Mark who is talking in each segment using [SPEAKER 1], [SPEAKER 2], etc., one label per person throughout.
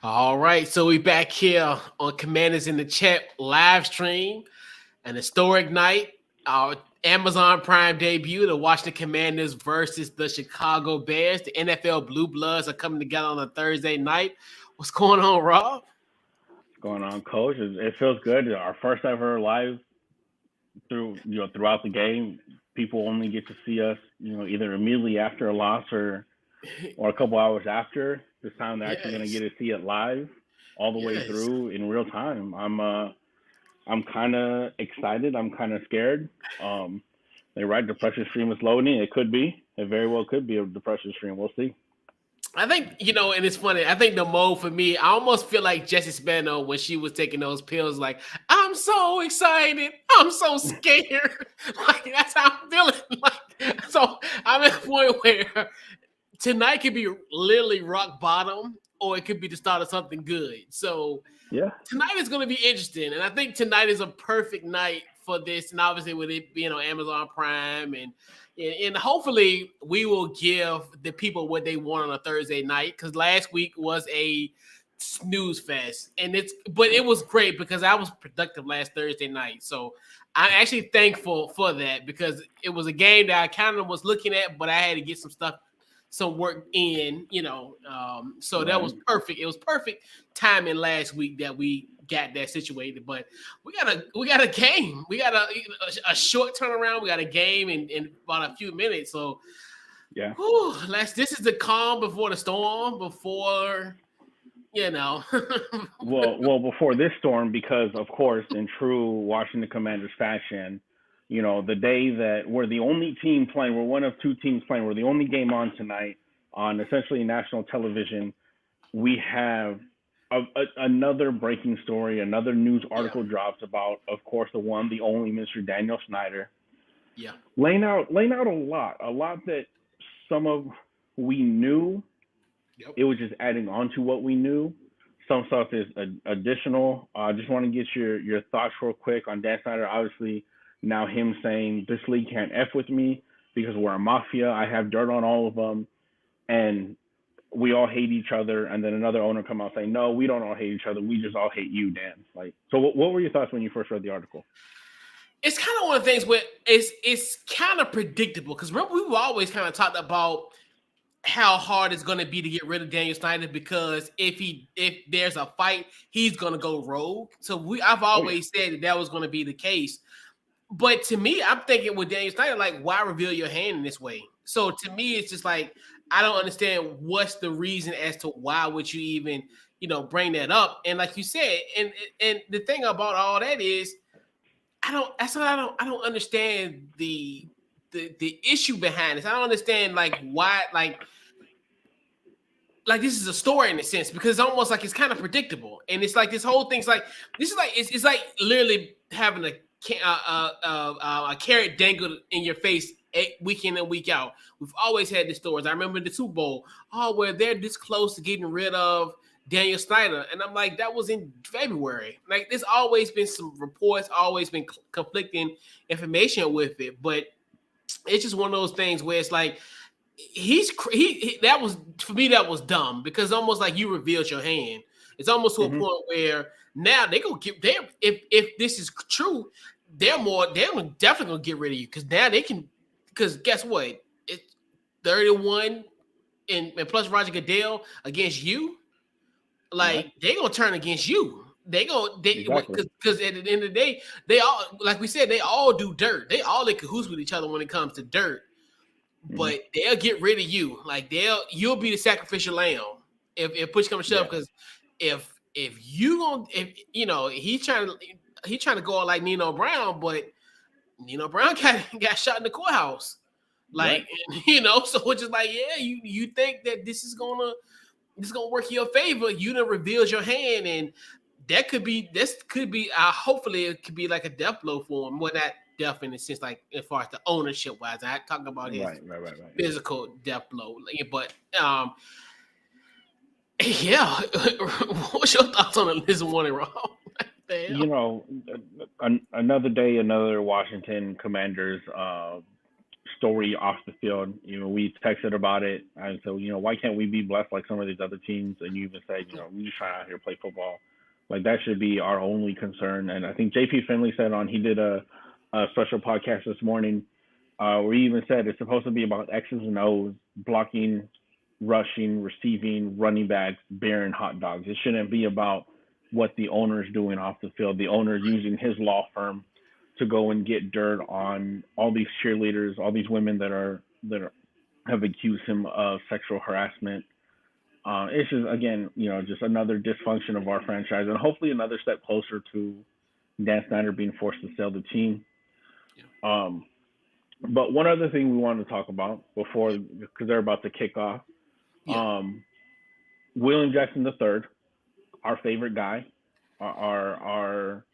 [SPEAKER 1] All right, so we back here on Commanders in the Chat live stream, an historic night. Our Amazon Prime debut: the Washington Commanders versus the Chicago Bears. The NFL Blue Bloods are coming together on a Thursday night. What's going on, Rob?
[SPEAKER 2] What's going on, Coach? It feels good. Our first ever live throughout the game. People only get to see us, either immediately after a loss or a couple hours after. This time they're actually going to
[SPEAKER 1] Yes,
[SPEAKER 2] get to see it live, all the way
[SPEAKER 1] yes.
[SPEAKER 2] through in real time. I'm kind of excited. I'm kind of scared. They're right. The pressure stream is loading. It could be. It very well could be a depression stream. We'll see.
[SPEAKER 1] I think, and it's funny. I think the mode for me, I almost feel like Jesse Spano when she was taking those pills, like, I'm so excited. I'm so scared. Like, that's how I'm feeling. Like, so I'm at a point where tonight could be literally rock bottom, or it could be the start of something good. So
[SPEAKER 2] Yeah.
[SPEAKER 1] tonight is going to be interesting. And I think tonight is a perfect night for this. And obviously, with it being on Amazon Prime and hopefully we will give the people what they want on a Thursday night, because last week was a snooze fest, but it was great because I was productive last Thursday night. So I'm actually thankful for that, because it was a game that I kind of was looking at, but I had to get some work in, so that was
[SPEAKER 2] Right.
[SPEAKER 1] perfect. It was perfect timing last week that we got that situated. But we got a game. We got a short turnaround. We got a game in about a few minutes. So,
[SPEAKER 2] Yeah.
[SPEAKER 1] this is the calm before the storm. Before you know,
[SPEAKER 2] Well, before this storm, because of course, in true Washington Commanders fashion, the day that we're the only team playing, we're one of two teams playing, we're the only game on tonight on essentially national television. We have another breaking story, another news
[SPEAKER 1] yeah,
[SPEAKER 2] article drops about, of course, the one, the only Mr. Daniel Snyder,
[SPEAKER 1] yeah,
[SPEAKER 2] laying out a lot that some of we knew.
[SPEAKER 1] yep.
[SPEAKER 2] It was just adding on to what we knew. Some stuff is additional. I just want to get your thoughts real quick on Dan Snyder. Obviously, now him saying this league can't f with me because we're a mafia. I have dirt on all of them, and we all hate each other. And then another owner come out saying, no, we don't all hate each other. We just all hate you, Dan. Like, so what were your thoughts when you first read the article?
[SPEAKER 1] It's kind of one of the things where it's kind of predictable, because remember we've always kind of talked about how hard it's going to be to get rid of Daniel Snyder, because if there's a fight, he's going to go rogue. So I've
[SPEAKER 2] Oh yeah.
[SPEAKER 1] always said that was going to be the case. But to me, I'm thinking with Daniel Snyder, like, why reveal your hand in this way? So to me, it's just like, I don't understand what's the reason as to why would you even, bring that up. And like you said, and the thing about all that is, I don't understand the issue behind this. I don't understand, like, why, like this is a story in a sense, because it's almost like it's kind of predictable, and it's like this whole thing's like, this is like, it's like literally having a carrot dangled in your face week in and week out. We've always had the stories. I remember the Super Bowl. Oh, where they're this close to getting rid of Daniel Snyder, and I'm like, that was in February. Like, there's always been some reports, always been conflicting information with it, but it's just one of those things where it's like, that was, for me, that was dumb, because almost like you revealed your hand. It's almost to a
[SPEAKER 2] Hmm.
[SPEAKER 1] point where now they gonna get there. If this is true, they're definitely gonna get rid of you, because now they can. Because guess what? It's 31 and plus Roger Goodell against you.
[SPEAKER 2] Right.
[SPEAKER 1] Like, they gonna turn against you.
[SPEAKER 2] Exactly.
[SPEAKER 1] Because at the end of the day, they all, like we said, they all do dirt. They all in cahoots with each other when it comes to dirt,
[SPEAKER 2] Hmm.
[SPEAKER 1] but they'll get rid of you. Like, you'll be the sacrificial lamb if push comes to shove.
[SPEAKER 2] Yeah.
[SPEAKER 1] Because if you gonna, if he's trying to go out like Nino Brown, but Nino Brown got shot in the courthouse.
[SPEAKER 2] Right.
[SPEAKER 1] Like, so it's just like, yeah, you think that this is gonna work in your favor. You done revealed your hand, and this could be hopefully it could be like a death blow for him. Well, not death in the sense, like, as far as the ownership wise. I'm talking about his
[SPEAKER 2] Right. Right. Right. Right.
[SPEAKER 1] physical death blow. But yeah. What's your thoughts on this morning, Rob? What the
[SPEAKER 2] you
[SPEAKER 1] hell?
[SPEAKER 2] know, another day, another Washington Commanders story off the field. We texted about it, and so why can't we be blessed like some of these other teams? And you even said, we just trying out here to play football. Like that should be our only concern. And I think JP Finley said he did a special podcast this morning where he even said it's supposed to be about X's and O's, blocking, rushing, receiving, running backs, bearing hot dogs. It shouldn't be about what the owner's doing off the field. The owner's using his law firm to go and get dirt on all these cheerleaders, all these women that have accused him of sexual harassment. It's just, again, just another dysfunction of our franchise, and hopefully another step closer to Dan Snyder being forced to sell the team. But one other thing we wanted to talk about before, because they're about to kick off, William Jackson III, our favorite guy, our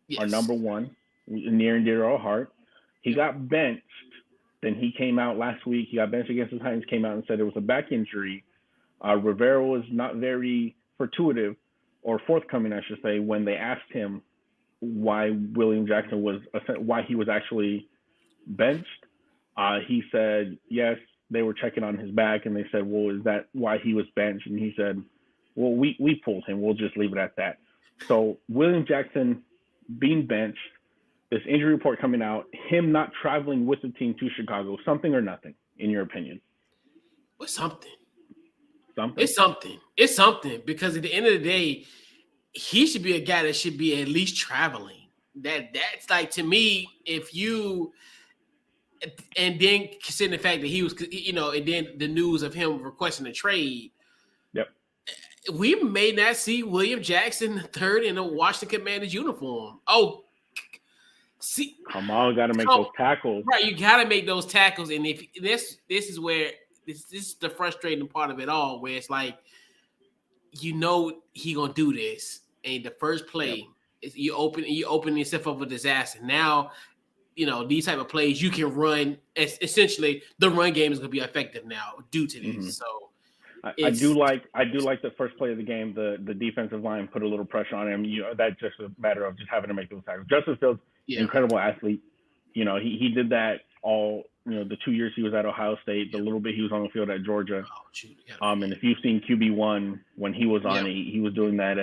[SPEAKER 2] number one, near and dear to our heart. He got benched. Then he came out last week. He got benched against the Titans, came out and said it was a back injury. Rivera was not very fortuitous or forthcoming, I should say, when they asked him why he was actually benched. He said, yes, they were checking on his back, and they said, well, is that why he was benched? And he said, well, we pulled him. We'll just leave it at that. So William Jackson being benched, this injury report coming out, him not traveling with the team to Chicago, something or nothing, in your opinion?
[SPEAKER 1] What's something?
[SPEAKER 2] Something?
[SPEAKER 1] It's something, because at the end of the day, he should be a guy that should be at least traveling. That's like, to me, if you – and then considering the fact that he was, and then the news of him requesting a trade.
[SPEAKER 2] Yep.
[SPEAKER 1] We may not see William Jackson III in a Washington Commanders uniform. Oh, see,
[SPEAKER 2] come on, got to make those tackles.
[SPEAKER 1] Right, you got to make those tackles, and if this is where this is the frustrating part of it all, where it's like, he gonna do this, and the first play is you open yourself up a disaster. Now, these type of plays you can run. Essentially, the run game is gonna be effective now due to this. Mm-hmm. So.
[SPEAKER 2] I do like the first play of the game. The defensive line put a little pressure on him. That's just a matter of just having to make those tackles. Justin Fields, incredible athlete. He did that all. The 2 years he was at Ohio State, the little bit he was on the field at Georgia. And if you've seen QB1 when he was on, he was doing that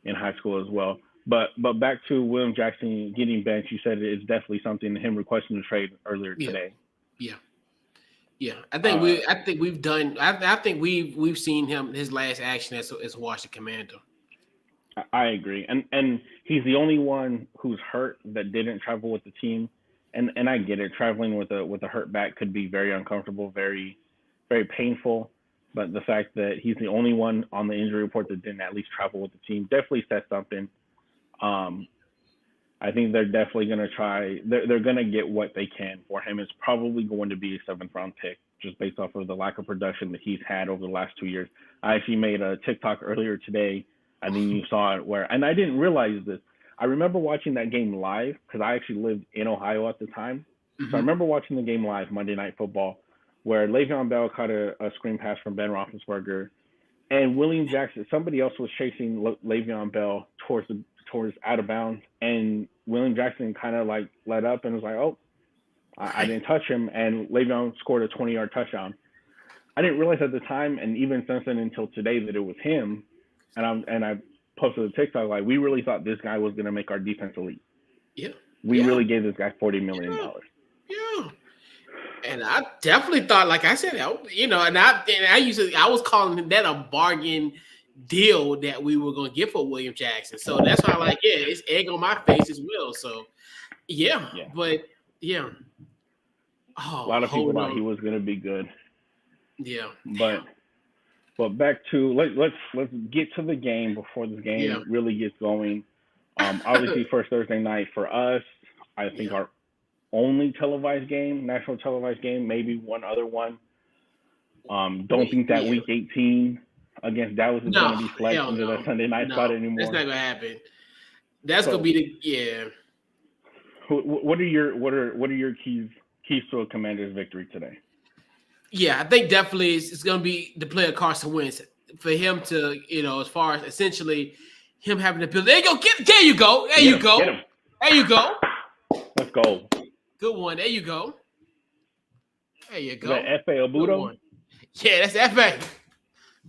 [SPEAKER 2] in high school as well. But back to William Jackson getting benched, you said it's definitely something. Him requesting the trade earlier today.
[SPEAKER 1] Yeah, I think we've seen him, his last action as Washington Commander.
[SPEAKER 2] I agree, and he's the only one who's hurt that didn't travel with the team, and I get it. Traveling with a hurt back could be very uncomfortable, very, very painful. But the fact that he's the only one on the injury report that didn't at least travel with the team definitely says something. I think they're definitely going to try. They're going to get what they can for him. It's probably going to be a 7th-round pick, just based off of the lack of production that he's had over the last 2 years. I actually made a TikTok earlier today. I think you saw it and I didn't realize this. I remember watching that game live because I actually lived in Ohio at the time. Mm-hmm. So I remember watching the game live, Monday Night Football, where Le'Veon Bell caught a screen pass from Ben Roethlisberger, and William Jackson, somebody else was chasing Le'Veon Bell towards out of bounds, and William Jackson kind of like let up and was like, oh, I didn't touch him, and Le'Veon scored a 20-yard touchdown. I didn't realize at the time, and even since then until today, that it was him, and I posted a TikTok like, we really thought this guy was going to make our defense elite.
[SPEAKER 1] Yeah.
[SPEAKER 2] We really gave this guy $40 million.
[SPEAKER 1] Yeah. And I definitely thought, like I said, and I was calling that a bargain deal that we were going to get for William Jackson. So that's why it's egg on my face as well. So but
[SPEAKER 2] a lot of people thought he was going to be good.
[SPEAKER 1] Yeah.
[SPEAKER 2] But back to let's get to the game before this game really gets going. Obviously, first Thursday night for us, I think our only televised game, national televised game, maybe one other one. Don't think that Week 18 against Dallas is going to be flexed into that Sunday night spot anymore.
[SPEAKER 1] That's not going to happen. That's going to be
[SPEAKER 2] What are your keys to a Commanders victory today?
[SPEAKER 1] Yeah, I think definitely it's going to be the player Carson Wentz for him to, as far as essentially him having the ability. There you go. There you go.
[SPEAKER 2] Let's go.
[SPEAKER 1] Good one. There you go. There you
[SPEAKER 2] Is that
[SPEAKER 1] go.
[SPEAKER 2] F.A.
[SPEAKER 1] Good
[SPEAKER 2] Obudo?
[SPEAKER 1] one. Yeah, that's FA.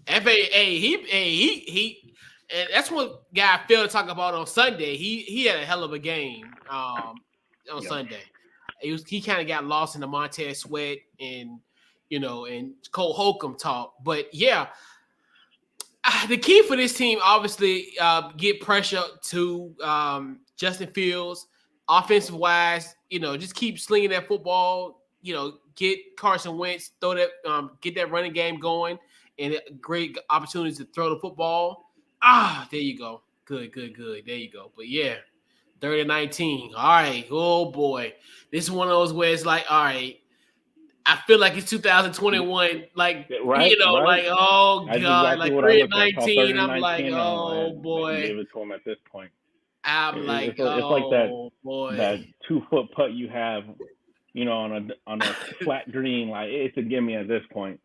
[SPEAKER 1] FA. He, and that's what guy I failed to talk about on Sunday. He had a hell of a game on
[SPEAKER 2] Yep.
[SPEAKER 1] Sunday. He kind of got lost in the Montez Sweat and and Cole Holcomb talk. But yeah, the key for this team obviously get pressure to Justin Fields, offensive wise. Just keep slinging that football. Get Carson Wentz, throw that, get that running game going, and great opportunities to throw the football. There you go. Good. There you go. But yeah, 30-19. All right. Oh boy, this is one of those where it's like, all right. I feel like it's 2021, like
[SPEAKER 2] Right.
[SPEAKER 1] like oh
[SPEAKER 2] That's
[SPEAKER 1] god,
[SPEAKER 2] exactly
[SPEAKER 1] like
[SPEAKER 2] what I looked at. I saw
[SPEAKER 1] 3-19. I'm
[SPEAKER 2] 30-19,
[SPEAKER 1] like,
[SPEAKER 2] and I'm
[SPEAKER 1] oh
[SPEAKER 2] like, they
[SPEAKER 1] boy.
[SPEAKER 2] gave it to him at this point.
[SPEAKER 1] I'm like,
[SPEAKER 2] It's like
[SPEAKER 1] oh
[SPEAKER 2] that
[SPEAKER 1] boy.
[SPEAKER 2] 2-foot putt you have, on a flat green. Like, it's a gimme at this point.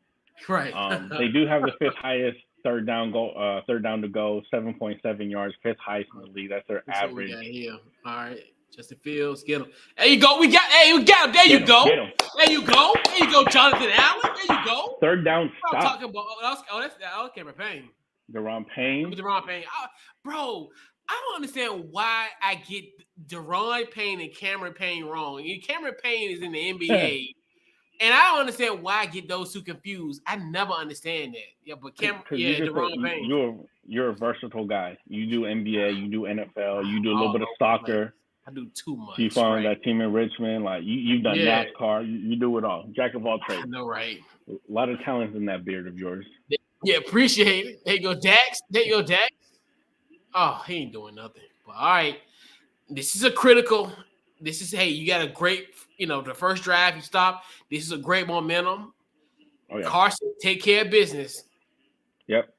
[SPEAKER 1] Right.
[SPEAKER 2] They do have the fifth highest third down to go, 7.7 yards, fifth highest in the league. That's their
[SPEAKER 1] Let's see what we
[SPEAKER 2] average.
[SPEAKER 1] got here. All right. Justin Fields, get him. There you go. We got him. There you go.
[SPEAKER 2] Get him.
[SPEAKER 1] There you go. There you go, Jonathan Allen. There you go.
[SPEAKER 2] Third down
[SPEAKER 1] I'm
[SPEAKER 2] stop.
[SPEAKER 1] talking about. That's Cameron Payne.
[SPEAKER 2] Deron Payne.
[SPEAKER 1] Deron Payne. Bro, I don't understand why I get Deron Payne and Cameron Payne wrong. Cameron Payne is in the NBA. And I don't understand why I get those two confused. I never understand that. Yeah, but Deron Payne.
[SPEAKER 2] You're a versatile guy. You do NBA, you do NFL, you do a little bit of soccer.
[SPEAKER 1] I do too much.
[SPEAKER 2] You found that team in Richmond. Like you've done NASCAR. You do it all. Jack of all trades.
[SPEAKER 1] I know, right?
[SPEAKER 2] A lot of talent in that beard of yours.
[SPEAKER 1] Yeah, appreciate it. There you go, Dax. Oh, he ain't doing nothing. But all right, this is hey, you got a great, the first drive you stop. This is a great momentum.
[SPEAKER 2] Oh, yeah.
[SPEAKER 1] Carson, take care of business.
[SPEAKER 2] Yep.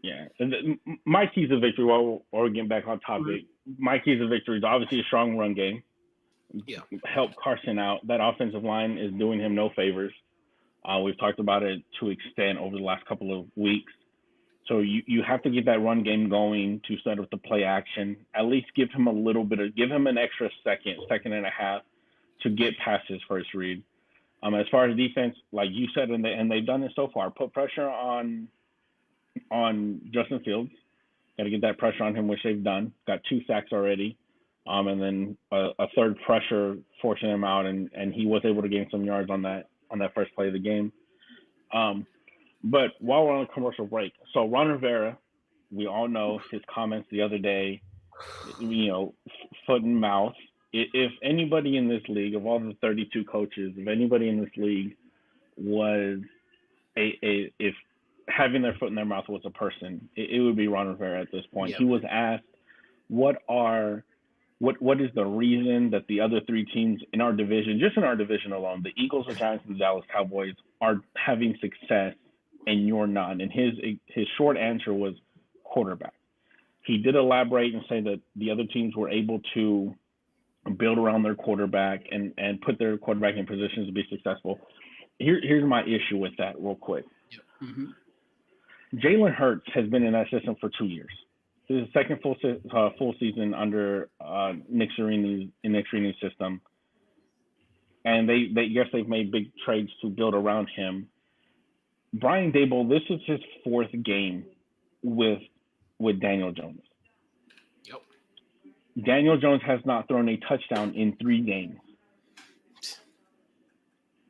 [SPEAKER 2] Yeah. And my keys to victory, while we're getting back on topic, my keys to victory is obviously a strong run game.
[SPEAKER 1] Yeah.
[SPEAKER 2] Help Carson out. That offensive line is doing him no favors. We've talked about it to extent over the last couple of weeks. So you have to get that run game going to set up the play action. At least give him an extra second and a half to get past his first read. As far as defense, like you said, and they've done it so far, put pressure on Justin Fields. Got to get that pressure on him, which they've done. Got 2 sacks already. And then a third pressure forcing him out, and he was able to gain some yards on that first play of the game. But while we're on a commercial break, so Ron Rivera, we all know his comments the other day, foot and mouth. If anybody in this league, of all the 32 coaches, if anybody in this league was if having their foot in their mouth was a person, it would be Ron Rivera at this point. Yeah. He was asked, what is the reason that the other 3 teams in our division, just in our division alone, the Eagles, the Giants, and the Dallas Cowboys, are having success and you're not? And his short answer was quarterback. He did elaborate and say that the other teams were able to build around their quarterback and put their quarterback in positions to be successful. Here's my issue with that real quick.
[SPEAKER 1] Yeah. Mm-hmm.
[SPEAKER 2] Jalen Hurts has been in that system for 2 years. This is the second full season under Nick Sirianni's system. And they've made big trades to build around him. Brian Daboll, this is his 4th game with Daniel Jones.
[SPEAKER 1] Yep.
[SPEAKER 2] Daniel Jones has not thrown a touchdown in 3 games.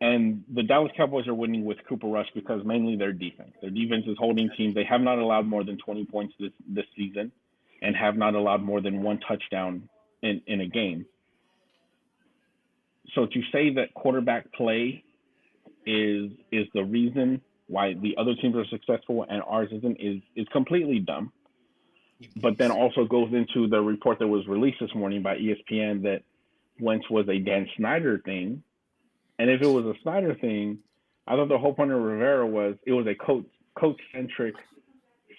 [SPEAKER 2] And the Dallas Cowboys are winning with Cooper Rush because mainly their defense. Their defense is holding teams. They have not allowed more than 20 points this season and have not allowed more than 1 touchdown in a game. So to say that quarterback play is the reason why the other teams are successful and ours isn't is completely dumb. But then also goes into the report that was released this morning by ESPN that Wentz was a Dan Snyder thing. And if it was a Snyder thing, I thought the whole point of Rivera was it was a coach-centric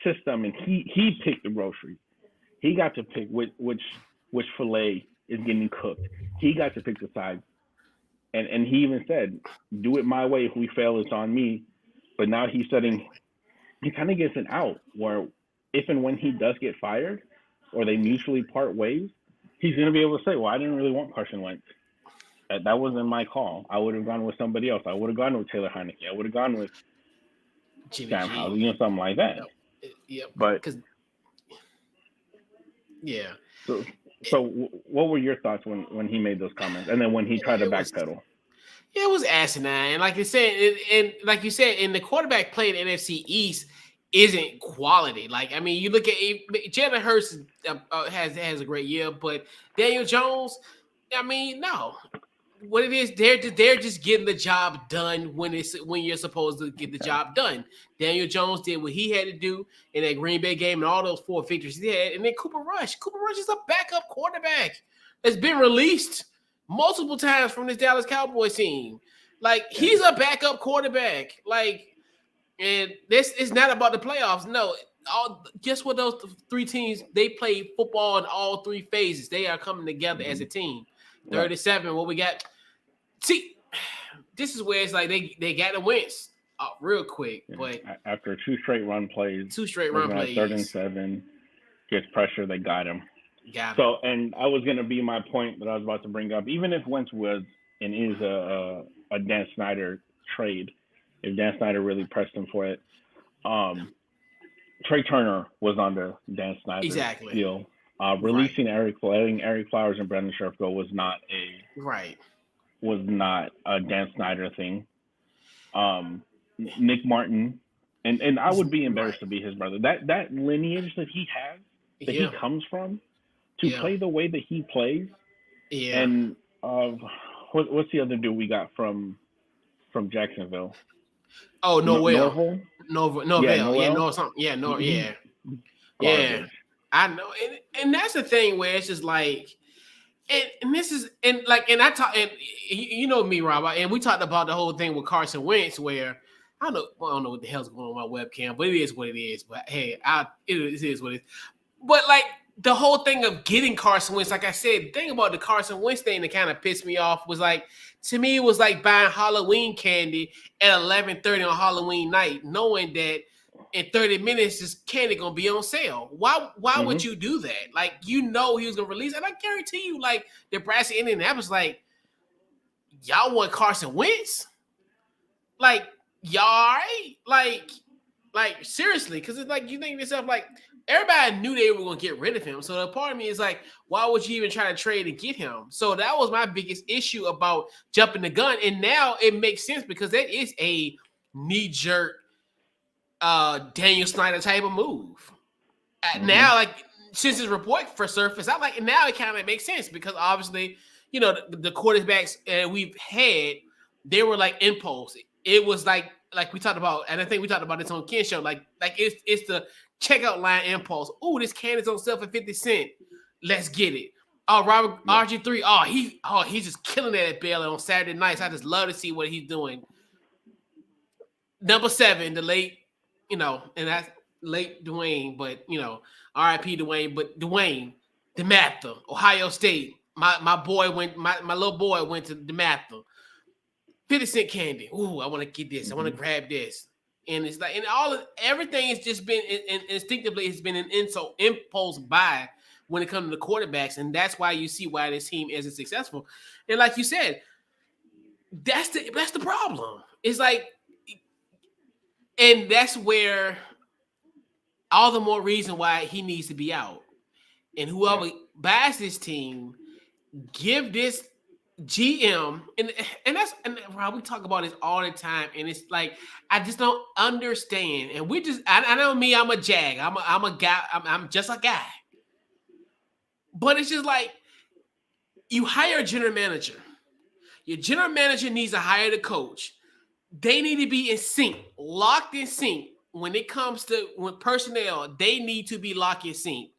[SPEAKER 2] system, and he picked the groceries. He got to pick which fillet is getting cooked. He got to pick the sides. And he even said, do it my way. If we fail, it's on me. But now he kind of gets an out where if and when he does get fired or they mutually part ways, he's going to be able to say, well, I didn't really want Carson Wentz. That wasn't my call. I would have gone with somebody else. I would have gone with Taylor Heineke. I would have gone with
[SPEAKER 1] Jimmy
[SPEAKER 2] Sam
[SPEAKER 1] G.
[SPEAKER 2] Howell, something like that.
[SPEAKER 1] Yep.
[SPEAKER 2] But
[SPEAKER 1] Because yeah,
[SPEAKER 2] so, what were your thoughts when he made those comments, and then when he tried to
[SPEAKER 1] it was.
[SPEAKER 2] backpedal?
[SPEAKER 1] It was asinine, and like you said, and like you said, in the quarterback play in the NFC East isn't quality. Like I mean, you look at Jalen Hurts has a great year, but Daniel Jones, I mean, no. What it is, they're just getting the job done when you're supposed to get the job done. Daniel Jones did what he had to do in that Green Bay game and all those 4 victories he had, and then Cooper Rush is a backup quarterback that's been released multiple times from this Dallas Cowboys team. Like he's a backup quarterback. Like, and this is not about the playoffs. No, guess what? Those 3 teams, they play football in all 3 phases. They are coming together as a team. 37. What we got? See, this is where it's like they got the wins real quick. But
[SPEAKER 2] after 2 straight run plays, 3rd and 7, gets pressure. They got him. So, and I was going to be my point that I was about to bring up. Even if Wentz was and is a Dan Snyder trade, if Dan Snyder really pressed him for it, Trey Turner was under Dan Snyder's deal. Releasing letting Eric Flowers and Brandon Scherf go was not a Dan Snyder thing. Nick Martin, and I would be embarrassed to be his brother. That lineage that he has, that he comes from, to play the way that he plays. Yeah. And what's the other dude we got from Jacksonville?
[SPEAKER 1] Oh, Noel.
[SPEAKER 2] Noel.
[SPEAKER 1] Yeah. I know, and that's the thing where it's just like, and this is and I talk, and you know me, Rob, and we talked about the whole thing with Carson Wentz where I don't know what the hell's going on with my webcam, but it is what it is. But hey, it is what it is. But like the whole thing of getting Carson Wentz, like I said, the thing about the Carson Wentz thing that kind of pissed me off was like, to me, it was like buying Halloween candy at 11:30 on Halloween night, knowing that in 30 minutes this candy gonna be on sale. Why would you do that? Like, he was gonna release, and I guarantee you, like Nebraska, Indianapolis, like, y'all want Carson Wentz? Like, y'all all right? Like seriously, because it's like you think to yourself, like, everybody knew they were gonna get rid of him. So the part of me is like, why would you even try to trade and get him? So that was my biggest issue about jumping the gun. And now it makes sense because that is a knee-jerk Daniel Snyder type of move. Now, like, since his report for surface, now it kind of makes sense because obviously, the quarterbacks we've had, they were like impulse. It was like we talked about, and I think we talked about this on Ken's show. Like it's the checkout line impulse. Ooh, this can is on sale for 50 cents. Let's get it. Oh, Robert RG3. He's just killing it at Baylor on Saturday nights. I just love to see what he's doing. Number 7, the late, and that's late Dwayne, but R.I.P. Dwayne, but Dwayne DeMatha, Ohio State. My little boy went to DeMatha. 50-cent candy. Ooh, I want to get this. I want to grab this. And it's like, and everything has just been instinctively, it's been an impulse buy when it comes to the quarterbacks, and that's why you see why this team isn't successful. And like you said, that's the problem. It's like, and that's where all the more reason why he needs to be out. And whoever buys this team, give this GM, and Rob, we talk about this all the time, and it's like I just don't understand. And I know me, I'm a jag, I'm a guy, I'm just a guy. But it's just like you hire a general manager. Your general manager needs to hire the coach. They need to be in sync, locked in sync. When it comes to personnel, they need to be locked in sync.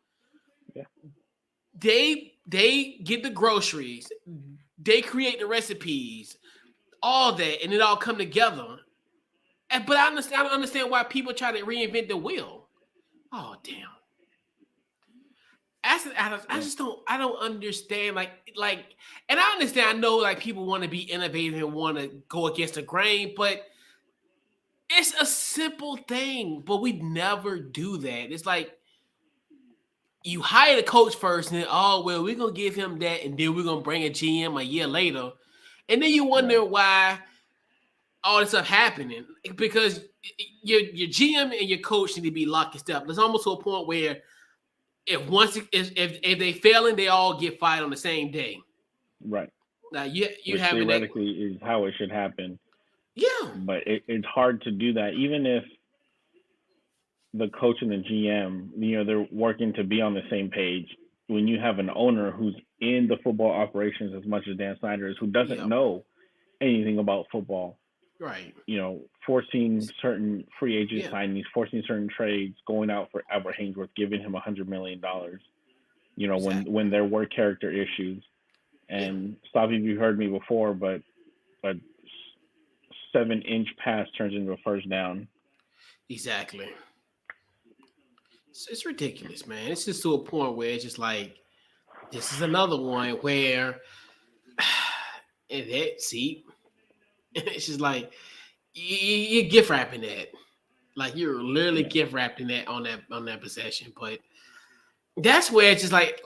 [SPEAKER 1] Yeah. They get the groceries. They create the recipes, all that, and it all come together. But I don't understand why people try to reinvent the wheel. Oh, damn. I just don't understand. Like, and I understand. I know, like, people want to be innovative and want to go against the grain, but it's a simple thing. But we never do that. It's like you hire the coach first, and then, we're gonna give him that, and then we're gonna bring a GM a year later. And then you wonder why all this stuff happening, because your GM and your coach need to be locked and step. There's almost to a point where if they failing, they all get fired on the same day.
[SPEAKER 2] Right.
[SPEAKER 1] Now you
[SPEAKER 2] Which
[SPEAKER 1] have
[SPEAKER 2] theoretically is how it should happen.
[SPEAKER 1] Yeah.
[SPEAKER 2] But it's hard to do that, even if the coach and the GM, they're working to be on the same page. When you have an owner who's in the football operations as much as Dan Snyder is, who doesn't know anything about football,
[SPEAKER 1] right?
[SPEAKER 2] Forcing certain free agent signings, forcing certain trades, going out for Albert Haynesworth, giving him $100 million. When there were character issues, and stop if you heard me before, but a 7-inch pass turns into a first down.
[SPEAKER 1] Exactly. It's ridiculous, man. It's just to a point where it's just like, this is another one where, it's just like you're gift wrapping that, like you're literally gift wrapping that on that possession. But that's where it's just like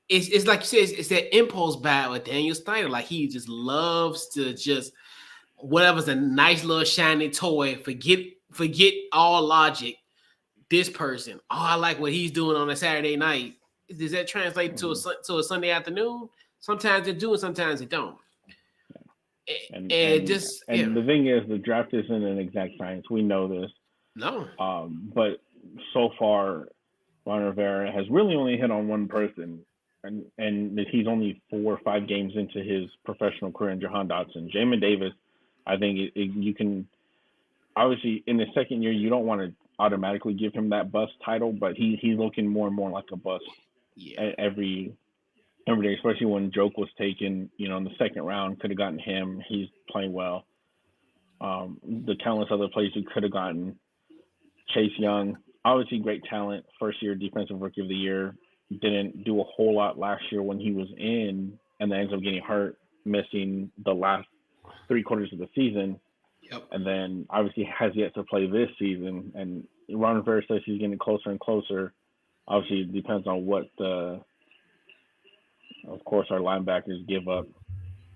[SPEAKER 1] it's like you said, it's that impulse buy with Daniel Snyder. Like he just loves to just whatever's a nice little shiny toy, forget all logic. This person, I like what he's doing on a Saturday night. Does that translate to a Sunday afternoon? Sometimes they do, and sometimes they don't.
[SPEAKER 2] And the thing is, the draft isn't an exact science. We know this.
[SPEAKER 1] No.
[SPEAKER 2] But so far, Ron Rivera has really only hit on one person, and he's only 4 or 5 games into his professional career in Jahan Dotson. Jamin Davis, I think you can obviously in the second year you don't want to automatically give him that bust title, but he's looking more and more like a bust every day, especially when Joke was taken, in the second round. Could have gotten him. He's playing well. The countless other players who could have gotten. Chase Young, obviously great talent, first year defensive rookie of the year, didn't do a whole lot last year when he was in, and then ends up getting hurt, missing the last 3 quarters of the season.
[SPEAKER 1] Yep.
[SPEAKER 2] And then obviously has yet to play this season. And Ron Rivera says he's getting closer and closer. Obviously, it depends on what of course, our linebackers give up.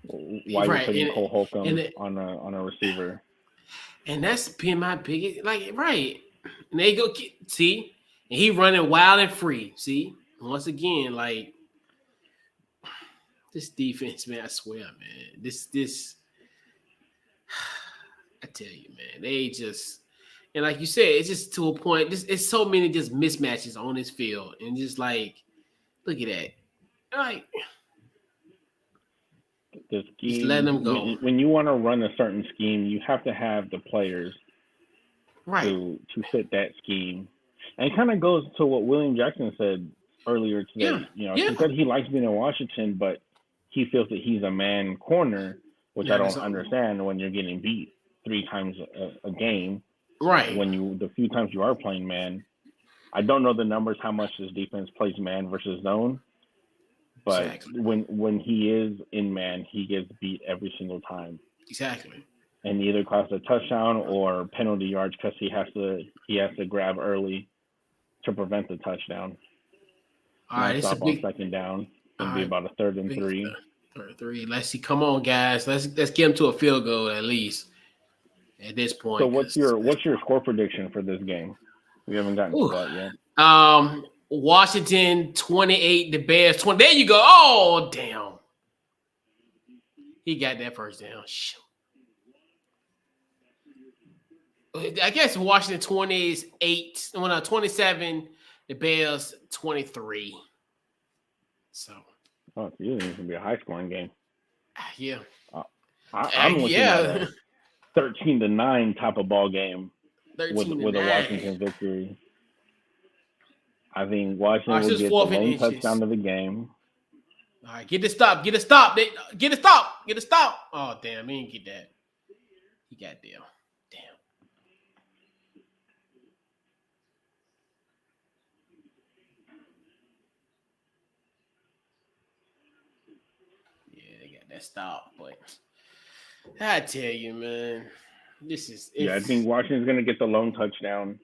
[SPEAKER 2] Why you're putting Cole Holcomb on a receiver.
[SPEAKER 1] And that's been my biggest, right. And they go, see, and he running wild and free. See, once again, this defense, man, I swear, man, this. I tell you, man, they just, and like you said, it's just to a point. It's so many just mismatches on this field, and just look at that,
[SPEAKER 2] the scheme.
[SPEAKER 1] Just letting them go.
[SPEAKER 2] When you want to run a certain scheme, you have to have the players, to fit that scheme, and it kind of goes to what William Jackson said earlier today. He said he likes being in Washington, but he feels that he's a man corner, which I don't understand when you're getting beat 3 times a game.
[SPEAKER 1] Right.
[SPEAKER 2] When the few times you are playing man, I don't know the numbers how much this defense plays man versus zone, but when he is in man, he gets beat every single time.
[SPEAKER 1] Exactly.
[SPEAKER 2] And either costs a touchdown or penalty yards because he has to grab early to prevent the touchdown.
[SPEAKER 1] All right, it's a big
[SPEAKER 2] second down. It'll be about a 3rd and 3.
[SPEAKER 1] 3rd and 3. Let's see. Come on, guys. Let's get him to a field goal at least. At this point.
[SPEAKER 2] So what's your score prediction for this game? We haven't gotten to that yet.
[SPEAKER 1] Washington 28, the Bears 20. There you go. Oh, damn. He got that first down. Shoot. I guess Washington 28, 27, the Bears 23. So.
[SPEAKER 2] Oh, it's going to be a high-scoring game.
[SPEAKER 1] Yeah.
[SPEAKER 2] I'm looking at a 13-9 type of ball game with a Washington victory. I think Washington will get the lone touchdown of the game.
[SPEAKER 1] All right, get the stop. Get a stop. Oh, damn, he didn't get that. He got there. Damn. Yeah, they got that stop, but I tell you, man,
[SPEAKER 2] I think Washington's going to get the lone touchdown,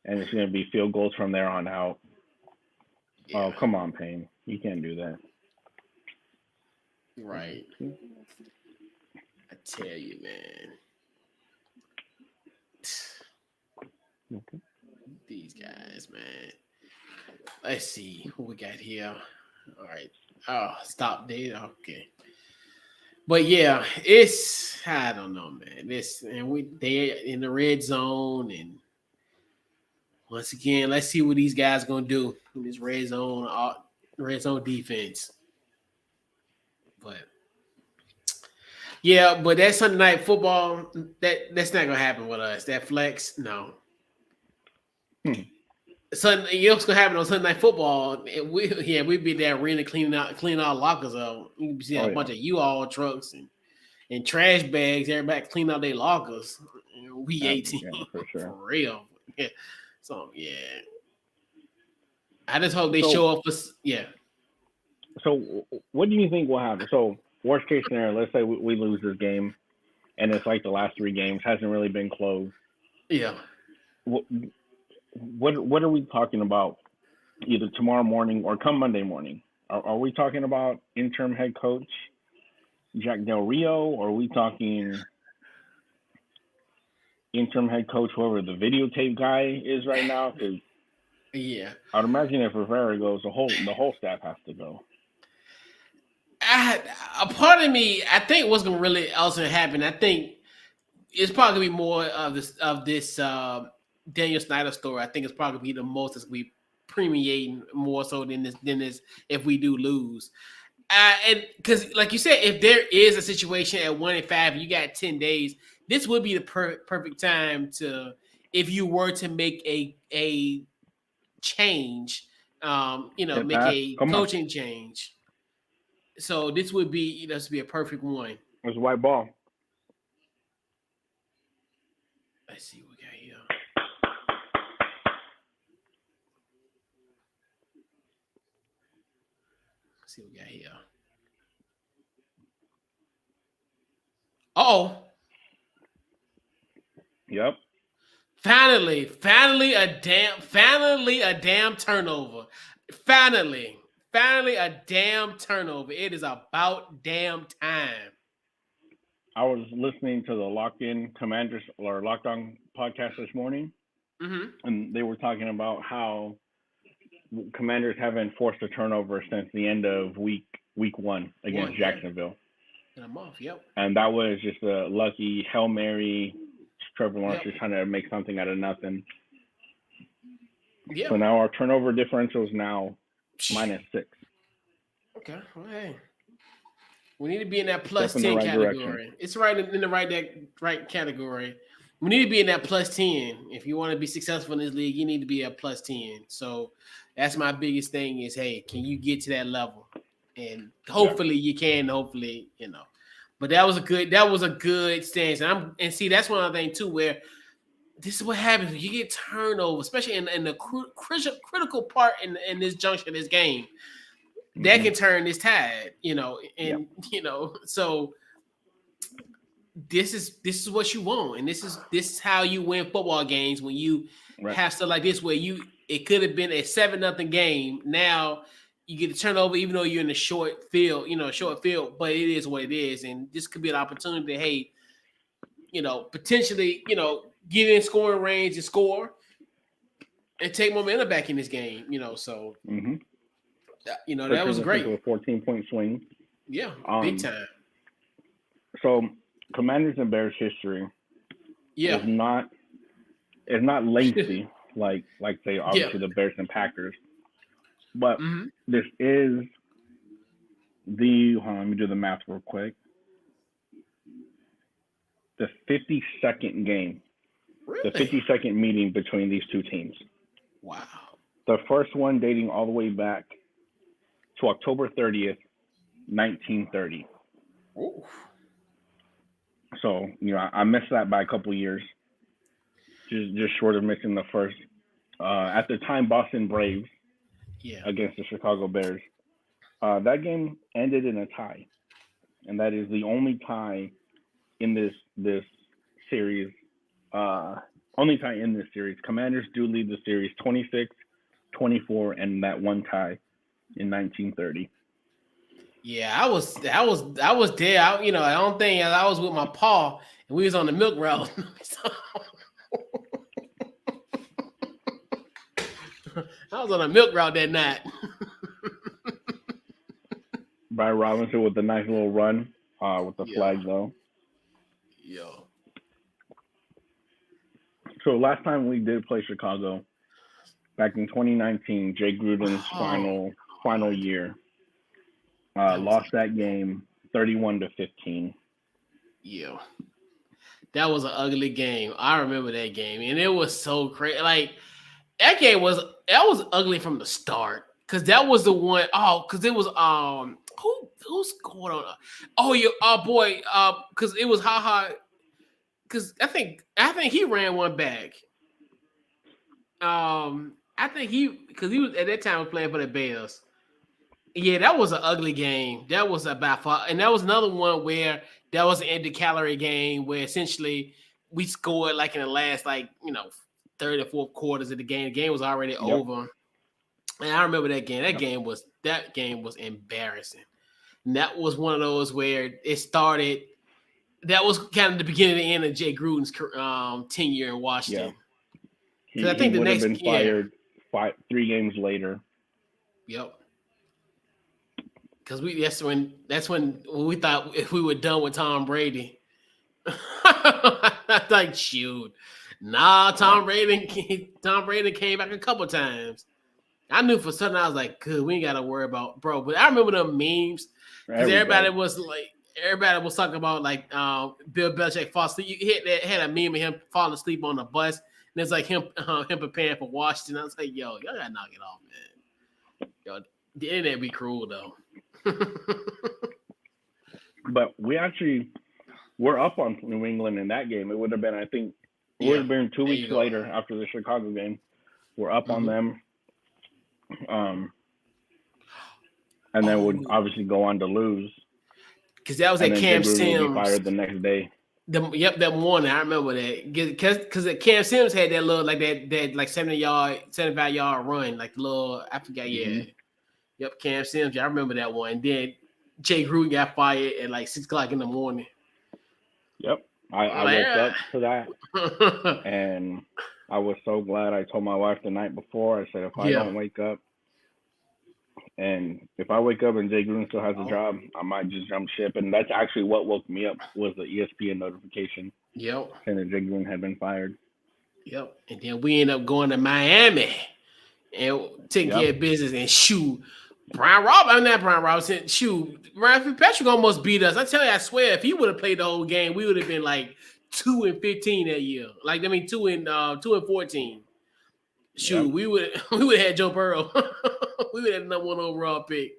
[SPEAKER 2] and it's going to be field goals from there on out. Yeah. Oh, come on, Payne. You can't do that.
[SPEAKER 1] Right. tell you, man.
[SPEAKER 2] Okay.
[SPEAKER 1] These guys, man. Let's see who we got here. All right. Oh, stop there. Okay. But yeah, it's I don't know, man. They're in the red zone, and once again, let's see what these guys gonna do in this red zone defense. But yeah, but that Sunday night football, that's not gonna happen with us. That flex, no. You know what's gonna happen on Sunday night football? We'd be there arena cleaning our lockers up. You can see a bunch of U-Haul trucks and trash bags. Everybody clean out their lockers. We 18
[SPEAKER 2] for sure.
[SPEAKER 1] For real. Yeah. So yeah, I just hope they show up for
[SPEAKER 2] So what do you think will happen? So worst case scenario, let's say we lose this game, and it's like the last 3 games hasn't really been close.
[SPEAKER 1] Yeah.
[SPEAKER 2] What are we talking about? Either tomorrow morning or come Monday morning. Are we talking about interim head coach Jack Del Rio, or are we talking interim head coach whoever the videotape guy is right now? Because
[SPEAKER 1] yeah,
[SPEAKER 2] I'd imagine if Rivera goes, the whole staff has to go.
[SPEAKER 1] A part of me, I think what's gonna really also happen. I think it's probably gonna be more of this Daniel Snyder story. I think it's probably gonna be the most that's gonna be permeating more so than this if we do lose. And because, like you said, if there is a situation at 1-5, you got 10 days. This would be the perfect time to, if you were to make a change, make a coaching change. So this would be a perfect one.
[SPEAKER 2] There's a white ball.
[SPEAKER 1] Let's see what we got here. Let's see what we got here. Oh.
[SPEAKER 2] Yep.
[SPEAKER 1] Finally a damn turnover. Finally a damn turnover. It is about damn time.
[SPEAKER 2] I was listening to the Locked On podcast this morning, and they were talking about how Commanders haven't forced a turnover since the end of week 1 against Jacksonville.
[SPEAKER 1] In a month, yep.
[SPEAKER 2] And that was just a lucky Hail Mary. Trevor Lawrence is trying to make something out of nothing.
[SPEAKER 1] Yeah.
[SPEAKER 2] So now our turnover differential is now -6.
[SPEAKER 1] Okay. Well, hey. We need to be in that plus 10 category. Direction. It's right in the right category. We need to be in that plus 10. If you want to be successful in this league, you need to be at plus 10. So that's my biggest thing is, hey, can you get to that level? And hopefully you can. Hopefully, But that was a good stance. And see, that's one other thing too, where this is what happens when you get turnover, especially in the critical part in this junction of this game. That can turn this tide, so this is what you want, and this is how you win football games when you have stuff like this where it could have been a 7-0 game. Now you get a turnover, even though you're in a short field, but it is what it is, and this could be an opportunity to, hey, potentially, get in scoring range and score and take momentum back in this game, so. That was great.
[SPEAKER 2] A 14-point swing.
[SPEAKER 1] Yeah, big time.
[SPEAKER 2] So, Commanders and Bears history is not lengthy like say obviously the Bears and Packers, but this is hold on, let me do the math real quick. The 52nd game, the 52nd meeting between these two teams.
[SPEAKER 1] Wow.
[SPEAKER 2] The first one dating all the way back to October 30th, 1930.
[SPEAKER 1] Ooh.
[SPEAKER 2] So, I missed that by a couple of years. Just short of missing the first. At the time, Boston Braves against the Chicago Bears. That game ended in a tie. And that is the only tie in this series. Only tie in this series. Commanders do lead the series 26-24 and that one tie in 1930.
[SPEAKER 1] Yeah, I was there. I don't think I was with my paw and we was on the milk route. I was on a milk route that night.
[SPEAKER 2] Brian Robinson with a nice little run with the
[SPEAKER 1] Yeah,
[SPEAKER 2] flag though.
[SPEAKER 1] yeah.
[SPEAKER 2] So last time we did play Chicago, back in 2019, Jay Gruden's
[SPEAKER 1] Oh,
[SPEAKER 2] final year,
[SPEAKER 1] that was
[SPEAKER 2] lost that game 31-15.
[SPEAKER 1] yeah. That was an ugly game. I remember that game, and it was so crazy. Like that was ugly from the start because that was the one. Oh, because it was who scored on? Oh, your boy. Because it was haha. Because I think he ran one back. I think because he was at that time playing for the Bears. Yeah, that was an ugly game. That was about far, and that was another one where that was an empty calorie game where essentially we scored like in the last third or fourth quarters of the game. The game was already
[SPEAKER 2] Yep.
[SPEAKER 1] over, and I remember that game.
[SPEAKER 2] Yep.
[SPEAKER 1] That game was embarrassing. And that was one of those where it started. That was kind of the beginning and the end of Jay Gruden's tenure in
[SPEAKER 2] Yeah.
[SPEAKER 1] Washington. Because I
[SPEAKER 2] He
[SPEAKER 1] think the
[SPEAKER 2] would have
[SPEAKER 1] next
[SPEAKER 2] been fired 3 games later.
[SPEAKER 1] yep. Because that's when we thought if we were done with Tom Brady. Like shoot. Nah,
[SPEAKER 2] Yep.
[SPEAKER 1] Tom Brady came back a couple times. I knew for something I was like, good, we ain't gotta worry about bro. But I remember the memes because everybody
[SPEAKER 2] Everybody.
[SPEAKER 1] was talking about like Bill Belichick fall asleep. You had a meme of him falling asleep on the bus, and it's like him preparing for Washington. I was like, yo, y'all gotta knock it off, man. Yo, the internet be cruel though.
[SPEAKER 2] But we're up on New England in that game. It would have been, I think, it would have been 2
[SPEAKER 1] There you
[SPEAKER 2] weeks
[SPEAKER 1] go.
[SPEAKER 2] later after the Chicago game. We're up on
[SPEAKER 1] Mhm.
[SPEAKER 2] them. And then would obviously go on to lose.
[SPEAKER 1] Because that was
[SPEAKER 2] And
[SPEAKER 1] at
[SPEAKER 2] then Jay
[SPEAKER 1] Cam
[SPEAKER 2] Gruden would be
[SPEAKER 1] Sims.
[SPEAKER 2] fired the next day.
[SPEAKER 1] That morning. I remember that. Because Cam Sims had that little like that like 75-yard run, like the little I forgot. Yeah.
[SPEAKER 2] Mm-hmm.
[SPEAKER 1] Yep, Cam Sims. Yeah, I remember that one. And then Jay Gruden got fired at like 6 o'clock in the morning.
[SPEAKER 2] Yep. I woke up to that, and I was so glad. I told my wife the night before, I said, if I don't wake up, and if I wake up and Jay Gruden still has a job, I might just jump ship. And that's actually what woke me up was the ESPN notification
[SPEAKER 1] Yep.
[SPEAKER 2] saying that Jay Gruden had been fired.
[SPEAKER 1] Yep. And then we end up going to Miami and taking care of business and shoot. Brian Robinson, shoot. Ryan Fitzpatrick almost beat us. I tell you, I swear, if he would have played the whole game, we would have been like 2-15 that year. 2-14. Shoot, we would have had Joe Burrow. We would have had number 1 overall pick.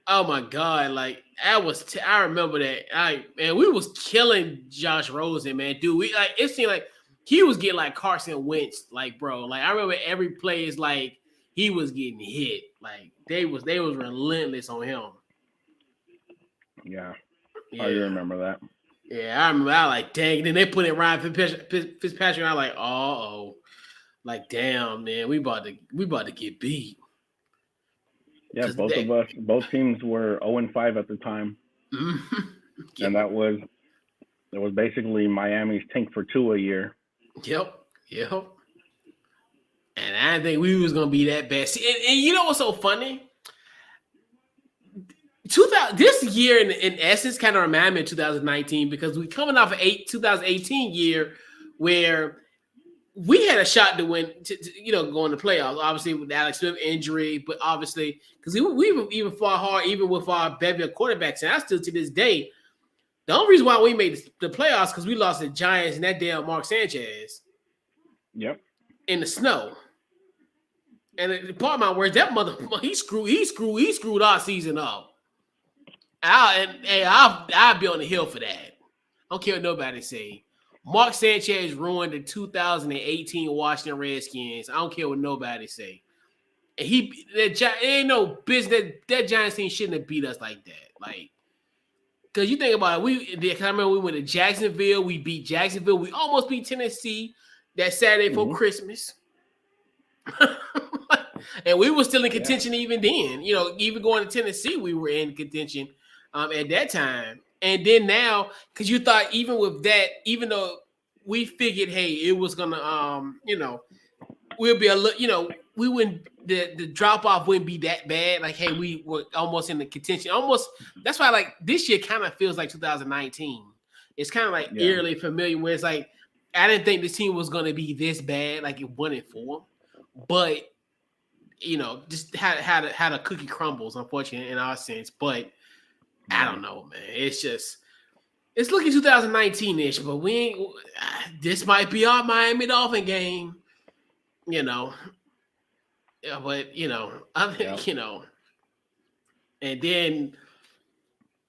[SPEAKER 1] Oh my God! Like I remember that. We was killing Josh Rosen, man. Dude, it seemed like he was getting like Carson Wentz, like bro. Like I remember every play is like he was getting hit. Like they was relentless on him.
[SPEAKER 2] Yeah. I remember that.
[SPEAKER 1] Yeah, I remember. I was like, dang. Then they put in Ryan Fitzpatrick. I was like, oh, like damn, man, we about to get beat.
[SPEAKER 2] Yeah, both teams were 0-5 at the time, and that was basically Miami's tank for 2 a year.
[SPEAKER 1] Yep. And I didn't think we was gonna be that bad. See, and you know what's so funny? 2000 this year in essence kind of reminded me of 2019 because we coming off of 2018 year where we had a shot to win, go in the playoffs. Obviously with the Alex Smith injury, but obviously because we even fought hard, even with our bevy of quarterbacks, and I still to this day. The only reason why we made the playoffs because we lost the Giants and that damn Mark Sanchez.
[SPEAKER 2] Yep.
[SPEAKER 1] In the snow. And part of my words, that mother he screwed our season up. I'll be on the hill for that. I don't care what nobody say. Mark Sanchez ruined the 2018 Washington Redskins. I don't care what nobody say. And ain't no business that Giants team shouldn't have beat us like that. Like, because you think about it, I remember we went to Jacksonville. We beat Jacksonville. We almost beat Tennessee that Saturday before Christmas. And we were still in contention even then. You know, even going to Tennessee, we were in contention at that time. And then now, because you thought even with that, even though we figured, hey, it was gonna, you know, we'll be a little, you know, we wouldn't the drop off wouldn't be that bad. Like, hey, we were almost in the contention. Almost that's why like this year kind of feels like 2019. It's kind of like eerily familiar where it's like I didn't think this team was gonna be this bad, like it 1-4, but you know, just how the cookie crumbles, unfortunately, in our sense. But I don't know, man. It's just it's looking 2019-ish, but we ain't. This might be our Miami Dolphin game, you know. Yeah, but you know, I think you know, and then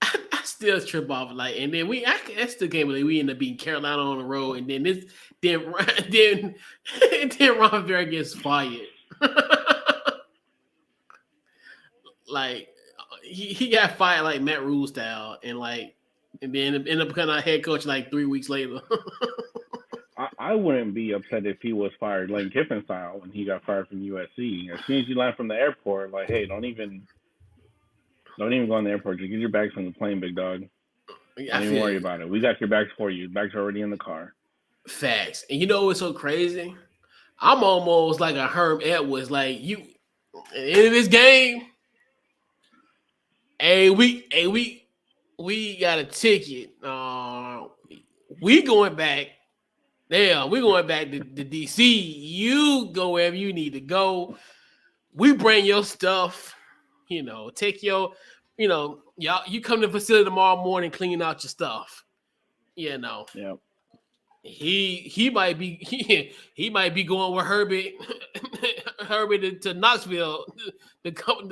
[SPEAKER 1] I still trip off like, and then I still can't believe we end up beating Carolina on the road, and then then Ron Rivera gets fired. Like he got fired like Matt Rule style, and then end up becoming our head coach like 3 weeks later.
[SPEAKER 2] I wouldn't be upset if he was fired like Kiffin style when he got fired from USC. As soon as you land from the airport, like, hey, don't even go on the airport. Just get your bags from the plane, big dog. Don't even worry about it. We got your bags for you. Bags are already in the car.
[SPEAKER 1] Facts. And you know what's so crazy? I'm almost like a Herm Edwards. Like you, at the end of this game, hey, we got a ticket. We going back. Yeah, we going back to DC. You go wherever you need to go. We bring your stuff. You know, take your, you know, y'all. You come to the facility tomorrow morning, clean out your stuff. You know.
[SPEAKER 2] Yeah.
[SPEAKER 1] He might be he might be going with Herbert to Knoxville to come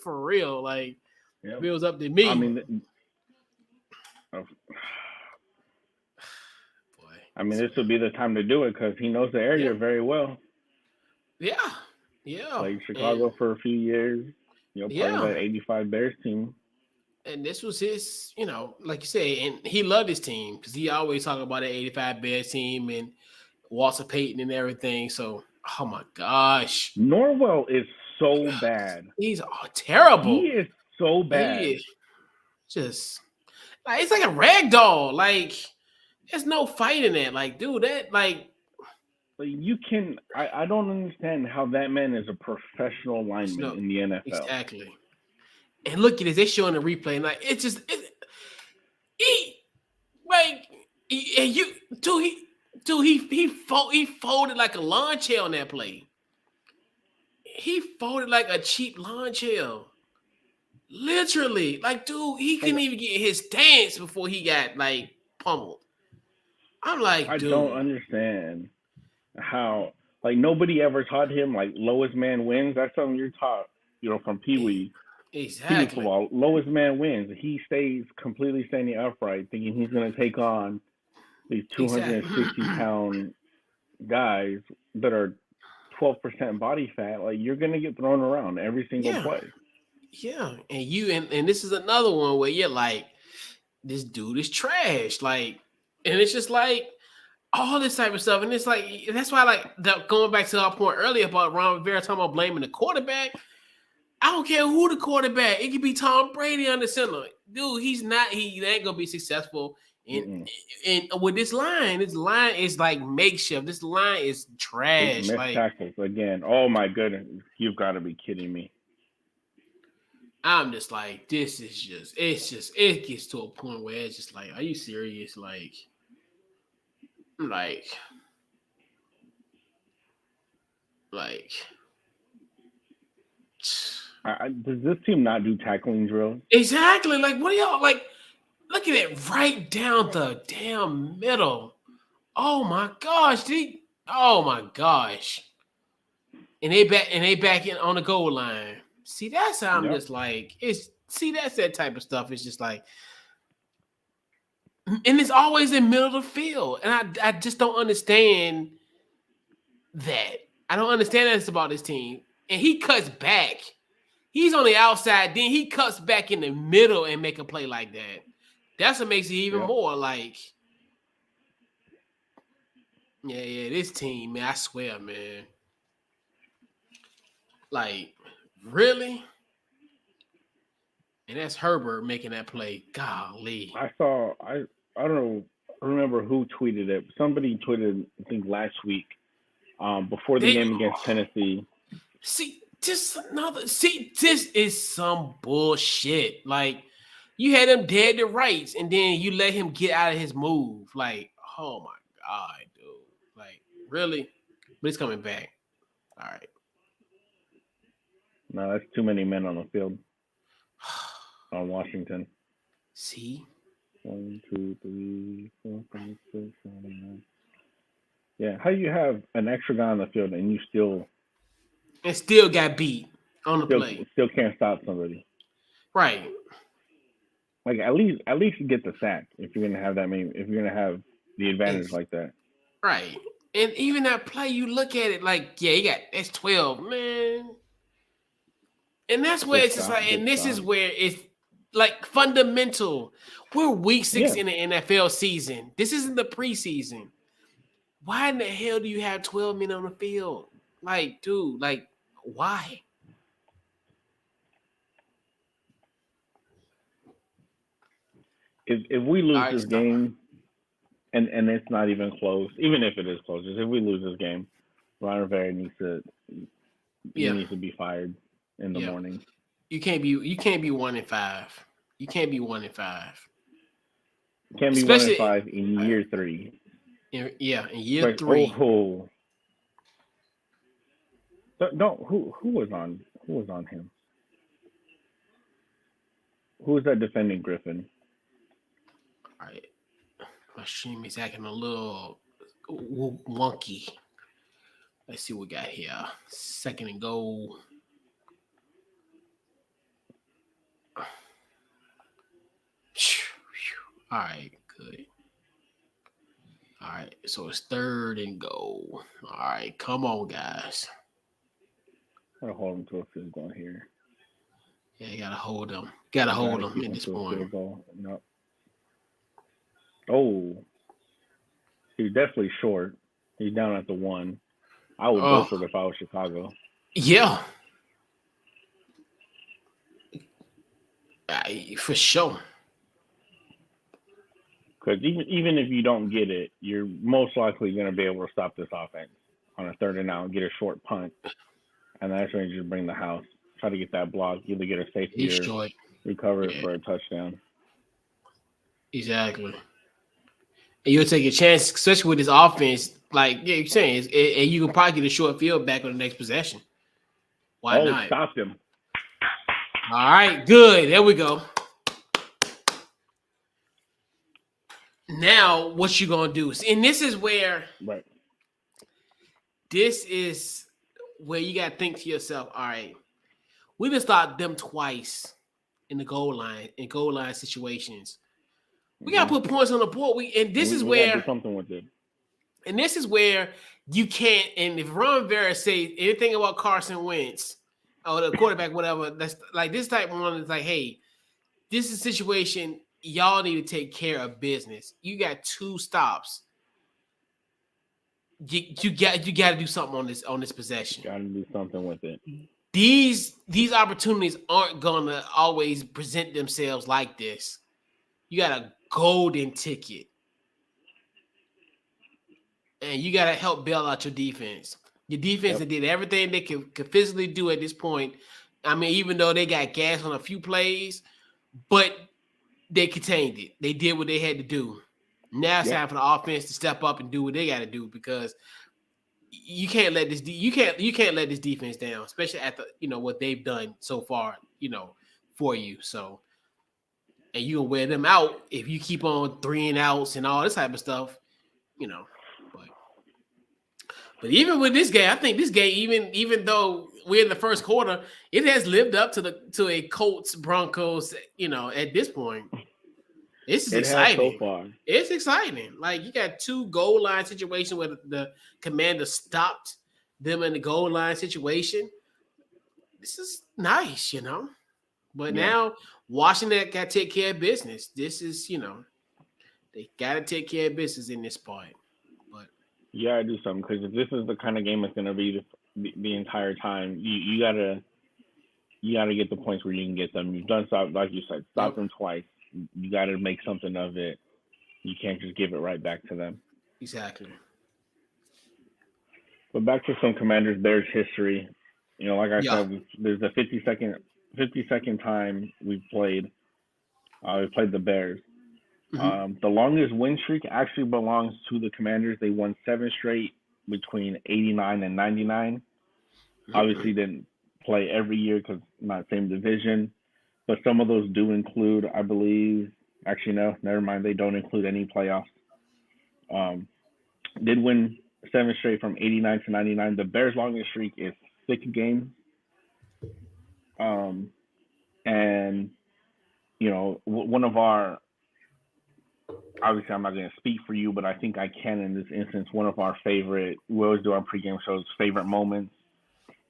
[SPEAKER 1] for real. Like if it was up to me.
[SPEAKER 2] I mean, this would be the time to do it because he knows the area very well.
[SPEAKER 1] Yeah.
[SPEAKER 2] Played Chicago for a few years. You know, part of that '85 Bears team.
[SPEAKER 1] And this was his, you know, like you say, and he loved his team because he always talked about the '85 Bears team and Walter Payton and everything. So, oh my gosh,
[SPEAKER 2] Norwell is so bad.
[SPEAKER 1] He's terrible.
[SPEAKER 2] He is so bad.
[SPEAKER 1] He is just like it's like a rag doll. Like there's no fight in that. Like, dude, that like
[SPEAKER 2] you can. I don't understand how that man is a professional lineman in the NFL.
[SPEAKER 1] Exactly. And look at this, they showing the replay, and like it's just he folded like a lawn chair on that play. He folded like a cheap lawn chair. Literally. Like, dude, he couldn't even get his stance before he got like pummeled. I'm like, dude.
[SPEAKER 2] I don't understand how like nobody ever taught him like lowest man wins. That's something you're taught, you know, from Pee Wee.
[SPEAKER 1] Exactly.
[SPEAKER 2] Football, lowest man wins. He stays completely standing upright, thinking he's going to take on these 260-pound guys that are 12% body fat. Like you're going to get thrown around every single play.
[SPEAKER 1] Yeah, and this is another one where you're like, this dude is trash. Like, and it's just like all this type of stuff, and it's like that's why like going back to our point earlier about Ron Rivera talking about blaming the quarterback. I don't care who the quarterback. It could be Tom Brady on the center. Dude, he ain't gonna be successful. And with this line is like makeshift. This line is trash.
[SPEAKER 2] Missed tackles again. Oh my goodness. You've got to be kidding me.
[SPEAKER 1] I'm just like, this is just it gets to a point where it's just like, are you serious? Like
[SPEAKER 2] does this team not do tackling drills?
[SPEAKER 1] Exactly. Like, what are y'all like? Look at it right down the damn middle. Oh my gosh, oh my gosh. And they back in on the goal line. See, that's how I'm just like, that's that type of stuff. It's just like, and it's always in the middle of the field. And I just don't understand that. I don't understand that it's about this team. And he cuts back. He's on the outside, then he cuts back in the middle and make a play like that. That's what makes it even more like, this team, man, I swear, man. Like, really? And that's Herbert making that play. Golly.
[SPEAKER 2] I don't know, remember who tweeted it. Somebody tweeted, I think last week, before the
[SPEAKER 1] They
[SPEAKER 2] game against Tennessee.
[SPEAKER 1] this is some bullshit. Like, you had him dead to rights, and then you let him get out of his move. Like, oh my God, dude. Like, really? But he's coming back. All right.
[SPEAKER 2] No, that's too many men on the field on Washington.
[SPEAKER 1] See?
[SPEAKER 2] 1, 2, 3, 4, 5, 6, 7, 8, 9. Yeah, how do you have an extra guy on the field and you still
[SPEAKER 1] got beat on the play?
[SPEAKER 2] Still can't stop somebody.
[SPEAKER 1] Right.
[SPEAKER 2] Like at least you get the sack if you're gonna have that many. If you're gonna have the advantage like that.
[SPEAKER 1] Right. And even that play, you look at it like, yeah, it's 12, man. And that's where it's just like, and this is where it's like fundamental. We're week 6 in the NFL season. This isn't the preseason. Why in the hell do you have 12 men on the field? Like, dude, like, why?
[SPEAKER 2] If we lose this game, and it's not even close, even if it is close, if we lose this game, Ron Rivera needs to be fired in the morning.
[SPEAKER 1] You can't be 1-5. You can't be 1-5.
[SPEAKER 2] You can't be 1-5 in year 3.
[SPEAKER 1] In year 3.
[SPEAKER 2] Oh. Who was on him? Who was that defending Griffin?
[SPEAKER 1] All right. My stream is acting a little wonky. Let's see what we got here. 2nd and goal. All right, good. All right, so it's 3rd and goal. All right, come on, guys.
[SPEAKER 2] Gotta hold him to a field goal here.
[SPEAKER 1] Yeah, you gotta hold him. Gotta hold him at this point.
[SPEAKER 2] No. Oh, he's definitely short. He's down at the 1. I would go for it if I was Chicago.
[SPEAKER 1] Yeah. For sure.
[SPEAKER 2] Because even if you don't get it, you're most likely going to be able to stop this offense on a 3rd and out and get a short punt. And that's when you just bring the house. Try to get that block, either get a safety or recover it for a touchdown.
[SPEAKER 1] Exactly. And you'll take a chance, especially with this offense. Like, yeah, you're saying, and you can probably get a short field back on the next possession. Why not?
[SPEAKER 2] Stop him.
[SPEAKER 1] All right, good. There we go. Now, what you gonna do? And this is where you gotta think to yourself, all right, we just stopped them twice in the goal line situations. We gotta put points on the board. This is where
[SPEAKER 2] do something with it.
[SPEAKER 1] And this is where you can't. And if Ron Rivera say anything about Carson Wentz or the quarterback, whatever, that's like this type of one is like, hey, this is a situation. Y'all need to take care of business. You got 2 stops. You got to do something on this possession.
[SPEAKER 2] Got to do something with it.
[SPEAKER 1] These opportunities aren't gonna always present themselves like this. You got a golden ticket, and you got to help bail out your defense. Your defense that did everything they could physically do at this point. I mean, even though they got gas on a few plays, but they contained it. They did what they had to do. Now it's time for the offense to step up and do what they got to do, because you can't let this let this defense down, especially after what they've done so far, for you. So, and you gonna wear them out if you keep on 3 and outs and all this type of stuff, But even with this game, I think this game, even though we're in the first quarter, it has lived up to a Colts Broncos. At this point, this is exciting.
[SPEAKER 2] So far.
[SPEAKER 1] It's exciting. Like, you got 2 goal line situations where the commander stopped them in the goal line situation. This is nice, But now Washington got to take care of business. This is, they got to take care of business in this part. But
[SPEAKER 2] You gotta do something because if this is the kind of game it's gonna be the entire time, you gotta get the points where you can get them. You've done stop, like you said, stop them twice. You gotta make something of it. You can't just give it right back to them.
[SPEAKER 1] Exactly.
[SPEAKER 2] But back to some Commanders Bears history. Like I
[SPEAKER 1] Yeah.
[SPEAKER 2] said, there's a 50-second time we've played. We played the Bears. The longest win streak actually belongs to the Commanders. They won 7 straight between 89 and 99. Obviously, didn't play every year because not same division. But some of those do include, I believe. Actually, no, never mind. They don't include any playoffs. Did win 7 straight from 89 to 99. The Bears' longest streak is 6 games. And one of our, obviously I'm not going to speak for you, but I think I can in this instance. One of our favorite, we always do our pregame shows, favorite moments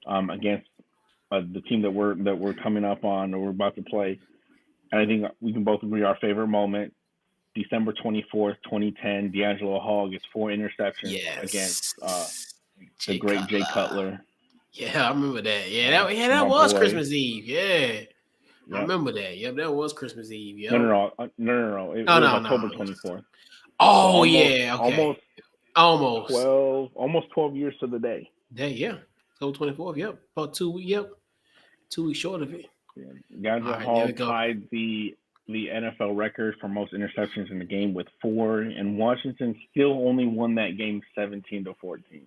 [SPEAKER 2] against the team that we're coming up on or we're about to play. And I think we can both agree our favorite moment, December 24th, 2010, D'Angelo Hall gets 4 interceptions against the great Jay Cutler.
[SPEAKER 1] Yeah, I remember that. That was
[SPEAKER 2] boy.
[SPEAKER 1] Christmas Eve. Yeah. I remember that. Yep, that was Christmas Eve. Yep.
[SPEAKER 2] No. It was October 24th.
[SPEAKER 1] Oh,
[SPEAKER 2] so
[SPEAKER 1] yeah. Okay.
[SPEAKER 2] Almost 12 years to the day.
[SPEAKER 1] Yeah. October 24th. Yep. About 2 weeks. Yep. 2 weeks short of it.
[SPEAKER 2] Yeah. D'Angelo Hall tied the NFL record for most interceptions in the game with 4, and Washington still only won that game 17-14.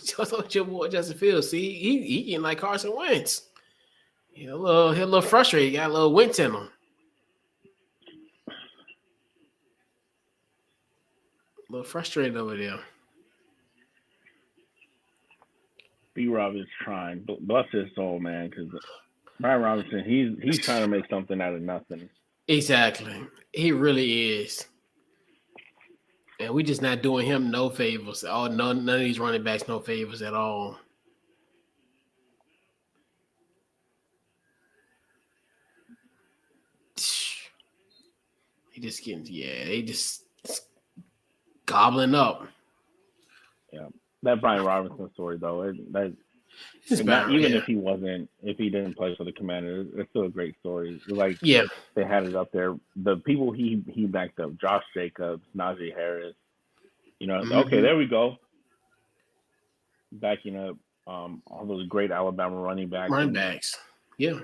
[SPEAKER 1] Just what your boy Justin Fields. See, he getting like Carson Wentz. He a little frustrated. He got a little Wentz in him. A little frustrated over there.
[SPEAKER 2] B-Rob is trying. Bless his soul, man, because Brian Robinson, he's trying to make something out of nothing.
[SPEAKER 1] Exactly. He really is. And we just not doing him no favors. None of these running backs no favors at all. They just gobbling up.
[SPEAKER 2] Yeah. That Brian Robinson story though, if he didn't play for the Commanders, it's still a great story. Like they had it up there. The people he backed up, Josh Jacobs, Najee Harris. Okay, there we go. Backing up all those great Alabama running backs.
[SPEAKER 1] Yeah.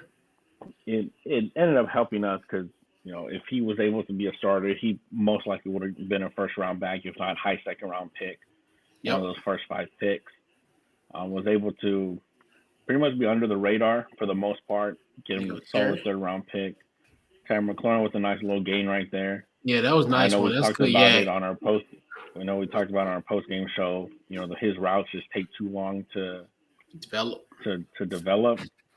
[SPEAKER 2] It ended up helping us because if he was able to be a starter, he most likely would have been a first round back, if not high second round pick. One of those first 5 picks. Was able to pretty much be under the radar for the most part, get him a solid 3rd round pick. Terry McLaurin with a nice little gain right there.
[SPEAKER 1] Yeah, that was nice.
[SPEAKER 2] I know we talked about it on our post. We talked about it on our post game show. His routes just take too long to develop.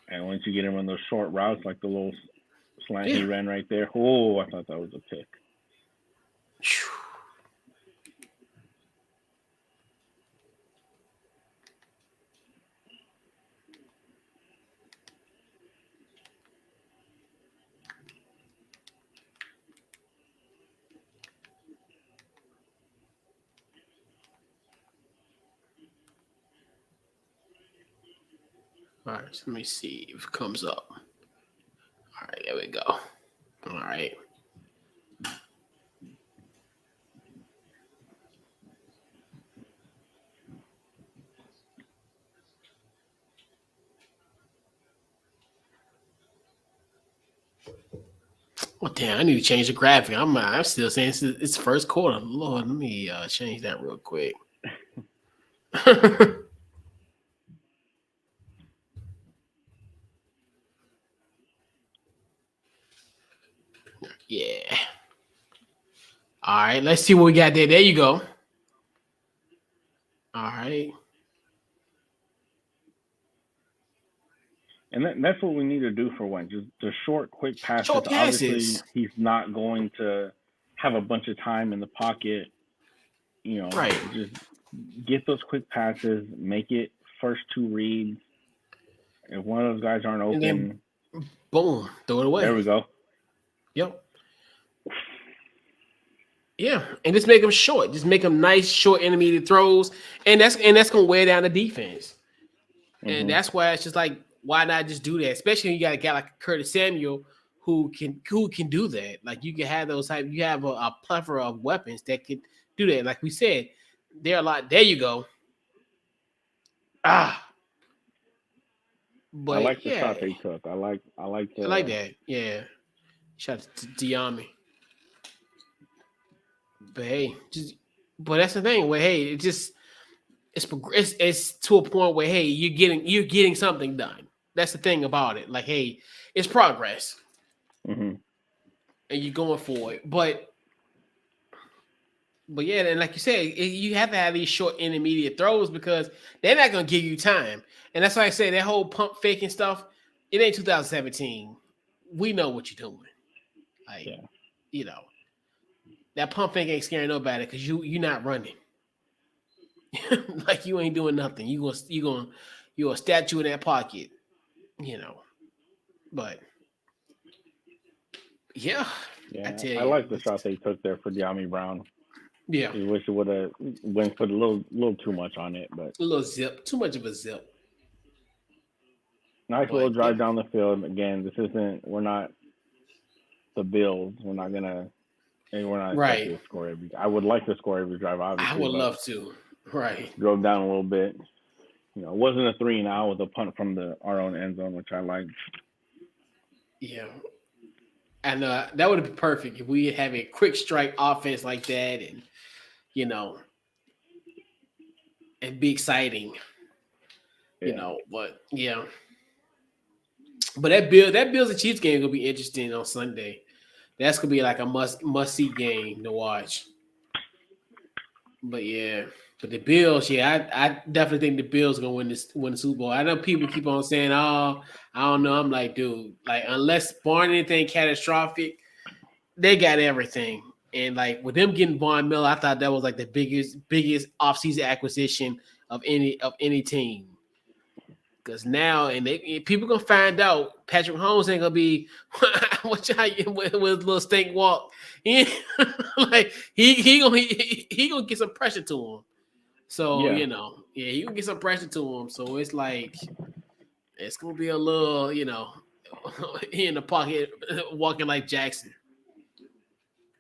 [SPEAKER 2] And once you get him on those short routes, like the little slant he ran right there, I thought that was a pick.
[SPEAKER 1] All right, so let me see if it comes up. All right, there we go. All right. Oh, damn, I need to change the graphic. I'm still saying it's first quarter. Lord, let me change that real quick. Yeah. All right, let's see what we got there. There you go. All right.
[SPEAKER 2] And that's what we need to do for Wentz. Just the short, quick passes. Obviously, he's not going to have a bunch of time in the pocket.
[SPEAKER 1] Right.
[SPEAKER 2] Just get those quick passes, make it first 2 reads. If one of those guys aren't open,
[SPEAKER 1] then, boom, throw it away.
[SPEAKER 2] There we go.
[SPEAKER 1] Yep. Yeah, and just make them short. Just make them nice, short, intermediate throws, and that's gonna wear down the defense. And
[SPEAKER 2] Mm-hmm.
[SPEAKER 1] that's why it's just like, why not just do that? Especially when you got a guy like Curtis Samuel who can do that. Like you can have those type. You have a plethora of weapons that can do that. Like we said, there are a lot. There you go. Ah,
[SPEAKER 2] I
[SPEAKER 1] but
[SPEAKER 2] like the shot
[SPEAKER 1] yeah,
[SPEAKER 2] they took. I like
[SPEAKER 1] I like
[SPEAKER 2] the
[SPEAKER 1] that. Yeah, shout out to Diami. But hey, but that's the thing. Where hey, it's to a point where hey, you're getting something done. That's the thing about it. Like hey, it's progress,
[SPEAKER 2] mm-hmm.
[SPEAKER 1] and you're going for it. But yeah, and like you said, you have to have these short intermediate throws because they're not gonna give you time. And that's why I say that whole pump faking stuff. It ain't 2017. We know what you're doing. Like
[SPEAKER 2] Yeah.
[SPEAKER 1] you know that pump fake ain't scaring nobody because you're not running. Like you ain't doing nothing. You a statue in that pocket. You know. But yeah, I
[SPEAKER 2] Yeah.
[SPEAKER 1] tell
[SPEAKER 2] I
[SPEAKER 1] you,
[SPEAKER 2] like the shot they took there for De'Ami Brown.
[SPEAKER 1] yeah,
[SPEAKER 2] Just wish it would have went for a little too much on it, but
[SPEAKER 1] a little zip, too much of a zip.
[SPEAKER 2] nice little
[SPEAKER 1] But yeah,
[SPEAKER 2] drive down the field. Again, this isn't. We're not the Bills. We're not gonna. And we're not expected
[SPEAKER 1] right.
[SPEAKER 2] to score every. I would like to score every drive,
[SPEAKER 1] I
[SPEAKER 2] obviously,
[SPEAKER 1] would
[SPEAKER 2] but
[SPEAKER 1] love to. Right.
[SPEAKER 2] drove down a little bit. It wasn't a 3-and-out with a punt from our own end zone, which I liked.
[SPEAKER 1] Yeah. And that would have been perfect if we have a quick strike offense like that, and you know, and be exciting.
[SPEAKER 2] Yeah,
[SPEAKER 1] But yeah, but that Bills and Chiefs game gonna be interesting on Sunday. That's gonna be like a must see game to watch. But yeah, but the Bills, yeah, I definitely think the Bills are gonna win the Super Bowl. I know people keep on saying, "Oh, I don't know." I'm like, dude, like unless barring anything catastrophic, they got everything. And like with them getting Von Miller, I thought that was like the biggest offseason acquisition of any team. Because now people gonna find out Patrick Mahomes ain't gonna be what y'all with a little stink walk. He, like he gonna get some pressure to him. So
[SPEAKER 2] yeah,
[SPEAKER 1] yeah, he gonna get some pressure to him. So it's like it's gonna be a little, in the pocket walking like Jackson.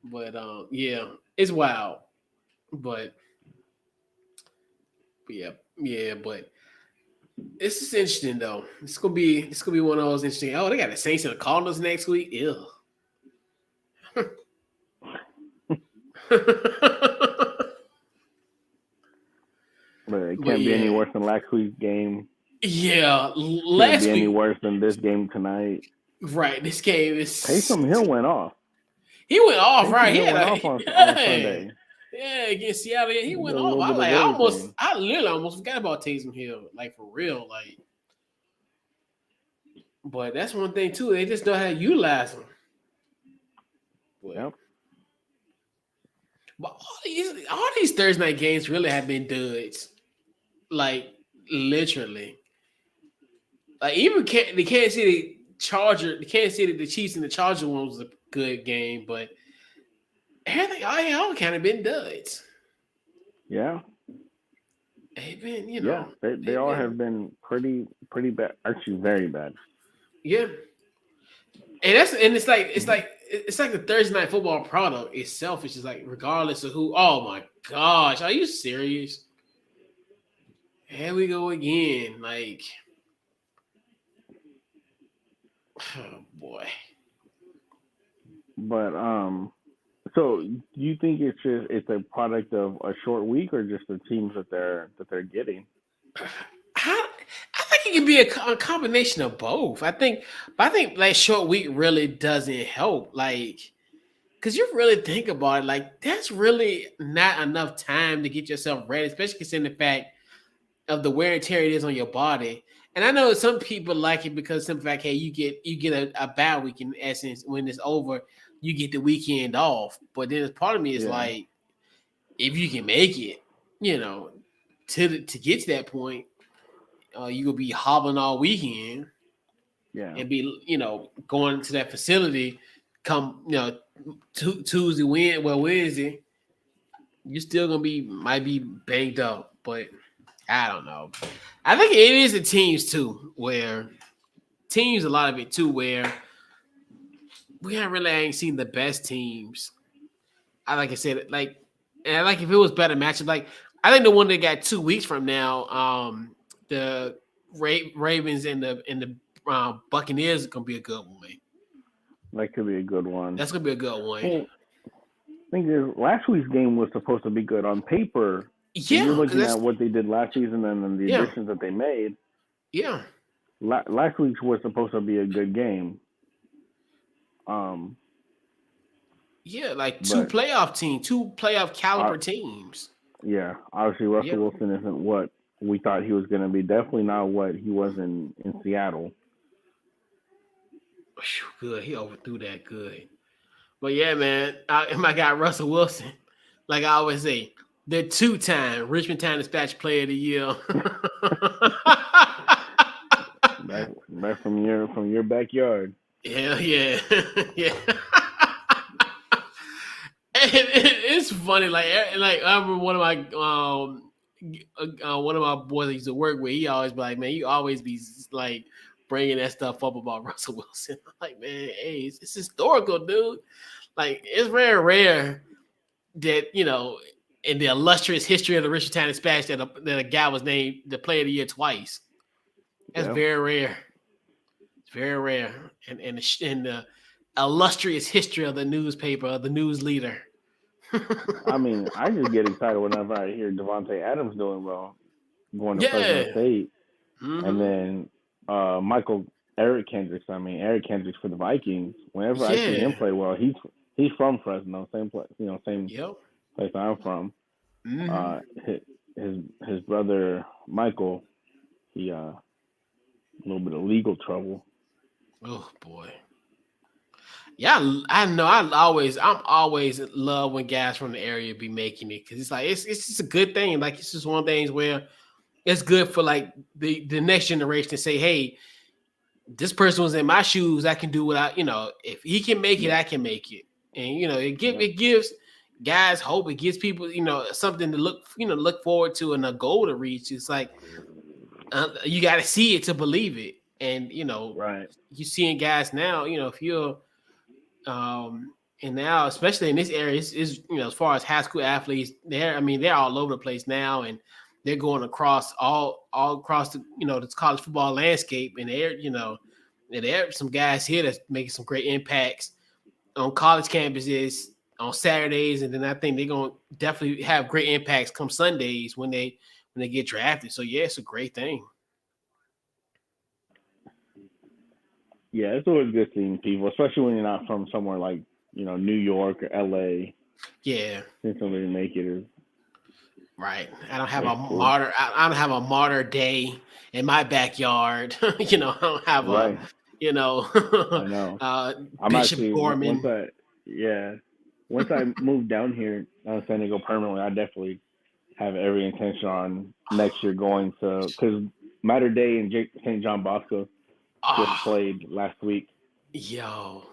[SPEAKER 1] But yeah, it's wild. But, but yeah, but this is interesting though. It's gonna be one of those interesting. Oh, they got the Saints and the Cardinals next week. Ew.
[SPEAKER 2] but it
[SPEAKER 1] But
[SPEAKER 2] can't be any
[SPEAKER 1] yeah,
[SPEAKER 2] worse than last week's game.
[SPEAKER 1] yeah.
[SPEAKER 2] Can't be
[SPEAKER 1] Last
[SPEAKER 2] any
[SPEAKER 1] week,
[SPEAKER 2] worse than this game tonight.
[SPEAKER 1] right? This game is.
[SPEAKER 2] Taysom Hill went off.
[SPEAKER 1] He went off,
[SPEAKER 2] Taysom
[SPEAKER 1] right? He
[SPEAKER 2] Hill
[SPEAKER 1] had
[SPEAKER 2] went
[SPEAKER 1] a
[SPEAKER 2] off on
[SPEAKER 1] yeah,
[SPEAKER 2] Sunday.
[SPEAKER 1] yeah against Seattle. Yeah, he
[SPEAKER 2] He did
[SPEAKER 1] went
[SPEAKER 2] a
[SPEAKER 1] off.
[SPEAKER 2] little bit of everything.
[SPEAKER 1] I literally almost forgot about Taysom Hill, like for real, like. But that's one thing too. They just don't have to utilize him. But
[SPEAKER 2] Yep.
[SPEAKER 1] but all these Thursday night games really have been duds. Like literally. Like even the Kansas City Charger, the Kansas City, the Chiefs and the Charger one was a good game, but everything all kind of been duds.
[SPEAKER 2] Yeah.
[SPEAKER 1] They've been,
[SPEAKER 2] Yeah. They
[SPEAKER 1] they've
[SPEAKER 2] all
[SPEAKER 1] been,
[SPEAKER 2] have been pretty bad. Actually, very bad.
[SPEAKER 1] yeah. And it's like the Thursday night football product itself is just like regardless of who. Oh my gosh, are you serious? Here we go again. Like, oh boy.
[SPEAKER 2] But so do you think it's a product of a short week or just the teams that they're getting?
[SPEAKER 1] I think it can be a combination of both. I think like short week really doesn't help. Like, because you really think about it, like that's really not enough time to get yourself ready, especially considering the fact of the wear and tear it is on your body. And I know some people like it because simple fact, hey, you get a bad week in essence when it's over, you get the weekend off. But then part of me is
[SPEAKER 2] Yeah.
[SPEAKER 1] like, if you can make it, you know, to get to that point, you will be hobbling all weekend
[SPEAKER 2] Yeah.
[SPEAKER 1] and be going to that facility come Tuesday, Wednesday. you still might be banged up, but I don't know. I think it is the teams too, where teams a lot of it too, where we ain't seen the best teams. Like I said, and like if it was better matchup, like I think the one that got 2 weeks from now, the Ravens and the Buccaneers is gonna be a good one.
[SPEAKER 2] That could be a good one.
[SPEAKER 1] That's gonna be a good one.
[SPEAKER 2] Well, thing is, last week's game was supposed to be good on paper.
[SPEAKER 1] Yeah,
[SPEAKER 2] you're looking at what they did last season and then the additions that they made.
[SPEAKER 1] Yeah.
[SPEAKER 2] Last week's was supposed to be a good game.
[SPEAKER 1] Yeah, like two playoff caliber teams.
[SPEAKER 2] Yeah, obviously Russell Wilson isn't what we thought he was going to be. Definitely not what he was in Seattle.
[SPEAKER 1] Good, he overthrew that good. But yeah, man, my guy Russell Wilson, like I always say, the 2-time Richmond Times-Dispatch Player of the Year.
[SPEAKER 2] Back from your backyard.
[SPEAKER 1] Yeah. It's funny, like I remember one of my boys I used to work with. He always be like, "Man, you always be like bringing that stuff up about Russell Wilson." I'm like, man, hey, it's historical, dude. Like, it's very rare that in the illustrious history of the Richmond Times-Dispatch that a guy was named the Player of the Year twice. That's very rare. It's very rare, and in the illustrious history of the newspaper, of the news leader.
[SPEAKER 2] I mean, I just get excited whenever I hear Devontae Adams doing well, going to Fresno State, and then Eric Kendricks for the Vikings. Whenever I see him play well, he's from Fresno, same place, same place I'm from. His brother Michael, he a little bit of legal trouble.
[SPEAKER 1] Oh boy. Yeah, I know. I'm always love when guys from the area be making it, because it's like it's just a good thing. Like, it's just one of the things where it's good for like the next generation to say, hey, this person was in my shoes. I can do what if he can make it, I can make it. And it gives guys hope. It gives people something to look forward to and a goal to reach. It's like you got to see it to believe it. And
[SPEAKER 2] right.
[SPEAKER 1] You seeing guys now. If you're and now, especially in this area, is as far as high school athletes, they're all over the place now, and they're going across all across the the college football landscape, and there are some guys here that's making some great impacts on college campuses on Saturdays, and then I think they're gonna definitely have great impacts come Sundays when they get drafted. So yeah, it's a great thing.
[SPEAKER 2] Yeah, it's always good seeing people, especially when you're not from somewhere like New York or LA.
[SPEAKER 1] Yeah,
[SPEAKER 2] seeing somebody make it is
[SPEAKER 1] right. I don't have I don't have a martyr day in my backyard. I don't have
[SPEAKER 2] right.
[SPEAKER 1] I
[SPEAKER 2] know.
[SPEAKER 1] Bishop Gorman.
[SPEAKER 2] Once I move down here to San Diego permanently, I definitely have every intention on next year going to, because Mater Dei and St. John Bosco just played last week.
[SPEAKER 1] Yo.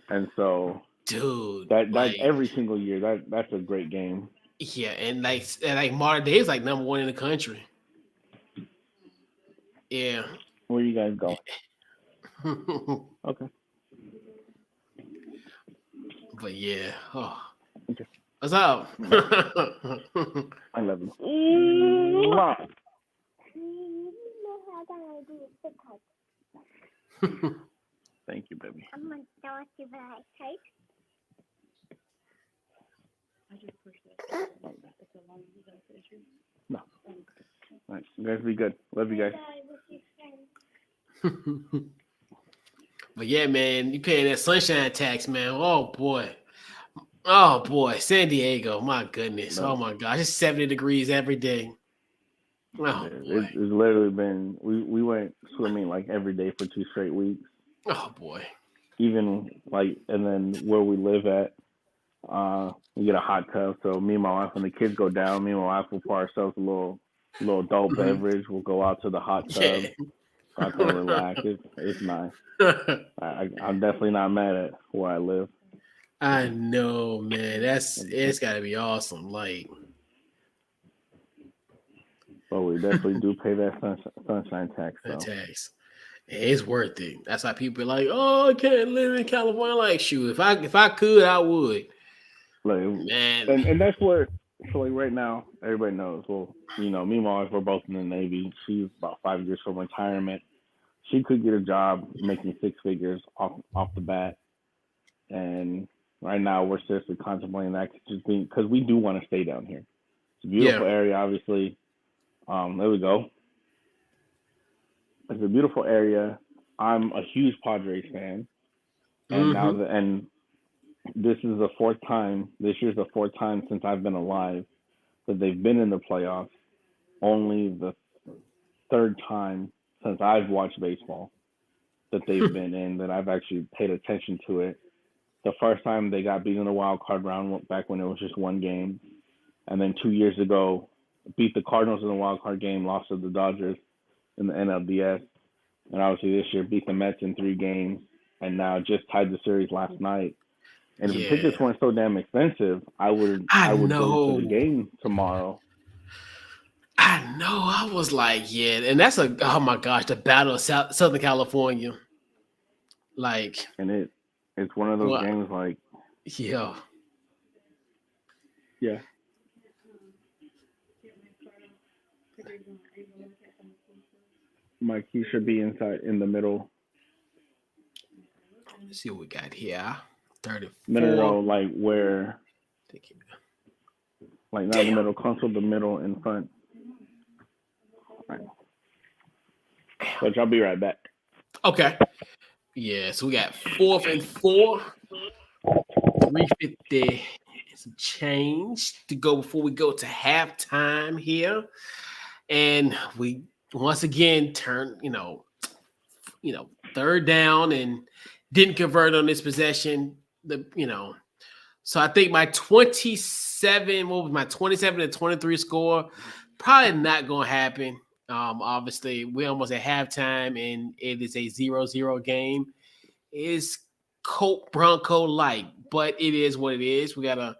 [SPEAKER 2] And so,
[SPEAKER 1] dude,
[SPEAKER 2] that's every single year. That's a great game.
[SPEAKER 1] Yeah, and Mater Dei is like number one in the country. Yeah.
[SPEAKER 2] Where you guys go? Okay.
[SPEAKER 1] But yeah. Oh.
[SPEAKER 2] Okay.
[SPEAKER 1] What's up?
[SPEAKER 2] I love you. Thank you, baby. No. All right. You guys be good. Love you guys.
[SPEAKER 1] But yeah, man, you paying that sunshine tax, man. Oh boy, San Diego, my goodness. No. Oh my gosh, it's 70 degrees every day. Oh,
[SPEAKER 2] it's literally been. We went swimming like every day for 2 straight weeks.
[SPEAKER 1] Oh boy. Even
[SPEAKER 2] and then where we live at, we get a hot tub. So me and my wife, when the kids go down, me and my wife will pour ourselves a little adult beverage. We'll go out to the hot tub. Yeah. So I can relax. It's nice. I'm definitely not mad at where I live.
[SPEAKER 1] I know, man. It's got to be awesome. Like,
[SPEAKER 2] But we definitely do pay that sunshine tax,
[SPEAKER 1] That
[SPEAKER 2] though.
[SPEAKER 1] tax. It's worth it. That's why people be like, "Oh, I can't live in California." Like, shoot, if I could, I would.
[SPEAKER 2] Like,
[SPEAKER 1] Man,
[SPEAKER 2] and that's what. So like right now, everybody knows. Well, me and my wife, we're both in the Navy. She's about 5 years from retirement. She could get a job making six figures off the bat, and right now we're seriously contemplating that because we do want to stay down here. It's a
[SPEAKER 1] yeah.
[SPEAKER 2] beautiful area, obviously. There we go. It's a beautiful area. I'm a huge Padres fan, and
[SPEAKER 1] Mm-hmm.
[SPEAKER 2] this is the fourth time. This year's the fourth time since I've been alive that they've been in the playoffs. Only the third time since I've watched baseball that they've been in that I've actually paid attention to it. The first time they got beat in the wild card round back when it was just one game, and then 2 years ago beat the Cardinals in the wild card game, lost to the Dodgers in the NLDS, and obviously this year beat the Mets in 3 games, and now just tied the series last night. And if the
[SPEAKER 1] Yeah.
[SPEAKER 2] tickets weren't so damn expensive, I would go to the
[SPEAKER 1] know.
[SPEAKER 2] game tomorrow.
[SPEAKER 1] I know. I was like, yeah, and that's oh my gosh, the battle of Southern California. Like,
[SPEAKER 2] And it's one of those
[SPEAKER 1] what?
[SPEAKER 2] games like,
[SPEAKER 1] Yeah.
[SPEAKER 2] yeah, Mike, you should be inside in the middle.
[SPEAKER 1] Let's see what we got here. 34.
[SPEAKER 2] No, like where,
[SPEAKER 1] Thank you.
[SPEAKER 2] like not the middle console, the middle in front. Right. But I'll be right back.
[SPEAKER 1] Okay. Yeah, so we got 4th and 4. 350 some change to go before we go to halftime here. And we once again turn, third down and didn't convert on this possession. So I think my 27, what was my 27 and 23 score? Probably not gonna happen. Obviously, we're almost at halftime and it is a 0-0 game. It's Colt Bronco like, but it is what it is. We got a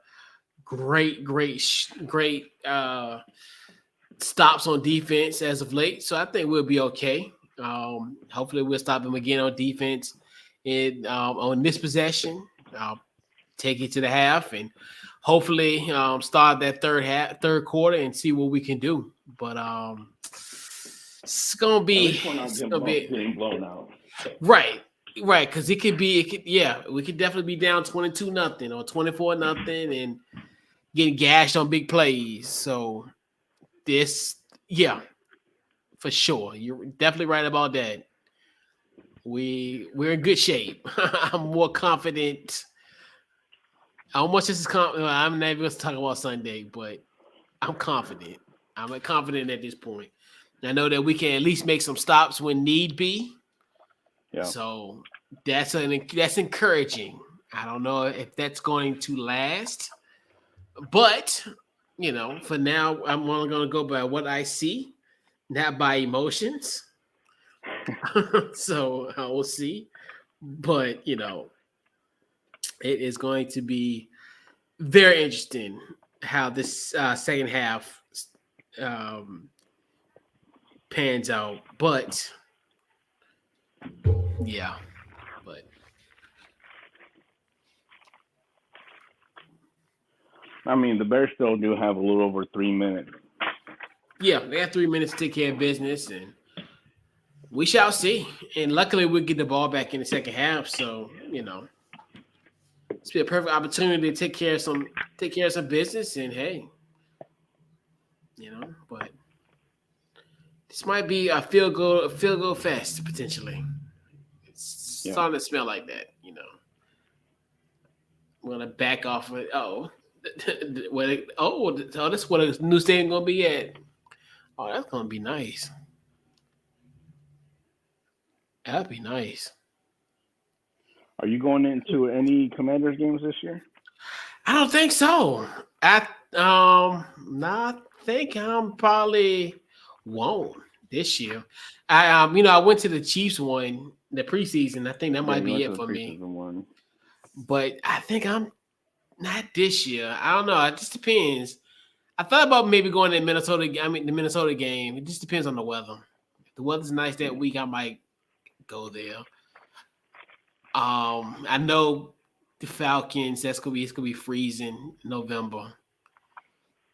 [SPEAKER 1] great stops on defense as of late, so I think we'll be okay. Hopefully, we'll stop him again on defense and on this possession. I'll take it to the half and hopefully start that third quarter and see what we can do. But it's gonna be
[SPEAKER 2] getting blown out.
[SPEAKER 1] Right, because we could definitely be down 22-0 or 24-0 and getting gashed on big plays. So this, for sure, you're definitely right about that. We're in good shape. I'm more confident. How much this is I'm not even going to talk about Sunday, but I'm confident. I'm confident at this point. I know that we can at least make some stops when need be.
[SPEAKER 2] Yeah.
[SPEAKER 1] So that's encouraging. I don't know if that's going to last, but for now, I'm only going to go by what I see, not by emotions. So I will see, but it is going to be very interesting how this second half pans out. But
[SPEAKER 2] I mean, the Bears still do have a little over 3 minutes.
[SPEAKER 1] Yeah, they have 3 minutes to take care of business, and we shall see. And luckily, we'll get the ball back in the second half. So it's be a perfect opportunity to take care of some business. And hey, but this might be a field goal fest potentially. It's starting to smell like that. We're gonna back off of that's what a new stadium gonna be at. Oh, that's gonna be nice. That'd be nice.
[SPEAKER 2] Are you going into any Commanders games this year?
[SPEAKER 1] I don't think so. I think I'm probably won't this year. I went to the Chiefs one, the preseason. I think that might be it for me.
[SPEAKER 2] One.
[SPEAKER 1] But I think I'm not this year. I don't know. It just depends. I thought about maybe going to Minnesota. I mean, the Minnesota game. It just depends on the weather. If the weather's nice that week, I might go there. I know the Falcons. It's gonna be freezing in November,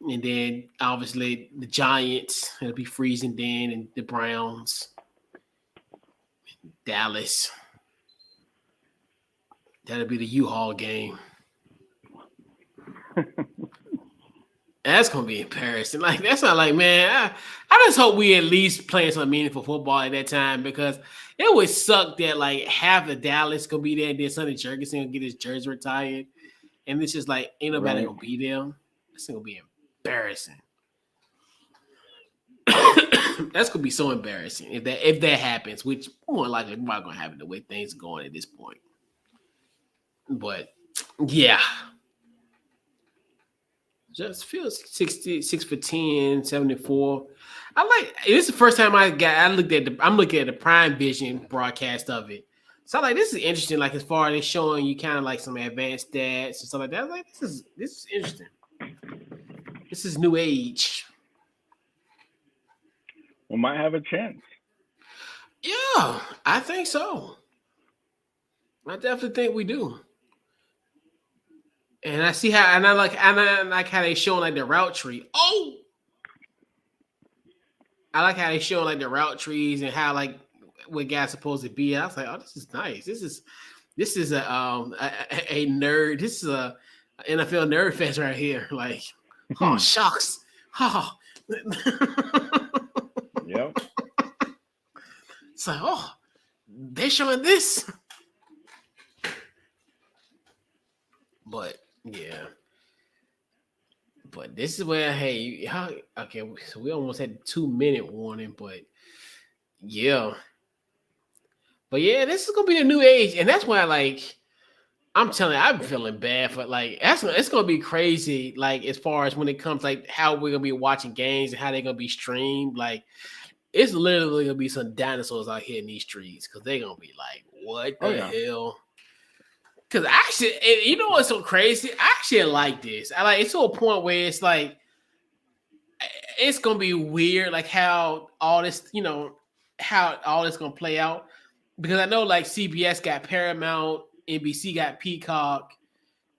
[SPEAKER 1] and then obviously the Giants. It'll be freezing then, and the Browns, Dallas. That'll be the U-Haul game. That's gonna be embarrassing. Like that's not like, man. I just hope we at least playing some meaningful football at that time because it would suck that like half of Dallas gonna be there and then Sonny Jurgensen gonna get his jersey retired, and it's just like ain't nobody gonna be there. That's gonna be embarrassing. That's gonna be so embarrassing if that happens, which more likely probably gonna happen the way things are going at this point. But yeah. Just feels 66 for 10, 74. I like this is the first time I'm looking at the Prime Vision broadcast of it. So I'm like, this is interesting, like as far as showing you kind of like some advanced stats and stuff like that. I was like, this is interesting. This is new age.
[SPEAKER 2] We might have a chance.
[SPEAKER 1] Yeah, I think so. I definitely think we do. And I see how, and I like how they showing like the route tree. Oh, I like how they showing like the route trees and how like what guys supposed to be. I was like, oh, this is nice. This is a nerd. This is a NFL nerd fest right here. Like, oh shucks, oh.
[SPEAKER 2] Yep.
[SPEAKER 1] It's like, oh, they're showing this, but. Yeah, but this is where okay. So we almost had 2-minute warning, but yeah, this is gonna be the new age, and that's why like I'm telling you, I'm feeling bad for like it's gonna be crazy. Like as far as when it comes like how we're gonna be watching games and how they're gonna be streamed, like it's literally gonna be some dinosaurs out here in these streets because they're gonna be like, what the hell? Because actually, you know what's so crazy? I actually like this. I like it to a point where it's like it's gonna be weird, like how all this gonna play out. Because I know like CBS got Paramount, NBC got Peacock,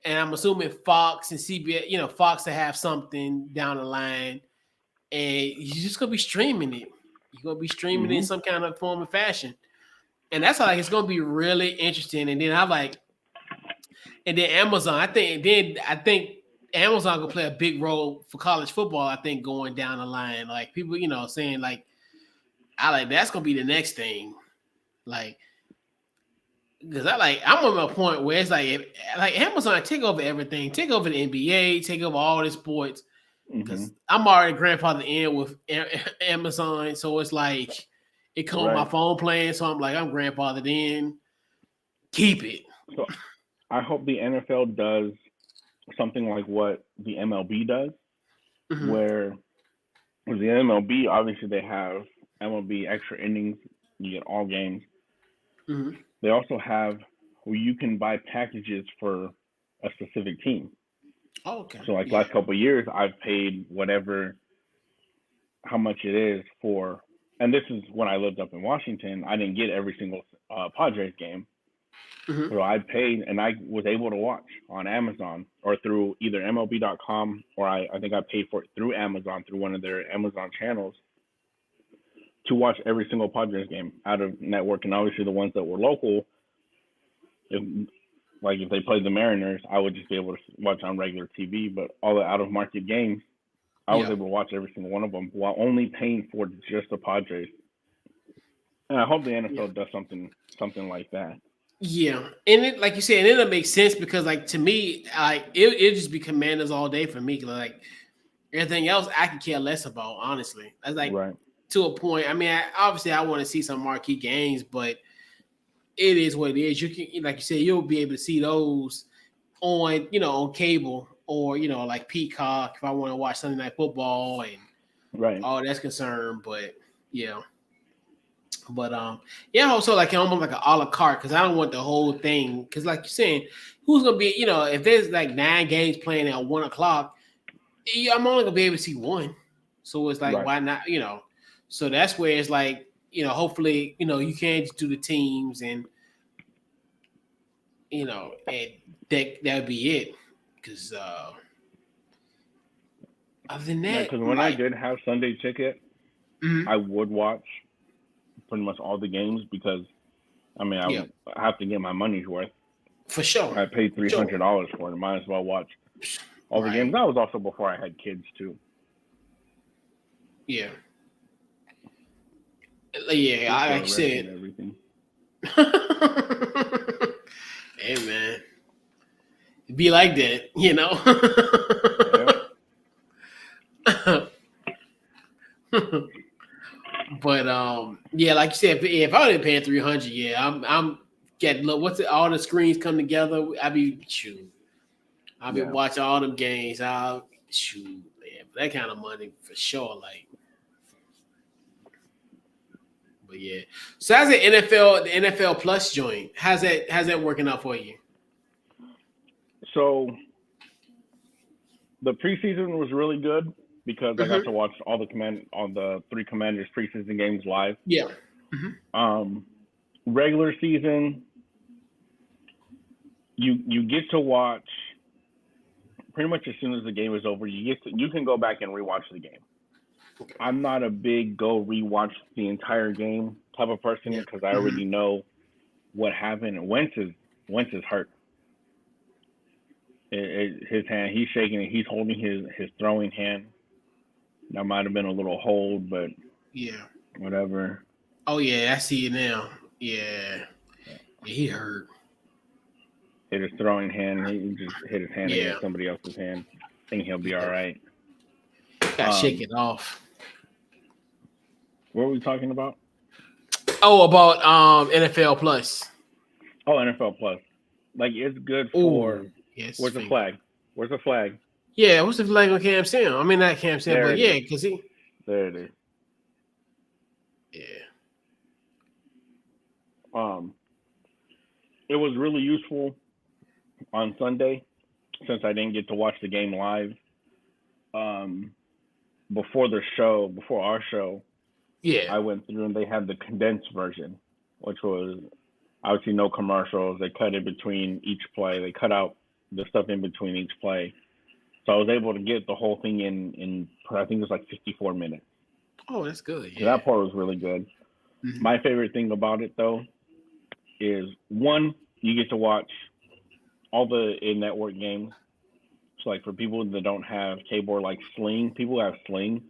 [SPEAKER 1] and I'm assuming Fox and CBS, Fox to have something down the line, and you're just gonna be streaming it. You're gonna be streaming it in some kind of form or fashion, and that's how like it's gonna be really interesting. And then I'm like. And then Amazon, I think Amazon will play a big role for college football. I think going down the line, like people, saying like, that's gonna be the next thing, like, because I'm on a point where it's like Amazon take over everything, take over the NBA, take over all the sports. Because I'm already grandfathered in with Amazon, so it's like it comes on my phone playing, so I'm like I'm grandfathered in. Keep it.
[SPEAKER 2] So, I hope the NFL does something like what the MLB does, where with the MLB, obviously they have MLB extra innings, you get all games. They also have where you can buy packages for a specific team.
[SPEAKER 1] Oh, okay.
[SPEAKER 2] So like last couple of years, I've paid how much it is for, and this is when I lived up in Washington, I didn't get every single Padres game. So I paid and I was able to watch on Amazon or through either MLB.com or I think I paid for it through Amazon, through one of their Amazon channels to watch every single Padres game out of network. And obviously the ones that were local, if they played the Mariners, I would just be able to watch on regular TV. But all the out of market games, I was able to watch every single one of them while only paying for just the Padres. And I hope the NFL does something like that.
[SPEAKER 1] Yeah, and it, like you said, and it'll make sense because, like, to me, it'll just be Commanders all day for me. Like everything else, I could care less about. Honestly, that's like to a point. I mean, obviously, I want to see some marquee games, but it is what it is. You can, like you said, you'll be able to see those on, on cable or like Peacock if I want to watch Sunday Night Football and all that's concerned. But yeah. But also like almost like an a la carte because I don't want the whole thing because like you're saying, who's gonna be if there's like 9 games playing at 1:00, Yeah, I'm only gonna be able to see one, so it's like,
[SPEAKER 2] Right.
[SPEAKER 1] why not? So that's where it's like, hopefully, you can't just do the teams, and and that would be it. Because other than
[SPEAKER 2] Yeah,
[SPEAKER 1] that,
[SPEAKER 2] because when I
[SPEAKER 1] like,
[SPEAKER 2] did have Sunday ticket,
[SPEAKER 1] mhm,
[SPEAKER 2] I would watch pretty much all the games because I mean
[SPEAKER 1] yeah,
[SPEAKER 2] I have to get my money's worth.
[SPEAKER 1] for sure,
[SPEAKER 2] I paid
[SPEAKER 1] for sure,
[SPEAKER 2] $300 for it. Might as well watch all the games.
[SPEAKER 1] right,
[SPEAKER 2] That was also before I had kids too.
[SPEAKER 1] yeah, yeah.
[SPEAKER 2] Just
[SPEAKER 1] I
[SPEAKER 2] for
[SPEAKER 1] like you
[SPEAKER 2] rent and
[SPEAKER 1] said.
[SPEAKER 2] everything.
[SPEAKER 1] Hey man, it be like that,
[SPEAKER 2] Yeah.
[SPEAKER 1] But yeah, like you said, if I didn't pay 300, yeah, I'm getting, look, what's it? All the screens come together. I'll be
[SPEAKER 2] Yeah.
[SPEAKER 1] watching all them games. I'll shoot, man, for that kind of money for sure. Like, but yeah. So how's the NFL Plus joint? How's that working out for you?
[SPEAKER 2] So the preseason was really good because I got
[SPEAKER 1] Mm-hmm.
[SPEAKER 2] to watch all the three Commanders preseason games live.
[SPEAKER 1] Yeah. Mm-hmm.
[SPEAKER 2] Um, regular season, you get to watch pretty much as soon as the game is over. You can go back and rewatch the game.
[SPEAKER 1] Okay.
[SPEAKER 2] I'm not a big go rewatch the entire game type of person
[SPEAKER 1] Yeah.
[SPEAKER 2] because I
[SPEAKER 1] Mm-hmm.
[SPEAKER 2] already know what happened. Wentz is hurt. His hand, he's shaking it. He's holding his throwing hand. That might have been a little hold, but
[SPEAKER 1] Yeah.
[SPEAKER 2] whatever.
[SPEAKER 1] Oh yeah, I see it now. Yeah. Yeah, he hurt.
[SPEAKER 2] Hit his throwing hand. He just hit his hand
[SPEAKER 1] Yeah.
[SPEAKER 2] against somebody else's hand. I think he'll be all
[SPEAKER 1] Yeah.
[SPEAKER 2] right.
[SPEAKER 1] Gotta shake it off.
[SPEAKER 2] What were we talking about?
[SPEAKER 1] Oh, about NFL Plus.
[SPEAKER 2] Oh, NFL Plus. Like it's good for.
[SPEAKER 1] Oh, yes,
[SPEAKER 2] Where's the
[SPEAKER 1] finger.
[SPEAKER 2] flag? Where's the flag?
[SPEAKER 1] Yeah, what's the flag on Cam Sam? I mean, not Cam Sam,
[SPEAKER 2] There
[SPEAKER 1] but
[SPEAKER 2] it
[SPEAKER 1] yeah,
[SPEAKER 2] is.
[SPEAKER 1] because he.
[SPEAKER 2] There it is.
[SPEAKER 1] Yeah.
[SPEAKER 2] It was really useful on Sunday since I didn't get to watch the game live. Before our show,
[SPEAKER 1] Yeah.
[SPEAKER 2] I went through and they had the condensed version, which was obviously no commercials. They cut in between each play. They cut out the stuff in between each play. So I was able to get the whole thing in I think it was like 54 minutes.
[SPEAKER 1] Oh, that's good.
[SPEAKER 2] So
[SPEAKER 1] Yeah.
[SPEAKER 2] that part was really good.
[SPEAKER 1] Mhm.
[SPEAKER 2] My favorite thing about it though is one, you get to watch all the in-network games. So like for people that don't have cable or like Sling, people who have Sling,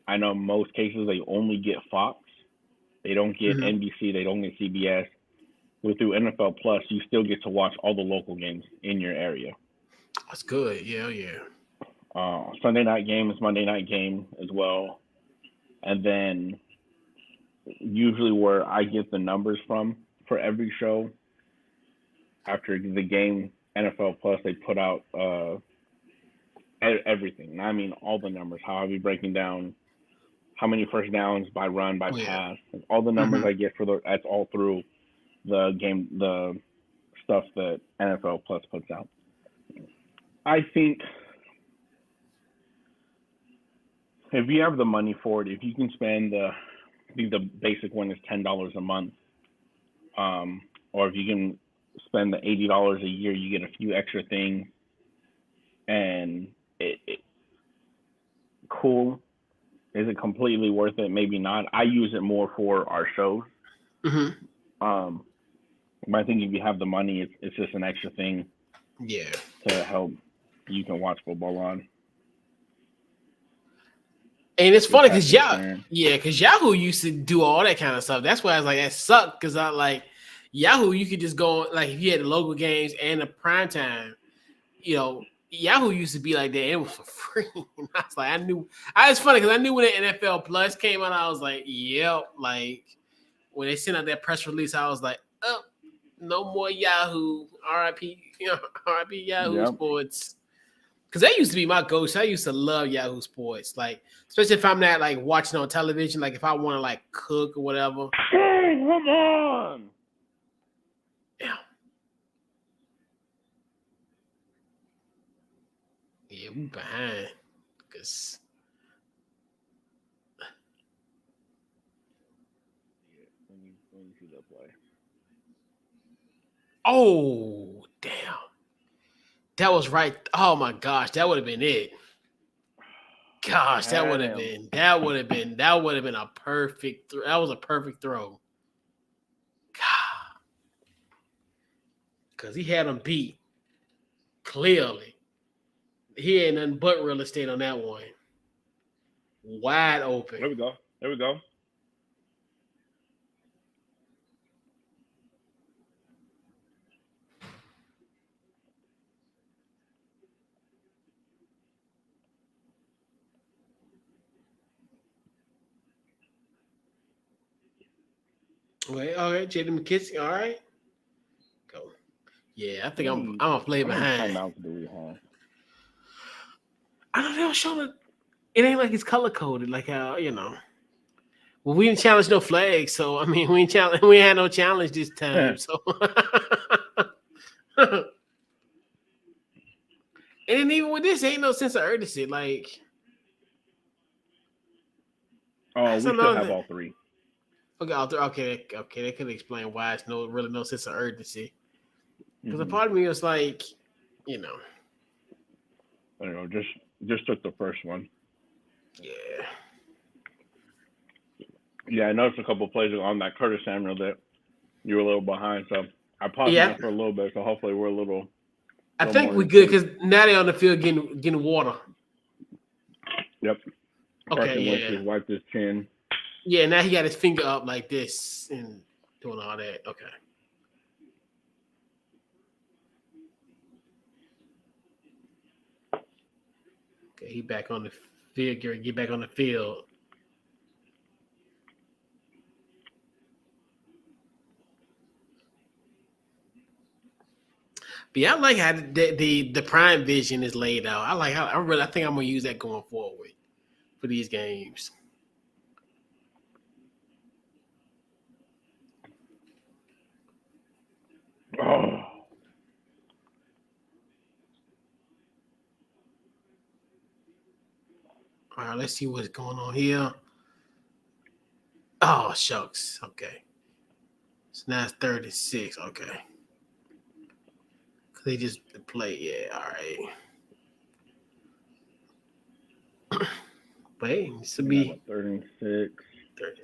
[SPEAKER 2] I know in most cases they only get Fox. They don't get
[SPEAKER 1] Mhm.
[SPEAKER 2] NBC. They don't get CBS. But through NFL Plus, you still get to watch all the local games in your area.
[SPEAKER 1] That's good. Yeah. Yeah.
[SPEAKER 2] Sunday night game is Monday night game as well. And then usually where I get the numbers from for every show after the game, NFL Plus, they put out everything. I mean, all the numbers, how I'll be breaking down how many first downs by run, by
[SPEAKER 1] Oh yeah.
[SPEAKER 2] pass, all the numbers
[SPEAKER 1] Mhm.
[SPEAKER 2] I get that's all through the game, the stuff that NFL Plus puts out. I think if you have the money for it, if you can spend I think the basic one is $10 a month, or if you can spend the $80 a year, you get a few extra things, and it cool. Is it completely worth it? Maybe not. I use it more for our shows.
[SPEAKER 1] Mhm.
[SPEAKER 2] But I think if you have the money, it's just an extra thing
[SPEAKER 1] Yeah.
[SPEAKER 2] to help you can watch football on.
[SPEAKER 1] And it's
[SPEAKER 2] Just
[SPEAKER 1] funny
[SPEAKER 2] pass
[SPEAKER 1] because
[SPEAKER 2] it, Sharon.
[SPEAKER 1] Yahoo used to do all that kind of stuff. That's why I was like, that sucked, because I like Yahoo. You could just go, like, if you had the local games and the prime time, Yahoo used to be like that. It was for free. And I was like, it's funny because I knew when the NFL Plus came out, I was like, yep. Like when they sent out that press release, I was like, oh, no more Yahoo. RIP, RIP Yahoo
[SPEAKER 2] Yep.
[SPEAKER 1] Sports. Because that used to be my ghost. I used to love Yahoo Sports. Like, especially if I'm not like watching on television, like if I want to like cook or whatever.
[SPEAKER 2] Hey, come on.
[SPEAKER 1] Yeah. Yeah, we behind. Because
[SPEAKER 2] when you see that play.
[SPEAKER 1] oh damn, that was right. Oh my gosh, that would have been it. Gosh, that would have been a perfect. That was a perfect throw. God, because he had him beat clearly. He had nothing but real estate on that one. Wide open.
[SPEAKER 2] There we go.
[SPEAKER 1] Okay, all right, Jaden McKissick. All right, go. Yeah, I think I'm gonna play behind.
[SPEAKER 2] Timeouts do we have?
[SPEAKER 1] I don't know. Showing it ain't like it's color coded, like how Well, we didn't challenge no flags, so I mean, we had no challenge this time. So, and then even with this, ain't no sense of urgency. Like,
[SPEAKER 2] we still have all three.
[SPEAKER 1] Okay, they could explain why it's really no sense of urgency. Because a part of me was like,
[SPEAKER 2] I don't know, just took the first one.
[SPEAKER 1] Yeah.
[SPEAKER 2] Yeah, I noticed a couple of plays on that Curtis Samuel that you were a little behind, so I paused that for a little bit. So hopefully we're a little.
[SPEAKER 1] I think we're good because now they're on the field getting water.
[SPEAKER 2] Yep.
[SPEAKER 1] Okay.
[SPEAKER 2] Wentz just wiped his chin.
[SPEAKER 1] Yeah, now he got his finger up like this and doing all that. Okay. Okay, he back on the field. Get back on the field. But yeah, I like how the prime vision is laid out. I like how I think I'm gonna use that going forward for these games.
[SPEAKER 2] Oh.
[SPEAKER 1] All right, let's see what's going on here. Oh, shucks. Okay. So now it's 36. Okay. They just play. Yeah, all right. But hey, this will be
[SPEAKER 2] 36.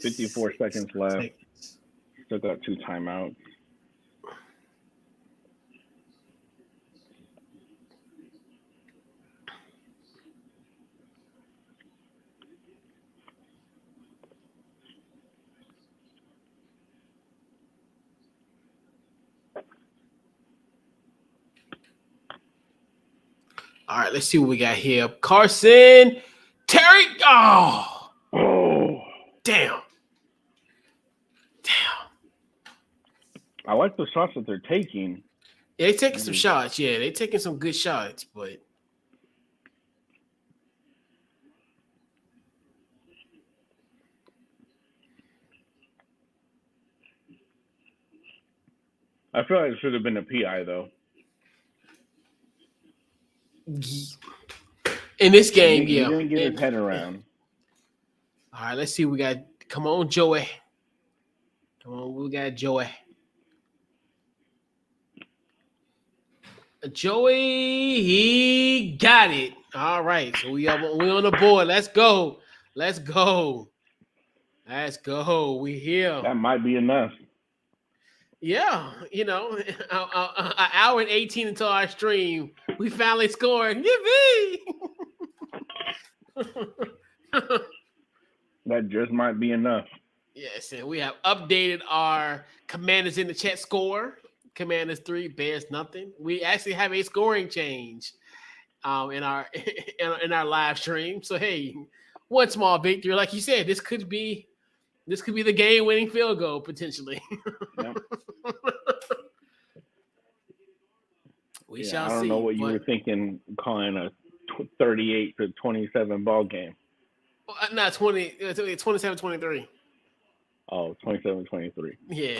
[SPEAKER 2] 54 seconds left. Still got 2 timeouts.
[SPEAKER 1] All right, let's see what we got here. Carson, Terry. Oh, damn.
[SPEAKER 2] I like the shots that they're taking.
[SPEAKER 1] Yeah, they're taking some shots. Yeah, they're taking some good shots, but
[SPEAKER 2] I feel like it should have been a PI though.
[SPEAKER 1] In this game,
[SPEAKER 2] he didn't get his head around.
[SPEAKER 1] All right, let's see. We got. Come on, Joey. Come on, we got Joey. Joey, he got it. All right, so we on the board. Let's go. Let's go. Let's go. We here.
[SPEAKER 2] That might be enough.
[SPEAKER 1] Yeah, an hour and 18 until our stream. We finally scored. Yippee!
[SPEAKER 2] That just might be enough.
[SPEAKER 1] Yes, and we have updated our Commanders in the chat score. Commanders 3, Bears nothing. We actually have a scoring change in our live stream. So hey, one small victory, like you said, this could be the game-winning field goal potentially.
[SPEAKER 2] Yep.
[SPEAKER 1] We shall
[SPEAKER 2] see. I don't know what you were thinking calling a 38-27 ball game.
[SPEAKER 1] Not 27-23.
[SPEAKER 2] Oh, 27-23.
[SPEAKER 1] Yeah,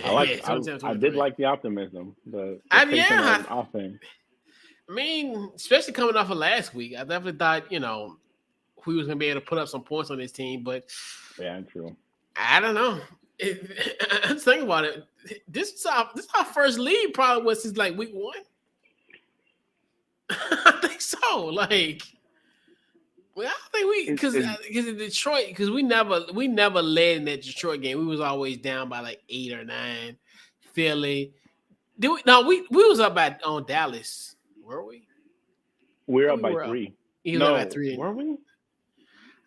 [SPEAKER 2] I did like the optimism. The offense.
[SPEAKER 1] I mean, especially coming off of last week, I definitely thought, who was going to be able to put up some points on this team. But
[SPEAKER 2] yeah, true.
[SPEAKER 1] I don't know. I'm thinking about it. This is our first lead probably was since like week 1. I think so. Like, well, I think we because in Detroit, because we never led in that Detroit game. We was always down by like 8 or 9. Philly. We was up on Dallas. Were we?
[SPEAKER 2] We're up by 3.
[SPEAKER 1] No, up by 3.
[SPEAKER 2] Were we?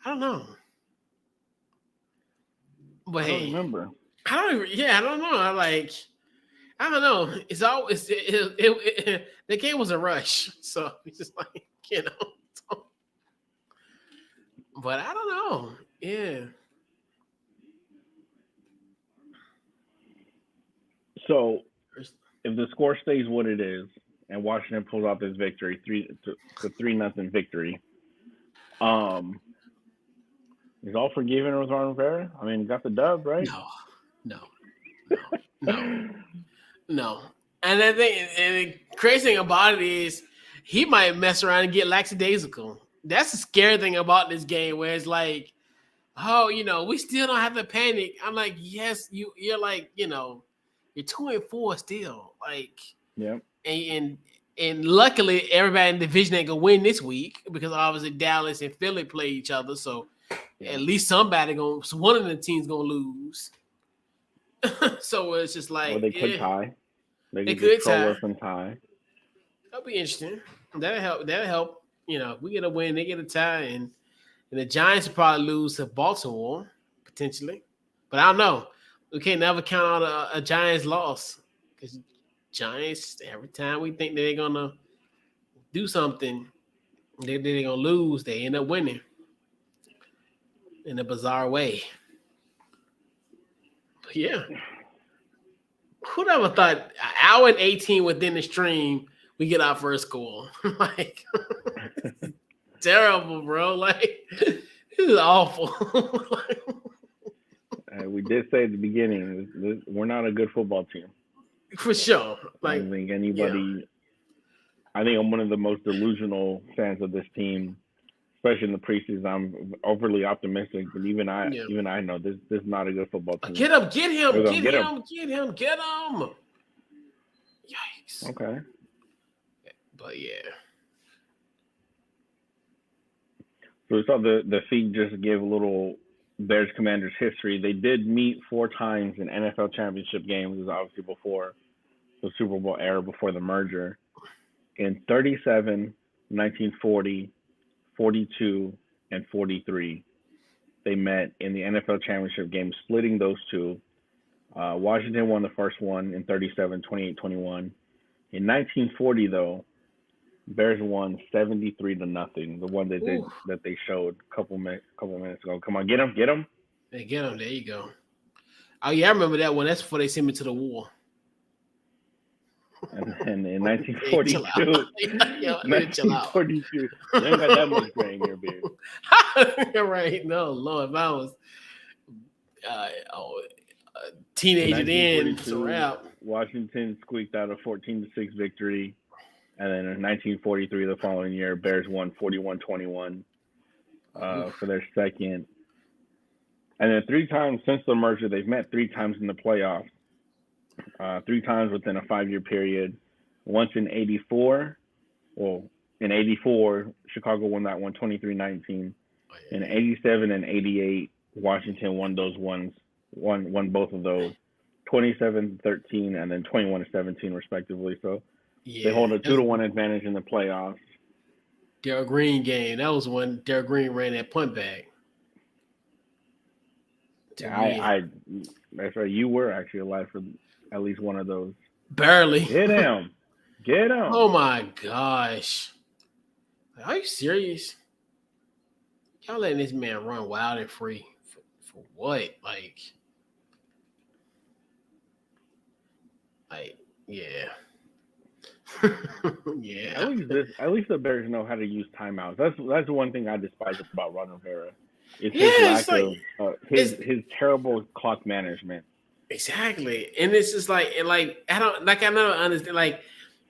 [SPEAKER 1] I don't know. But
[SPEAKER 2] I don't remember.
[SPEAKER 1] I don't know. I don't know. It's always the game was a rush, so it's just like But I don't know. Yeah.
[SPEAKER 2] So if the score stays what it is, and Washington pulls out this victory, 3-0 victory, is all forgiven with Rivera? I mean, got the dub, right?
[SPEAKER 1] No. And I think the crazy thing about it is he might mess around and get lackadaisical. That's the scary thing about this game, where it's like, oh, we still don't have to panic. I'm like, yes, you're like, you're 2-4 still, like,
[SPEAKER 2] yeah.
[SPEAKER 1] And luckily everybody in the division ain't gonna win this week because obviously Dallas and Philly play each other, so at least one of the teams gonna lose. So it's just like,
[SPEAKER 2] or they could tie. They
[SPEAKER 1] could
[SPEAKER 2] tie. Us and tie.
[SPEAKER 1] That'll be interesting. That'll help. We get a win, they get a tie, and the Giants will probably lose to Baltimore potentially. But I don't know. We can't never count out a Giants loss because Giants, every time we think they're gonna do something, they're gonna lose. They end up winning in a bizarre way. But yeah, who'd ever thought an hour and 18 within the stream we get our first goal? Like, terrible, bro. Like, this is awful.
[SPEAKER 2] We did say at the beginning, we're not a good football team.
[SPEAKER 1] For sure. Like,
[SPEAKER 2] I don't think anybody. Yeah. I think I'm one of the most delusional fans of this team, especially in the preseason. I'm overly optimistic, but even I know this is not a good football team.
[SPEAKER 1] Get him! Get him! Yikes!
[SPEAKER 2] Okay.
[SPEAKER 1] But yeah.
[SPEAKER 2] So we saw the feed just give a little Bears Commanders history. They did meet 4 times in NFL championship games. This is obviously before the Super Bowl era, before the merger. In 37, 1940, 42, and 43, they met in the NFL championship game, splitting those two. Washington won the first one in 37, 28-21. In 1940, though, Bears won 73-0. The one that they showed a couple minutes ago. Come on, get him!
[SPEAKER 1] Hey, get him! There you go. Oh yeah, I remember that one. That's before they sent me to the war.
[SPEAKER 2] And in 1942, 1942, you ain't got that much gray in your beard.
[SPEAKER 1] Right? No, Lord, if I was a teenager then, it's a wrap.
[SPEAKER 2] Washington squeaked out a 14-6 victory. And then in 1943, the following year, Bears won 41-21 for their second. And then 3 times since the merger, they've met 3 times in the playoffs. 3 times within a 5-year period. Once in 84. Well, in 84, Chicago won that one 23-19. In 87 and 88, Washington won won both of those 27-13 and then 21-17 respectively. So they hold a 2-1 advantage in the playoffs.
[SPEAKER 1] Darryl Green game. That was when Darryl Green ran that punt back.
[SPEAKER 2] That's right. You were actually alive for at least one of those.
[SPEAKER 1] Barely.
[SPEAKER 2] Get him.
[SPEAKER 1] Oh my gosh. Are you serious? Y'all letting this man run wild and free for what? Like, yeah. Yeah.
[SPEAKER 2] At least the Bears know how to use timeouts. That's the one thing I despise about Ron Rivera. It's his lack of his terrible clock management.
[SPEAKER 1] Exactly. And it's just like, I don't understand. Like,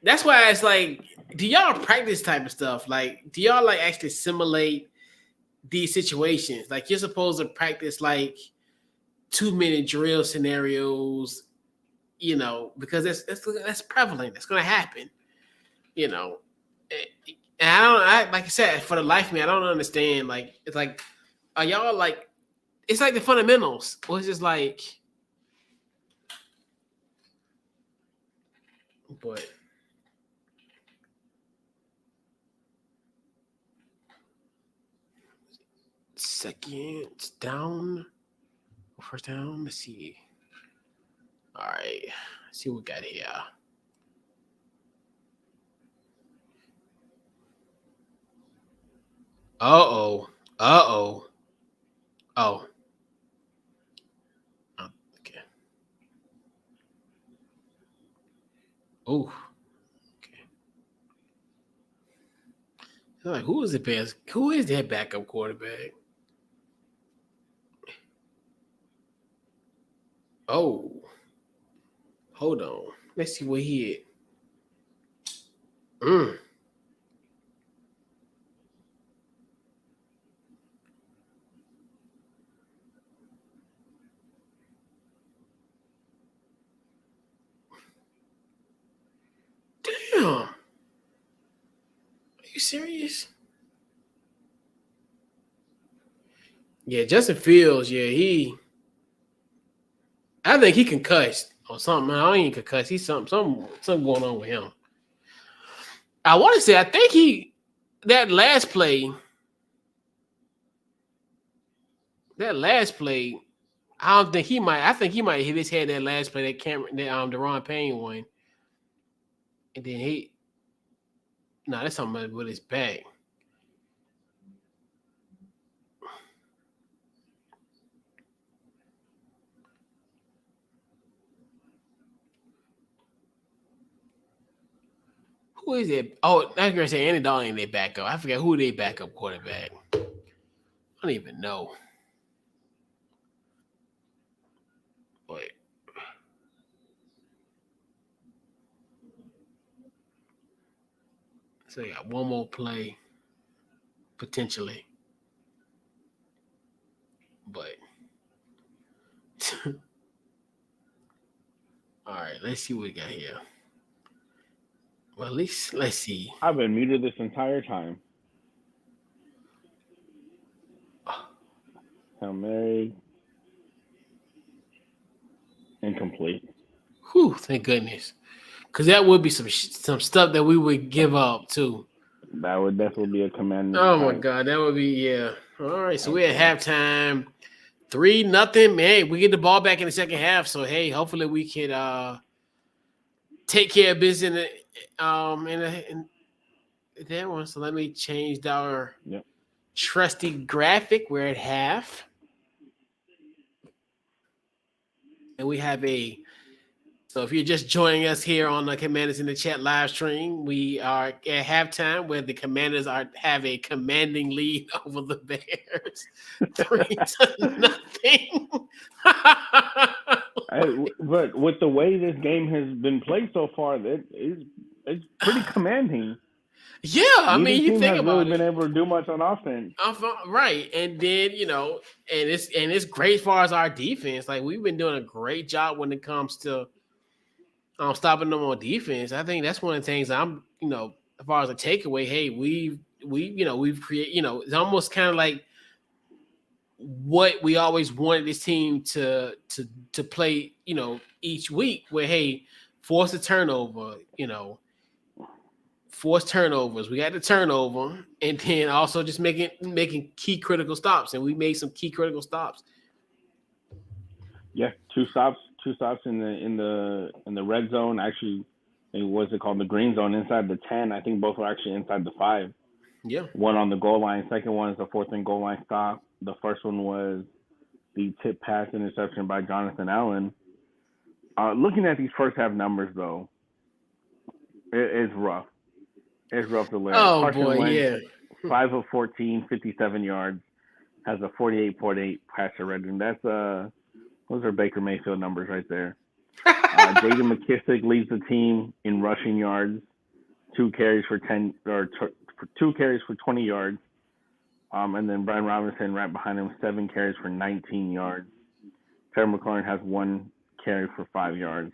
[SPEAKER 1] that's why it's like, do y'all practice type of stuff? Like, do y'all like actually simulate these situations. Like you're supposed to practice like 2-minute drill scenarios, because that's prevalent. That's gonna happen, you know. And like I said, for the life of me, I don't understand. Like it's like, are y'all like? It's like the fundamentals, or it's just like, but. Second down, first down. Let's see. All right, let's see what we got here. Uh-oh. Uh-oh. Oh. Okay. Oh. Okay. Like, who is the best? Who is that backup quarterback? Oh. Hold on. Let's see what he hit. Damn. Are you serious? Yeah, Justin Fields, I think he concussed or something. I don't even concussed. He's something going on with him. I want to say, I think that last play, I don't think he might. I think he might hit his head that last play, that Deron Payne one, and then that's something with his back. Who is it? Oh, I was gonna say Andy Dalton ain't their backup. I forget who they backup quarterback. I don't even know. But so they got one more play potentially, but all right. Let's see what we got here. Well, at least let's see.
[SPEAKER 2] I've been muted this entire time. Hail Mary. Incomplete.
[SPEAKER 1] Whew, thank goodness. Because that would be some stuff that we would give up too.
[SPEAKER 2] That would definitely be a command.
[SPEAKER 1] Oh my God, that would be, yeah. All right, so we're at halftime, 3-0. Man, we get the ball back in the second half. So hey, hopefully we can take care of business in that one. So let me change our trusty graphic. We're at half, and we have So if you're just joining us here on the Commanders in the Chat live stream, we are at halftime where the Commanders have a commanding lead over the Bears, 3-0.
[SPEAKER 2] But with the way this game has been played so far, it's pretty commanding.
[SPEAKER 1] Yeah, I mean, you think about
[SPEAKER 2] really been able to do much on offense,
[SPEAKER 1] right? And then and it's great as far as our defense. Like we've been doing a great job when it comes to stopping them on defense. I think that's one of the things as far as a takeaway. Hey, we've created. It's almost kind of like what we always wanted this team to play. Each week where hey, force a turnover. Force turnovers. We got the turnover, and then also just making key critical stops, and we made some key critical stops.
[SPEAKER 2] Yeah, two stops in the red zone. Actually, what's it called? The green zone inside the 10. I think both were actually inside the 5.
[SPEAKER 1] Yeah.
[SPEAKER 2] One on the goal line. Second one is the 4th and goal line stop. The first one was the tip pass interception by Jonathan Allen. Looking at these first half numbers though, it's rough. It's rough to live.
[SPEAKER 1] Oh,
[SPEAKER 2] Carson
[SPEAKER 1] boy,
[SPEAKER 2] Wentz,
[SPEAKER 1] yeah.
[SPEAKER 2] 5 of 14, 57 yards, has a 48.8 passer rating. That's those are Baker Mayfield numbers right there. Jaden McKissick leads the team in rushing yards, 2 carries for 20 yards. And then Brian Robinson right behind him, 7 carries for 19 yards. Terry McLaurin has 1 carry for 5 yards.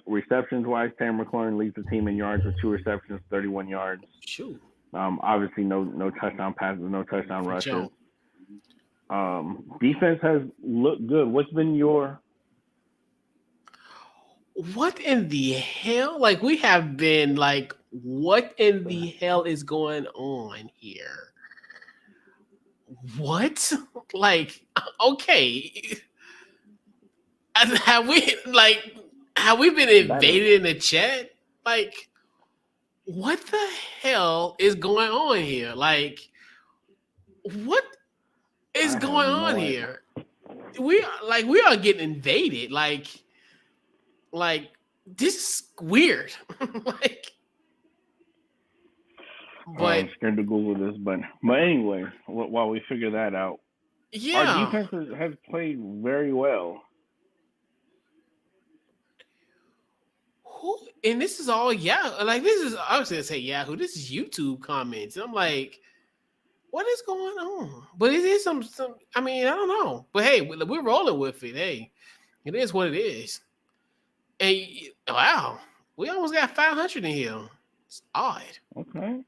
[SPEAKER 2] Receptions wise, Terry McLaurin leads the team in yards with 2 receptions, 31 yards.
[SPEAKER 1] Shoot.
[SPEAKER 2] Obviously, no touchdown passes, no touchdown rushes.
[SPEAKER 1] Joe.
[SPEAKER 2] Defense has looked good. What's been your?
[SPEAKER 1] What in the hell? Like, we have been like, what in the hell is going on here? What? Like, okay. Have we been invaded in the chat? Like, what the hell is going on here? Like, what is going on here? We are getting invaded. Like this is weird. Like, but
[SPEAKER 2] I'm scared to Google this, but anyway, while we figure that out, our defense has played very well.
[SPEAKER 1] And this is all like this is, I was gonna say Yahoo. This is YouTube comments. I'm like, what is going on? But it is some. I mean, I don't know. But hey, we're rolling with it. Hey, it is what it is. And wow, we almost got 500 in here. It's odd.
[SPEAKER 2] Okay.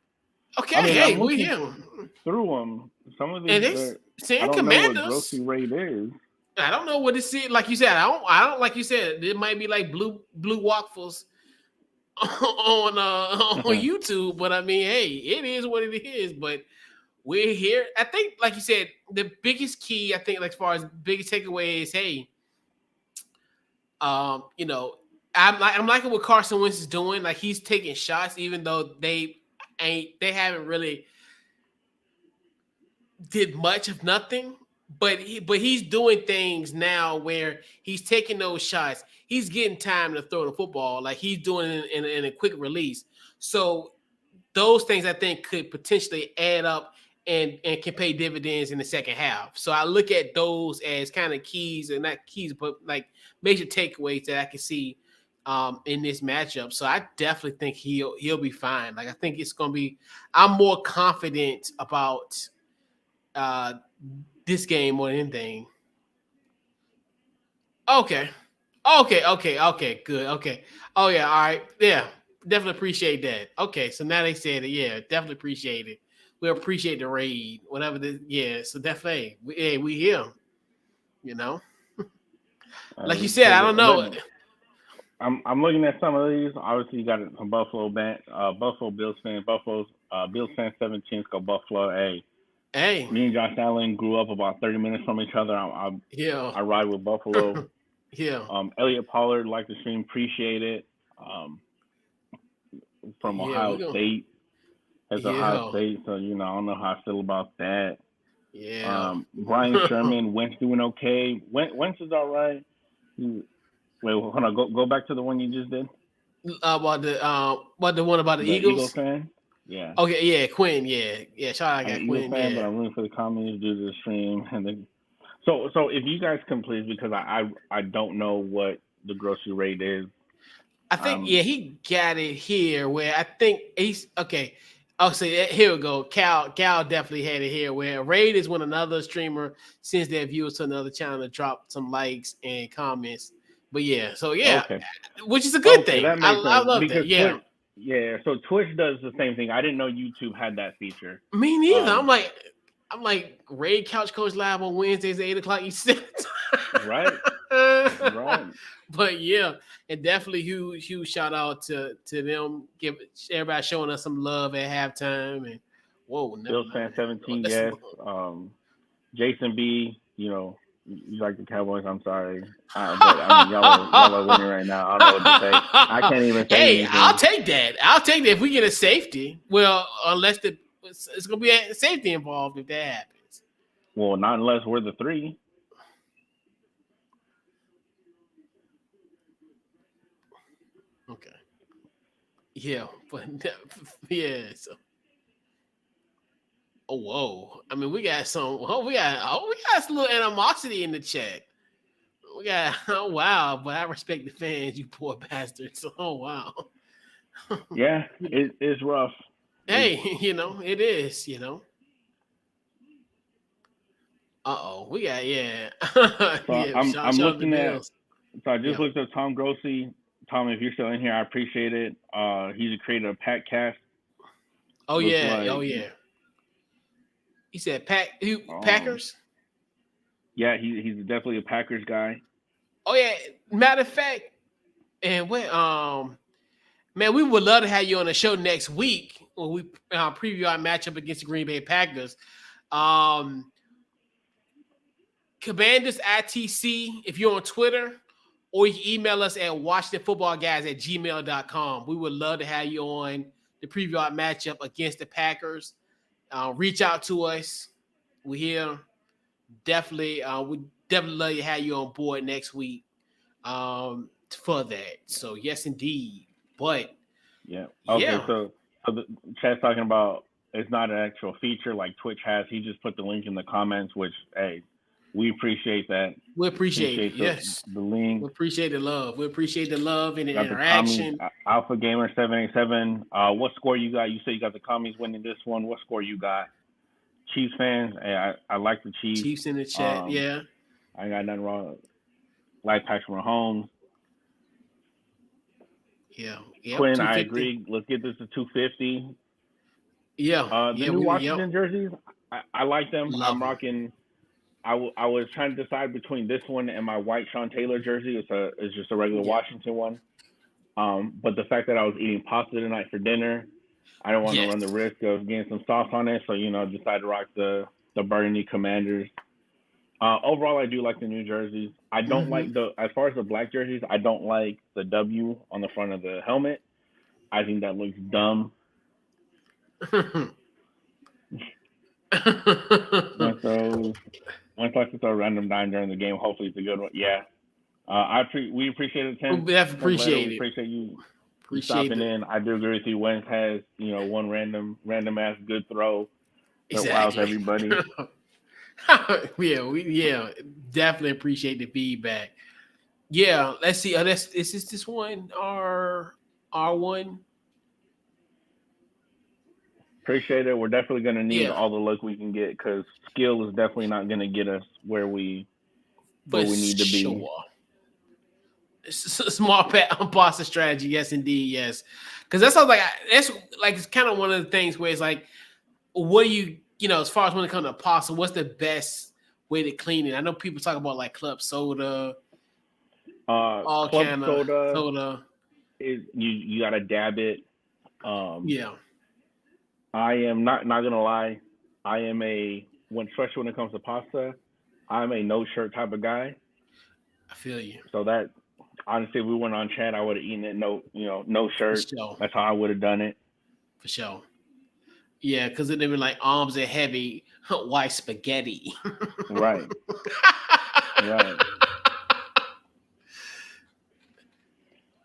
[SPEAKER 1] I mean, hey, we here
[SPEAKER 2] through them. Some of these.
[SPEAKER 1] And they saying
[SPEAKER 2] I don't
[SPEAKER 1] Commanders.
[SPEAKER 2] know what grocery rate is.
[SPEAKER 1] I don't know what it's like you said. I don't like you said. It might be like blue waffles on YouTube, but I mean, hey, it is what it is. But we're here. I think, like you said, the biggest key, I think, like as far as biggest takeaway is, hey, you know, I'm liking what Carson Wentz is doing. Like, he's taking shots, even though they haven't really did much of nothing. But he's doing things now where he's taking those shots. He's getting time to throw the football. Like, he's doing it in a quick release. So those things, I think, could potentially add up and can pay dividends in the second half. So I look at those as kind of keys, and not keys, but like major takeaways that I can see in this matchup. So I definitely think he'll be fine. Like, I think it's going to be – I'm more confident about this game more than anything. Okay, good. Okay. Oh, yeah, all right. Yeah, definitely appreciate that. Okay, so now they said it. Yeah, definitely appreciate it. We appreciate the raid, whatever this. Yeah, so definitely, we here. You know, like you said, I don't know.
[SPEAKER 2] I'm looking at some of these. Obviously, you got some Buffalo Bills fans. Bills fans 17. Go Buffalo. Hey, me and Josh Allen grew up about 30 minutes from each other. I ride with Buffalo.
[SPEAKER 1] Yeah.
[SPEAKER 2] Elliot Pollard, like the stream, appreciate it. From Ohio State. As Ohio State, so I don't know how I feel about that.
[SPEAKER 1] Yeah.
[SPEAKER 2] Brian Sherman, Wentz doing okay. Wentz is all right. Wait, hold on. Go back to the one you just did.
[SPEAKER 1] About the one about the Eagles?
[SPEAKER 2] Eagles fan? Yeah.
[SPEAKER 1] Okay, yeah, Quinn, yeah. Shout out, I got Quinn.
[SPEAKER 2] Fan, but I'm rooting for the comments due to the stream, and then so if you guys can please, because I don't know what the grocery rate is.
[SPEAKER 1] I think he got it here where I think he's okay. Oh, so here we go. Cal definitely had it here where Raid is when another streamer sends their viewers to another channel to drop some likes and comments. But yeah, so yeah, okay. Which is a good thing. I love that. Yeah.
[SPEAKER 2] Yeah, so Twitch does the same thing. I didn't know YouTube had that feature.
[SPEAKER 1] Me neither. I'm like Raid Couch Coach Live on Wednesdays at 8:00 Eastern.
[SPEAKER 2] Right.
[SPEAKER 1] But yeah, and definitely huge shout out to them. Give everybody showing us some love at halftime. And
[SPEAKER 2] Bill fan 17, yes. Jason B, you like the Cowboys. I'm sorry, but I mean, y'all are winning right now. I don't know what to say. I can't even say anything.
[SPEAKER 1] I'll take that if we get a safety. Well, unless it's gonna be a safety involved if that happens.
[SPEAKER 2] Well, not unless we're the 3.
[SPEAKER 1] Okay. Yeah, but yeah. So, whoa! I mean, we got some. We got some little animosity in the chat. We got wow! But I respect the fans, you poor bastards. Oh wow.
[SPEAKER 2] Yeah, it's rough.
[SPEAKER 1] Hey, it is. We got yeah.
[SPEAKER 2] So
[SPEAKER 1] Yeah,
[SPEAKER 2] I'm
[SPEAKER 1] shout out the
[SPEAKER 2] looking at.
[SPEAKER 1] Bills.
[SPEAKER 2] So I just
[SPEAKER 1] Yeah.
[SPEAKER 2] looked up Tom Grossi. Tom, if you're still in here, I appreciate it. He's a creator of Packcast.
[SPEAKER 1] Oh
[SPEAKER 2] Looks
[SPEAKER 1] yeah. Oh
[SPEAKER 2] like
[SPEAKER 1] yeah. He said
[SPEAKER 2] um
[SPEAKER 1] Packers.
[SPEAKER 2] yeah, he's definitely a Packers guy.
[SPEAKER 1] Oh yeah. Matter of fact, and when man, we would love to have you on the show next week when we preview our matchup against the Green Bay Packers. Um, Commanders ITC, if you're on Twitter, or you can email us at WashingtonFootballGuys@gmail.com. We would love to have you on the preview our matchup against the Packers. Reach out to us. We're here. We definitely love to have you on board next week for that. So yes, indeed. But
[SPEAKER 2] Yeah. Okay.
[SPEAKER 1] yeah,
[SPEAKER 2] So the chat's talking about it's not an actual feature like Twitch has. He just put the link in the comments, which hey, we appreciate that.
[SPEAKER 1] we appreciate it.
[SPEAKER 2] Appreciate
[SPEAKER 1] Yes.
[SPEAKER 2] the link.
[SPEAKER 1] We appreciate the love. We appreciate the love and the
[SPEAKER 2] Got the commies.
[SPEAKER 1] interaction.
[SPEAKER 2] Alpha Gamer 787. What score you got? You say you got the commies winning this one. What score you got? Chiefs fans. Hey, I like the Chiefs.
[SPEAKER 1] Chiefs in the chat. Yeah.
[SPEAKER 2] I ain't got nothing wrong. Like Patrick Mahomes.
[SPEAKER 1] Yeah. Yep.
[SPEAKER 2] Quinn, I
[SPEAKER 1] 250.
[SPEAKER 2] agree. Let's get this to 250.
[SPEAKER 1] Yeah.
[SPEAKER 2] The new Washington jerseys, I like them.
[SPEAKER 1] Love
[SPEAKER 2] I'm
[SPEAKER 1] them.
[SPEAKER 2] rocking. I was trying to decide between this one and my white Sean Taylor jersey. It's just a regular Washington one. But the fact that I was eating pasta tonight for dinner, I don't want to run the risk of getting some sauce on it. So, decided to rock the Burgundy Commanders. Overall, I do like the new jerseys. I don't like as far as the black jerseys, I don't like the W on the front of the helmet. I think that looks dumb. Once I throw a random dime during the game, hopefully it's a good one. Yeah. We appreciate it, Tim.
[SPEAKER 1] We appreciate it.
[SPEAKER 2] Appreciate you stopping in. I do agree with you. Wentz has, one random ass good throw that wows everybody.
[SPEAKER 1] we definitely appreciate the feedback. Yeah, let's see. Is this one our one?
[SPEAKER 2] Appreciate it. We're definitely going to need all the luck we can get because skill is definitely not going to get us where we need to be.
[SPEAKER 1] It's a small pasta strategy, yes, indeed, yes. Because that's it's kind of one of the things where it's like, what do you as far as when it comes to pasta, what's the best way to clean it? I know people talk about like club soda, all kind of soda.
[SPEAKER 2] You got to dab it.
[SPEAKER 1] Yeah.
[SPEAKER 2] I am not gonna lie. I am especially when it comes to pasta, I'm a no shirt type of guy.
[SPEAKER 1] I feel you.
[SPEAKER 2] So that honestly, if we went on chat, I would have eaten it no shirt.
[SPEAKER 1] Sure.
[SPEAKER 2] That's how I would have done it.
[SPEAKER 1] For sure. Yeah, because it'd been like arms are heavy, white spaghetti.
[SPEAKER 2] Right. Right.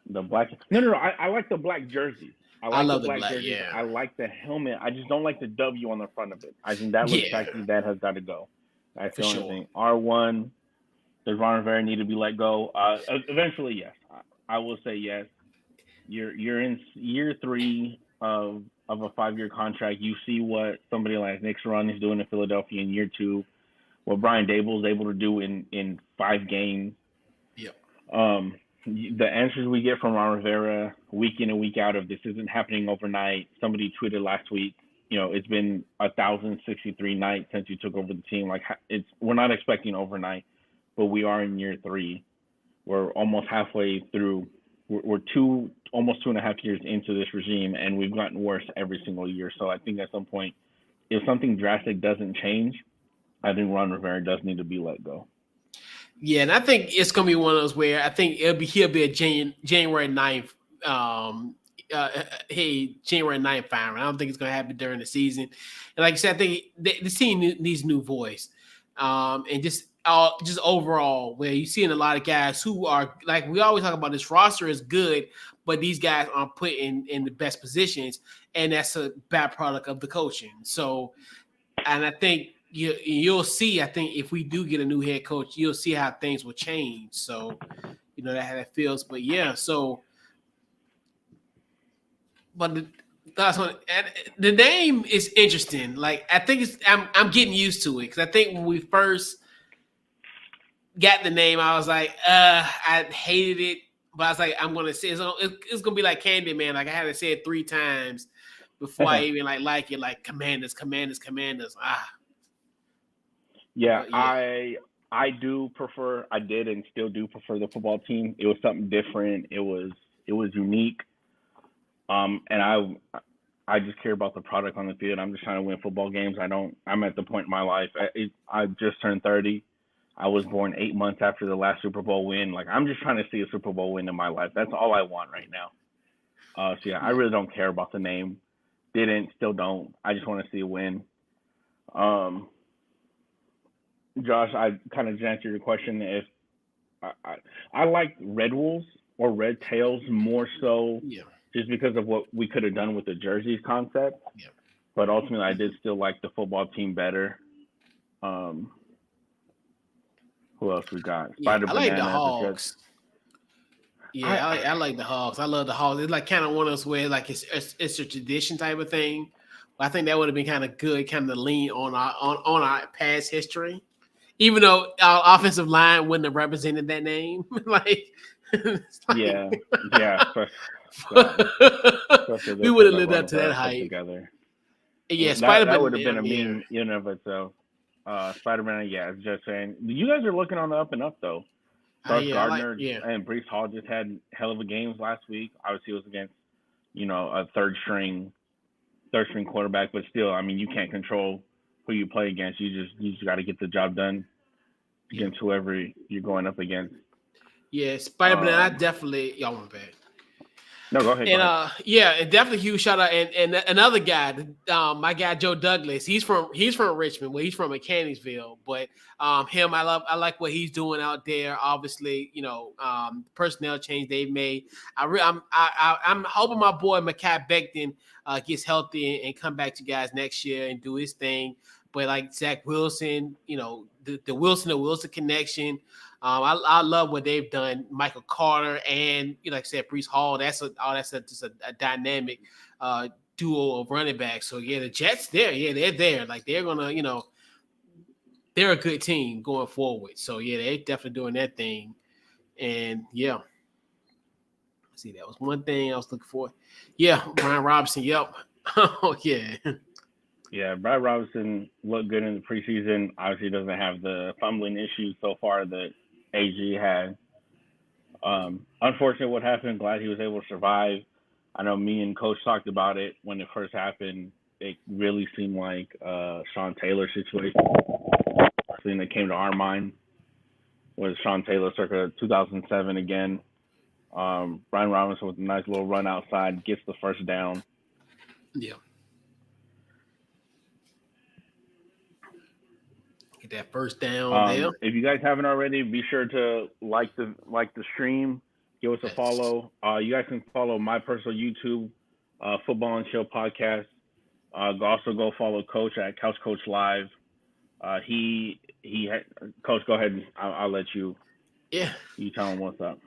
[SPEAKER 2] The black. No. I like the black jersey. I love the black jersey.
[SPEAKER 1] Yeah.
[SPEAKER 2] I like the helmet. I just don't like the W on the front of it. I think that looks tacky. That has got to go. That's the only thing. R1, does Ron Rivera need to be let go? Eventually, yes. I will say yes. You're in year 3 of a 5-year contract. You see what somebody like Nick's run is doing in Philadelphia in year 2. What Brian Dable is able to do in 5 games.
[SPEAKER 1] Yep.
[SPEAKER 2] The answers we get from Ron Rivera week in and week out of this isn't happening overnight. Somebody tweeted last week, it's been 1,063 nights since you took over the team. Like we're not expecting overnight, but we are in year 3. We're almost halfway through. We're almost 2.5 years into this regime, and we've gotten worse every single year. So I think at some point, if something drastic doesn't change, I think Ron Rivera does need to be let go.
[SPEAKER 1] Yeah, and I think it's gonna be one of those where I think he'll be a January 9th. January 9th firing. I don't think it's gonna happen during the season. And like I said, I think the team needs new voice. And just overall, where you're seeing a lot of guys who are like we always talk about. This roster is good, but these guys aren't put in the best positions, and that's a bad product of the coaching. So, and I think. You'll see. I think if we do get a new head coach, you'll see how things will change. So, that how that feels. But yeah. So, but That's one. And the name is interesting. Like I think I'm getting used to it because I think when we first got the name, I was like, I hated it, but I was like, I'm gonna say it's gonna be like Candyman. Like I had to say it 3 times before I even like it. Like Commanders, Commanders, Commanders.
[SPEAKER 2] Yeah,
[SPEAKER 1] But yeah,
[SPEAKER 2] I do prefer. I did and still do prefer the football team. It was something different. It was unique. And I just care about the product on the field. I'm just trying to win football games. I'm at the point in my life. I just turned 30. I was born 8 months after the last Super Bowl win. Like I'm just trying to see a Super Bowl win in my life. That's all I want right now. So yeah, I
[SPEAKER 1] yeah.
[SPEAKER 2] really don't care about the name. Didn't, still don't. I just want to see a win. Um, Josh, I kind of just answered your question. If I like Red Wolves or Red Tails more so,
[SPEAKER 1] Yeah,
[SPEAKER 2] just because of what we could have done with the jerseys concept.
[SPEAKER 1] yeah,
[SPEAKER 2] But ultimately, I did still like the football team better. Um, who else we got?
[SPEAKER 1] yeah.
[SPEAKER 2] Spider
[SPEAKER 1] I like the
[SPEAKER 2] Banana, the Jets.
[SPEAKER 1] Hogs.
[SPEAKER 2] I
[SPEAKER 1] Yeah, I like the Hogs. I love the Hogs. It's like kind of one of those where like it's a tradition type of thing. But I think that would have been kind of good, kind of lean on our past history. Even though our offensive line wouldn't have represented that name, like, it's like
[SPEAKER 2] yeah, yeah, God, especially
[SPEAKER 1] we
[SPEAKER 2] this
[SPEAKER 1] would
[SPEAKER 2] thing
[SPEAKER 1] have
[SPEAKER 2] that
[SPEAKER 1] lived up
[SPEAKER 2] runs
[SPEAKER 1] to that
[SPEAKER 2] put
[SPEAKER 1] hype.
[SPEAKER 2] together.
[SPEAKER 1] Yeah, Spider
[SPEAKER 2] That would have been
[SPEAKER 1] Man.
[SPEAKER 2] a
[SPEAKER 1] Yeah,
[SPEAKER 2] meme in and of itself. Spider Man, yeah, just saying. You guys are looking on the up and up though. Sauce
[SPEAKER 1] yeah, I like.
[SPEAKER 2] Gardner
[SPEAKER 1] Yeah,
[SPEAKER 2] and Brees Hall just had hell of a games last week. Obviously, it was against a third string quarterback, but still, I mean, you can't control who you play against. You just got to get the job done
[SPEAKER 1] yeah,
[SPEAKER 2] against whoever you're going up against.
[SPEAKER 1] yeah. Spider Man. I
[SPEAKER 2] Um,
[SPEAKER 1] definitely y'all went back.
[SPEAKER 2] no, go ahead, go
[SPEAKER 1] And
[SPEAKER 2] ahead.
[SPEAKER 1] yeah, and definitely huge shout out and another guy, my guy Joe Douglas. He's from Richmond, well, he's from Mechanicsville, but him I like what he's doing out there. Obviously, personnel change they've made. I'm hoping my boy Makai Becton gets healthy and come back to you guys next year and do his thing. But like Zach Wilson, the Wilson to Wilson connection. I love what they've done. Michael Carter and like I said, Brees Hall. Just a dynamic duo of running backs. So yeah, the Jets there. Yeah, they're there. Like they're gonna, they're a good team going forward. So yeah, they're definitely doing that thing. And yeah, see, that was one thing I was looking for. Yeah, Brian Robinson. Yep. Oh yeah.
[SPEAKER 2] Yeah, Brad Robinson looked good in the preseason. Obviously, doesn't have the fumbling issues so far that AG had. Unfortunate what happened. Glad he was able to survive. I know me and Coach talked about it when it first happened. It really seemed like Sean Taylor situation. The thing that came to our mind was Sean Taylor circa 2007 again. Brian Robinson with a nice little run outside, gets the first down.
[SPEAKER 1] Yeah. Get that first down there.
[SPEAKER 2] If you guys haven't already, be sure to like the stream, give us a
[SPEAKER 1] Yes.
[SPEAKER 2] follow. You guys can follow my personal YouTube, Football and Chill podcast. Also go follow Coach at Couch Coach Live. Coach, go ahead and I'll let you
[SPEAKER 1] Yeah.
[SPEAKER 2] tell him what's up.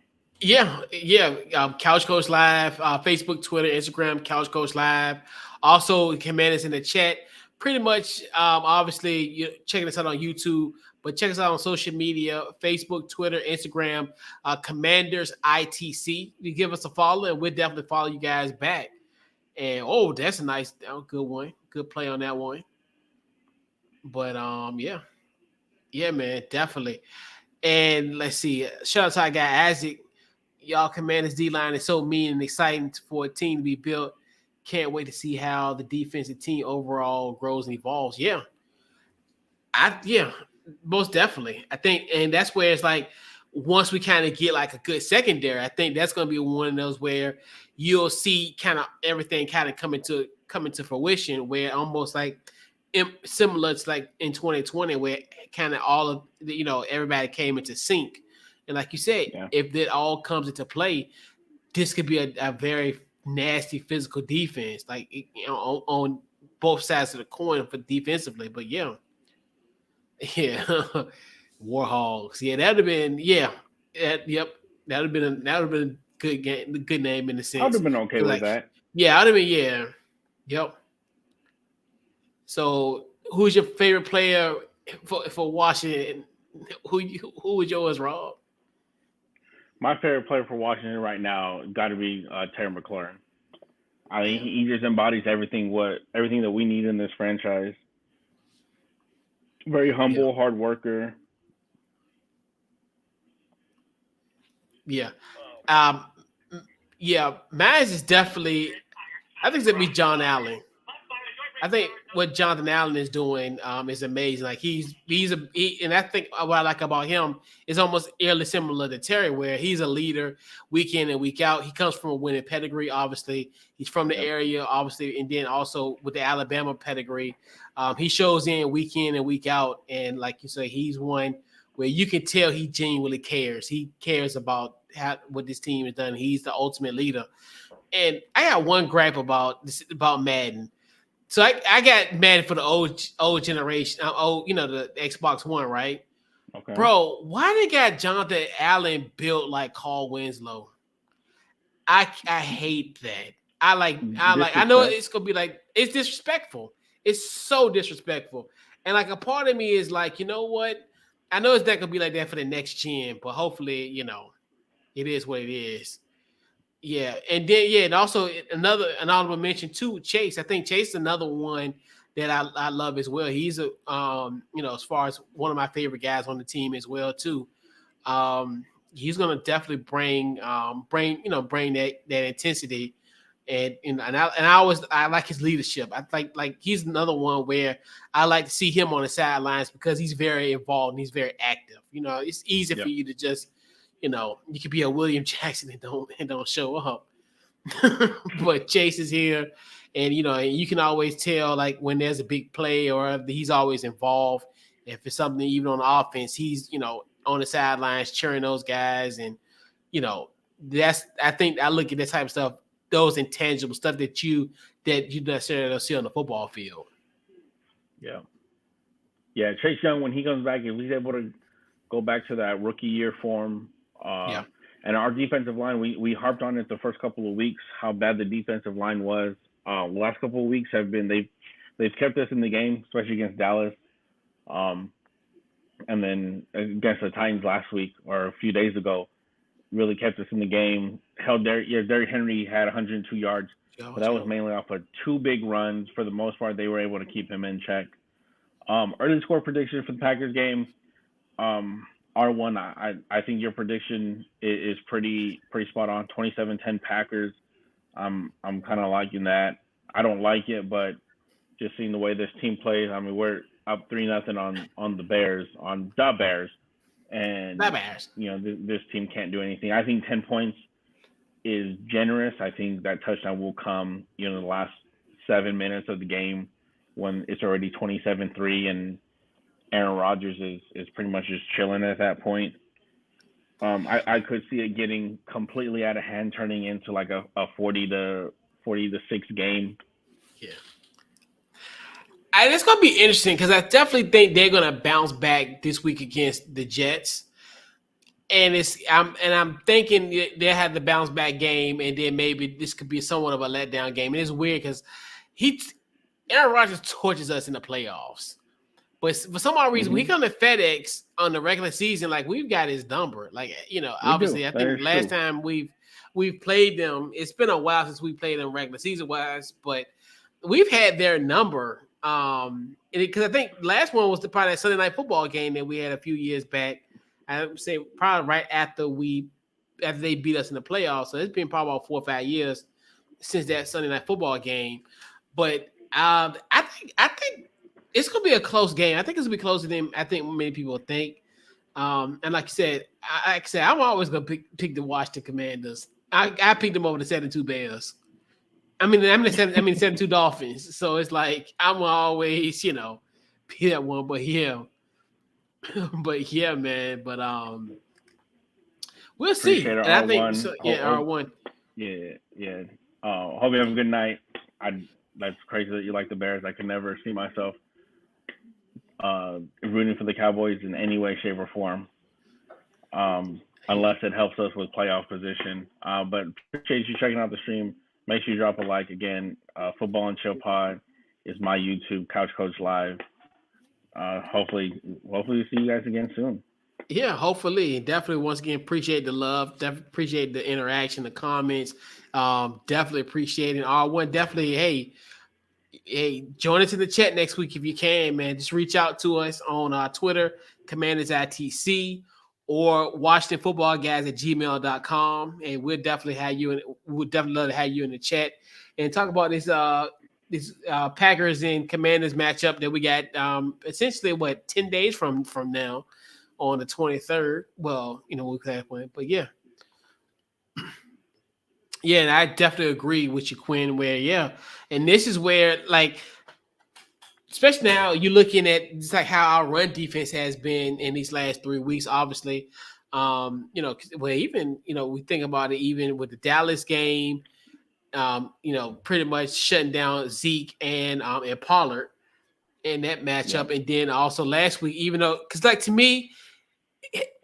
[SPEAKER 1] Yeah, yeah. Couch Coach Live, Facebook, Twitter, Instagram, Couch Coach Live. Also, command us in the chat. Pretty much, obviously, you're checking us out on YouTube, but check us out on social media: Facebook, Twitter, Instagram. Commanders ITC. You give us a follow, and we'll definitely follow you guys back. And that's a nice, good one. Good play on that one. But yeah, yeah, man, definitely. And let's see. Shout out to our guy Isaac. Y'all Commanders D line is so mean and exciting for a team to be built. Can't wait to see how the defensive team overall grows and evolves. Yeah, most definitely. I think, and that's where it's like once we kind of get like a good secondary, I think that's going to be one of those where you'll see kind of everything kind of coming to fruition, where almost like similar to like in 2020, where kind of all of everybody came into sync. And like you said,
[SPEAKER 2] Yeah.
[SPEAKER 1] if that all comes into play, this could be a very nasty physical defense, like on both sides of the coin for defensively. But yeah, Warhogs. Yeah, that'd have been yep. That'd have been a good game, good name in a
[SPEAKER 2] I would
[SPEAKER 1] sense.
[SPEAKER 2] have been okay
[SPEAKER 1] 'Cause,
[SPEAKER 2] with
[SPEAKER 1] like
[SPEAKER 2] that.
[SPEAKER 1] yeah, I'd have been yeah. Yep. So, who's your favorite player for Washington? Who was yours, Rob?
[SPEAKER 2] My favorite player for Washington right now got to be Terry McLaurin. I mean,
[SPEAKER 1] Yeah.
[SPEAKER 2] he just embodies everything that we need in this franchise. Very
[SPEAKER 1] Yeah.
[SPEAKER 2] humble, hard worker.
[SPEAKER 1] Yeah. Um. Yeah. Maz is definitely. I think it's gonna be John Allen. I think what Jonathan Allen is doing is amazing. Like and I think what I like about him is almost eerily similar to Terry, where he's a leader week in and week out. He comes from a winning pedigree, obviously. He's from the
[SPEAKER 2] Yep.
[SPEAKER 1] area, obviously, and then also with the Alabama pedigree, he shows in and week out, and like you say, he's one where you can tell he genuinely cares. He cares about what this team has done. He's the ultimate leader. And I got one gripe about Madden. So I got mad for the old generation, the Xbox One, right?
[SPEAKER 2] Okay.
[SPEAKER 1] Bro, why they got Jonathan Allen built like Carl Winslow? I hate that. I know
[SPEAKER 2] Disrespect.
[SPEAKER 1] it's gonna be like it's disrespectful. It's so disrespectful. And like a part of me is like, you know what? I know it's not gonna be like that for the next gen, but hopefully, it is what it is. Yeah, and then and also an honorable mention too, Chase. I think Chase is another one that I love as well. He's as far as one of my favorite guys on the team as well too. He's gonna definitely bring that intensity, and I like his leadership. I like he's another one where I like to see him on the sidelines because he's very involved and he's very active. It's easy for
[SPEAKER 2] Yep.
[SPEAKER 1] you to just you could be a William Jackson and don't show up. But Chase is here, and and you can always tell like when there's a big play or if he's always involved. If it's something even on the offense, he's on the sidelines cheering those guys, and that's I think I look at that type of stuff, those intangible stuff that you necessarily don't see on the football field.
[SPEAKER 2] Yeah. Yeah. Chase Young, when he comes back, if he's able to go back to that rookie year form,
[SPEAKER 1] Yeah,
[SPEAKER 2] and our defensive line, we harped on it the first couple of weeks how bad the defensive line was. The last couple of weeks have been they've kept us in the game, especially against Dallas, um, and then against the Titans last week or a few days ago, really kept us in the game. Held Derrick Henry had 102 yards, but that was mainly off of two big runs. For the most part, they were able to keep him in check. Early score prediction for the Packers game. R1, I think your prediction is pretty spot on. 27-10 Packers. I'm kind of liking that. I don't like it, but just seeing the way this team plays, I mean, we're up 3-0 on the Bears, and
[SPEAKER 1] not bad.
[SPEAKER 2] this team can't do anything. I think 10 points is generous. I think that touchdown will come in the last 7 minutes of the game when it's already 27-3 and Aaron Rodgers is pretty much just chilling at that point. I could see it getting completely out of hand, turning into like a 40-6 game.
[SPEAKER 1] Yeah. And it's gonna be interesting because I definitely think they're gonna bounce back this week against the Jets. And I'm thinking they have the bounce back game, and then maybe this could be somewhat of a letdown game. And it's weird because Aaron Rodgers torches us in the playoffs. But for some odd reason, when he come to FedEx on the regular season, like we've got his number. Like obviously, I think last time we've played them, it's been a while since we played them regular season wise, but we've had their number. Because I think last one was probably that Sunday Night Football game that we had a few years back. I would say probably right after they beat us in the playoffs. So it's been probably about 4 or 5 years since that Sunday Night Football game. But I think it's gonna be a close game. I think it's gonna be closer than I think many people think. And like you said, I'm always gonna pick the Washington Commanders. I picked them over the 72 Bears. I mean 72 Dolphins. So it's like I'm always be that one. But yeah, man. But we'll see.
[SPEAKER 2] Appreciate it,
[SPEAKER 1] And I
[SPEAKER 2] R1.
[SPEAKER 1] think so. Yeah, R1.
[SPEAKER 2] Yeah. Hope you have a good night. That's crazy that you like the Bears. I could never see myself rooting for the Cowboys in any way, shape, or form, unless it helps us with playoff position. But appreciate you checking out the stream. Make sure you drop a like again. Football and Chill Pod is my YouTube Couch Coach Live. Hopefully see you guys again soon.
[SPEAKER 1] Yeah, hopefully. Definitely once again appreciate the love. Definitely appreciate the interaction, the comments. Definitely appreciating R1. Definitely, hey, join us in the chat next week if you can, man. Just reach out to us on Twitter, Commanders ITC, or Washington Football Guys at gmail.com. And we'll definitely have you in, we'll definitely love to have you in the chat and talk about this Packers and Commanders matchup that we got essentially 10 days from now on the 23rd. Well, we could have one, but yeah. Yeah, and I definitely agree with you, Quinn, and this is where, like, especially now you're looking at just like how our run defense has been in these last 3 weeks, obviously. Even, we think about it, even with the Dallas game, pretty much shutting down Zeke and Pollard in that matchup.
[SPEAKER 2] Yeah.
[SPEAKER 1] And then also last week, even though, because like to me,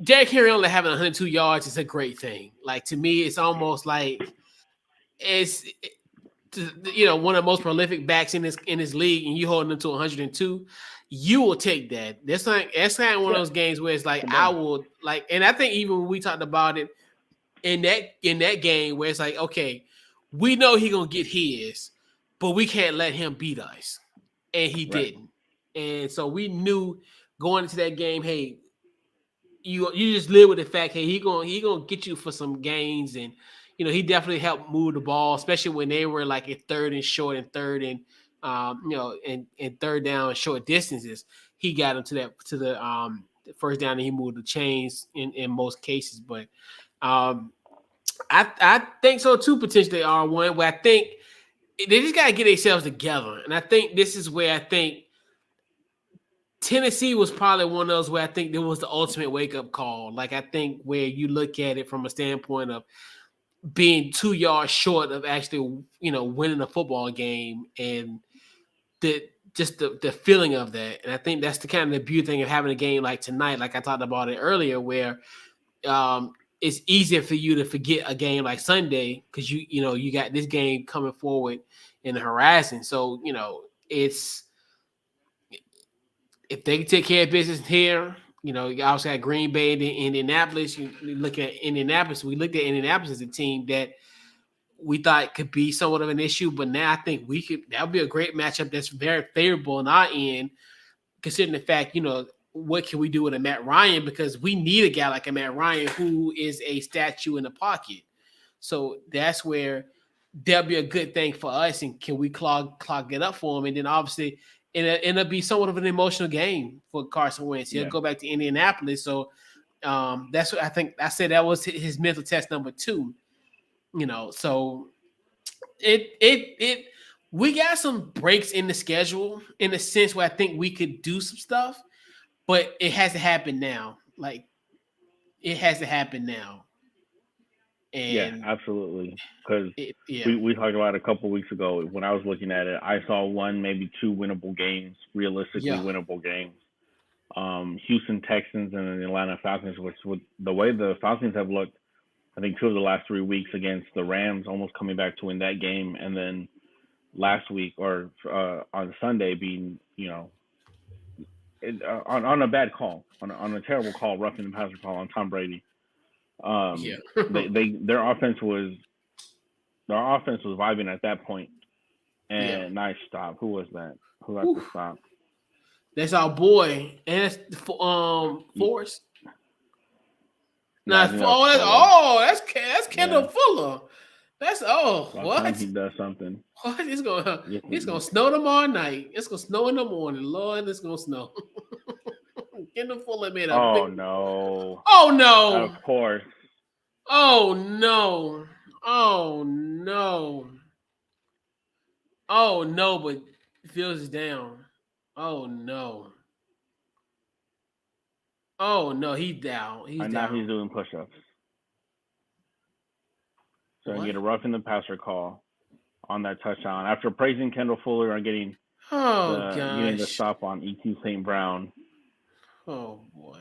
[SPEAKER 1] Derrick Henry only having 102 yards is a great thing. Like to me, it's almost like it's one of the most prolific backs in his league, and you holding him to 102, you will take that. That's kind of one of those games where it's like I will like, and I think even when we talked about it in that game where it's like, okay, we know he gonna get his, but we can't let him beat us, and he didn't, and so we knew going into that game, hey, you just live with the fact, hey, he gonna get you for some gains, and he definitely helped move the ball, especially when they were like in third and short and third and and third down and short distances. He got him to the first down, and he moved the chains in most cases. But I think so too, potentially R1, where I think they just gotta get themselves together, and I think this is where I think Tennessee was probably one of those where I think there was the ultimate wake-up call. Like, I think where you look at it from a standpoint of being 2 yards short of actually, winning a football game, and the feeling of that. And I think that's the kind of the beauty thing of having a game like tonight, like I talked about it earlier, where it's easier for you to forget a game like Sunday because you got this game coming forward in the horizon. So, it's if they can take care of business here, you also got Green Bay and Indianapolis. You look at Indianapolis. We looked at Indianapolis as a team that we thought could be somewhat of an issue, but now I think that would be a great matchup that's very favorable on our end, considering the fact, what can we do with a Matt Ryan? Because we need a guy like a Matt Ryan who is a statue in the pocket. So that's where that'll be a good thing for us. And can we clog it up for him? And then obviously it'll be somewhat of an emotional game for Carson Wentz. He'll go back to Indianapolis. So that's what I think. I said that was his mental test number 2. So we got some breaks in the schedule in the sense where I think we could do some stuff, but it has to happen now. Like, it has to happen now. And
[SPEAKER 2] absolutely. Because we talked about it a couple of weeks ago. When I was looking at it, I saw 1, maybe 2 winnable games, realistically winnable games. Houston Texans and the Atlanta Falcons, which with the way the Falcons have looked, I think 2 of the last 3 weeks against the Rams, almost coming back to win that game, and then last week or on Sunday being, on a bad call, on a terrible call, roughing the passer call on Tom Brady. Their offense was vibing at that point, and nice stop. Who was that? Who got the stop?
[SPEAKER 1] That's our boy, and that's Forrest. That's Kendall Fuller. That's what?
[SPEAKER 2] He does something.
[SPEAKER 1] What? It's gonna snow tomorrow night. It's gonna snow in the morning. Lord, it's gonna snow. Kendall Fuller made a
[SPEAKER 2] no.
[SPEAKER 1] Oh no.
[SPEAKER 2] Of course.
[SPEAKER 1] Oh no. Oh no. Oh no, but Fields is down. Oh no. Oh no, he's down. He's down.
[SPEAKER 2] Now he's doing push-ups. So he get a roughing the passer call on that touchdown after praising Kendall Fuller and getting the stop on E.T. St. Brown.
[SPEAKER 1] Oh boy.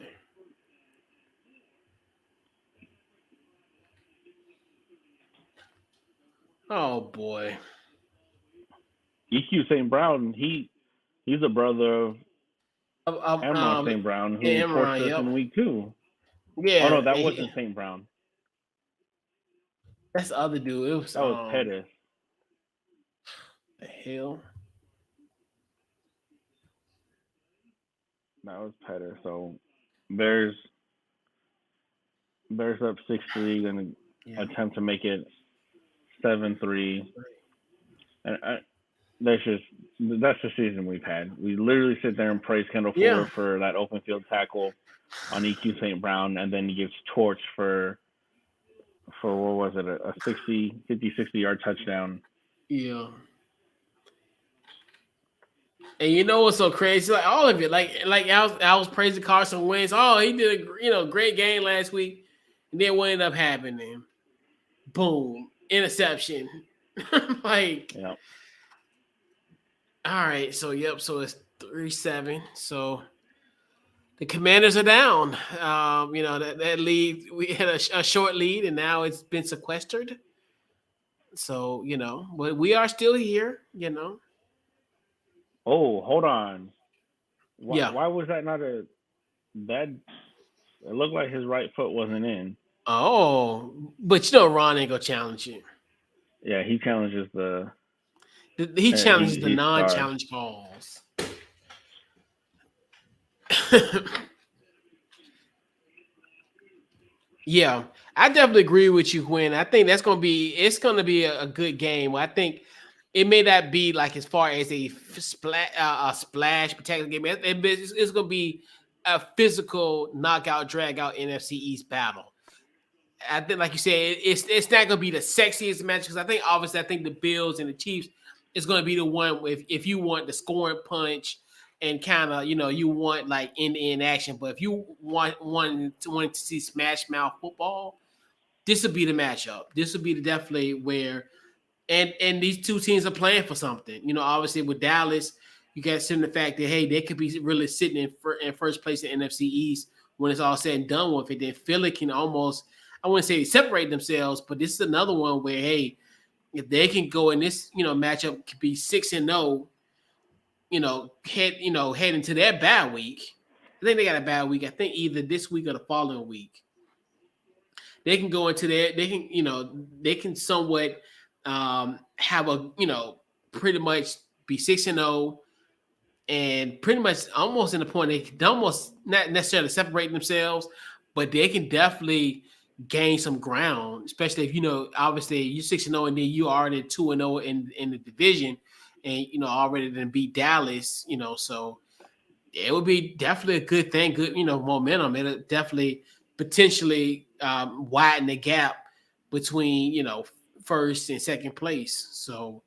[SPEAKER 1] Oh boy.
[SPEAKER 2] EQ St. Brown, he's a brother of
[SPEAKER 1] Um, um,
[SPEAKER 2] Amron
[SPEAKER 1] um
[SPEAKER 2] St. Brown who
[SPEAKER 1] yeah,
[SPEAKER 2] torched
[SPEAKER 1] Imran,
[SPEAKER 2] us
[SPEAKER 1] yep.
[SPEAKER 2] in week 2. Oh
[SPEAKER 1] Yeah,
[SPEAKER 2] no, that
[SPEAKER 1] and
[SPEAKER 2] wasn't St. Brown.
[SPEAKER 1] that's the other dude. It was
[SPEAKER 2] That was Pettis.
[SPEAKER 1] the hell.
[SPEAKER 2] That was Pettis. So Bears Bears up 6-3, gonna
[SPEAKER 1] Yeah.
[SPEAKER 2] attempt to make it 7-3. And that's the season we've had. We literally sit there and praise Kendall
[SPEAKER 1] Yeah.
[SPEAKER 2] Fuller for that open field tackle on EQ St. Brown, and then he gets torched for what was it, a 60 yard touchdown.
[SPEAKER 1] Yeah. And you know what's so crazy? Like all of it. Like I was praising Carson Wentz. Oh, he did a great game last week. And then what ended up happening? Boom. Interception. Like,
[SPEAKER 2] Yeah.
[SPEAKER 1] all right, so yep, so it's 3-7. So the Commanders are down. That lead, we had a short lead, and now it's been sequestered. So but we are still here.
[SPEAKER 2] Oh, hold on. Why,
[SPEAKER 1] Yeah.
[SPEAKER 2] why was that not a that? It looked like his right foot wasn't in.
[SPEAKER 1] Oh, but Ron ain't gonna challenge you.
[SPEAKER 2] Yeah, he challenges the.
[SPEAKER 1] He challenges the
[SPEAKER 2] He starts.
[SPEAKER 1] non-challenge calls. Yeah, I definitely agree with you, Quinn. I think it's gonna be a good game. I think it may not be like as far as a splash spectacular game. It's gonna be a physical knockout, drag out NFC East battle. I think, like you said, it's not gonna be the sexiest match because I think the Bills and the Chiefs is gonna be the one if you want the scoring punch and kind of you want like end-to-end action. But if you want to see smash mouth football, this will be the matchup. This will be definitely where and these two teams are playing for something. Obviously with Dallas, you got to see the fact that hey, they could be really sitting in first place in NFC East when it's all said and done with it. Then Philly can almost, I wouldn't say separate themselves, but this is another one where hey, if they can go in this matchup, could be 6-0. Head into their bad week. I think they got a bad week. I think either this week or the following week. They can go into their. They can somewhat have a pretty much be 6-0 and pretty much almost in the point they can almost not necessarily separate themselves, but they can definitely gain some ground, especially if obviously you're 6-0 and then you already 2-0 in the division, and already then beat Dallas, so it would be definitely a good thing, good momentum. It'll definitely potentially widen the gap between first and second place. So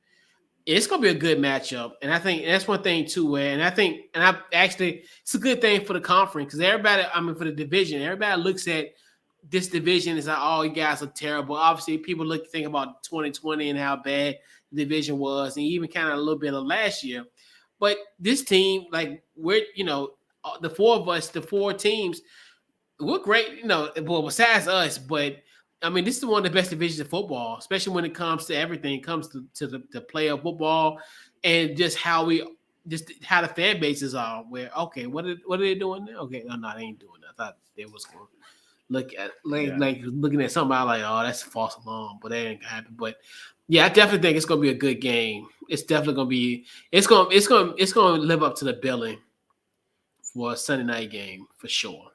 [SPEAKER 1] it's gonna be a good matchup, and I think that's one thing too. And I actually it's a good thing for the conference because everybody, I mean, for the division, everybody looks at this division as like, oh, you guys are terrible. Obviously, people think about 2020 and how bad the division was, and even kind of a little bit of last year. But this team, like we're the four of us, the four teams, we're great. Well, besides us, but I mean, this is one of the best divisions of football, especially when it comes to everything. It comes to the play of football and just how the fan bases are. Where okay, what are they doing now? Okay, no, they ain't doing that. I thought they was going to look at
[SPEAKER 2] Yeah.
[SPEAKER 1] like looking at somebody like, oh, that's a false alarm, but that ain't gonna happen. But yeah, I definitely think it's gonna be a good game. It's definitely gonna be. It's gonna live up to the billing for a Sunday night game for sure.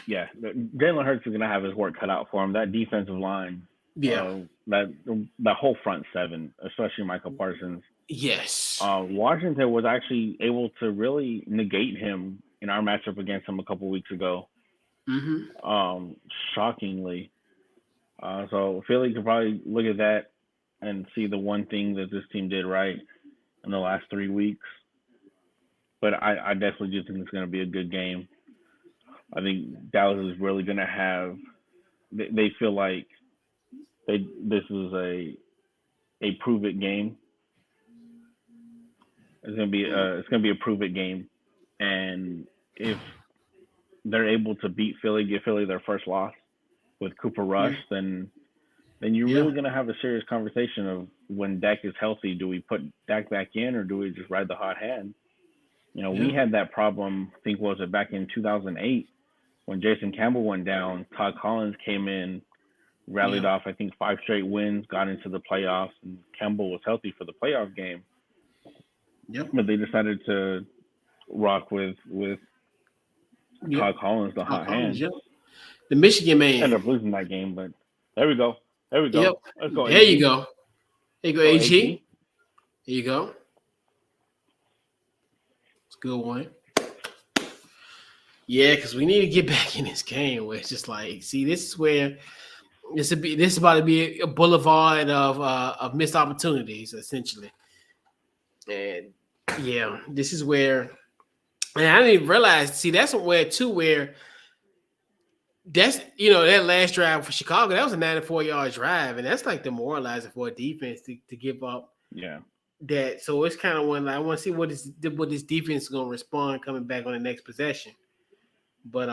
[SPEAKER 2] Yeah, Jalen Hurts is gonna have his work cut out for him. That defensive line,
[SPEAKER 1] Yeah.
[SPEAKER 2] that whole front seven, especially Michael Parsons.
[SPEAKER 1] Yes.
[SPEAKER 2] Washington was actually able to really negate him in our matchup against him a couple weeks ago.
[SPEAKER 1] Mm-hmm.
[SPEAKER 2] Shockingly. So Philly could probably look at that and see the one thing that this team did right in the last 3 weeks. But I definitely do think it's going to be a good game. I think Dallas is really going to have. They feel like this is a prove it game. It's gonna be a prove it game, and if they're able to beat Philly, give Philly their first loss with Cooper Rush, then then you're
[SPEAKER 1] Yeah.
[SPEAKER 2] really going to have a serious conversation of when Dak is healthy, do we put Dak back in or do we just ride the hot hand? We
[SPEAKER 1] Yeah.
[SPEAKER 2] had that problem, I think, was it back in 2008 when Jason Campbell went down. Todd Collins came in, rallied
[SPEAKER 1] Yeah.
[SPEAKER 2] off, I think, 5 straight wins, got into the playoffs, and Campbell was healthy for the playoff game.
[SPEAKER 1] Yep.
[SPEAKER 2] But they decided to rock with
[SPEAKER 1] Yep.
[SPEAKER 2] Todd Collins, the
[SPEAKER 1] Todd
[SPEAKER 2] hot
[SPEAKER 1] Collins,
[SPEAKER 2] hand.
[SPEAKER 1] yep. The Michigan man.
[SPEAKER 2] Ended up losing that game, but there we go. There we
[SPEAKER 1] Yep.
[SPEAKER 2] go. Let's go,
[SPEAKER 1] There you
[SPEAKER 2] AG.
[SPEAKER 1] go. There you go,
[SPEAKER 2] Go,
[SPEAKER 1] AG.
[SPEAKER 2] AG.
[SPEAKER 1] There you go. It's a good one. Yeah, because we need to get back in this game where it's just like, see, this is where this is about to be a boulevard of missed opportunities, essentially. And yeah, this is where, and I didn't even realize. See, that's where too where that's that last drive for Chicago, that was a 94-yard drive, and that's like demoralizing for a defense to give up
[SPEAKER 2] Yeah.
[SPEAKER 1] that. So it's kind of one I want to see what this defense is going to respond coming back on the next possession. But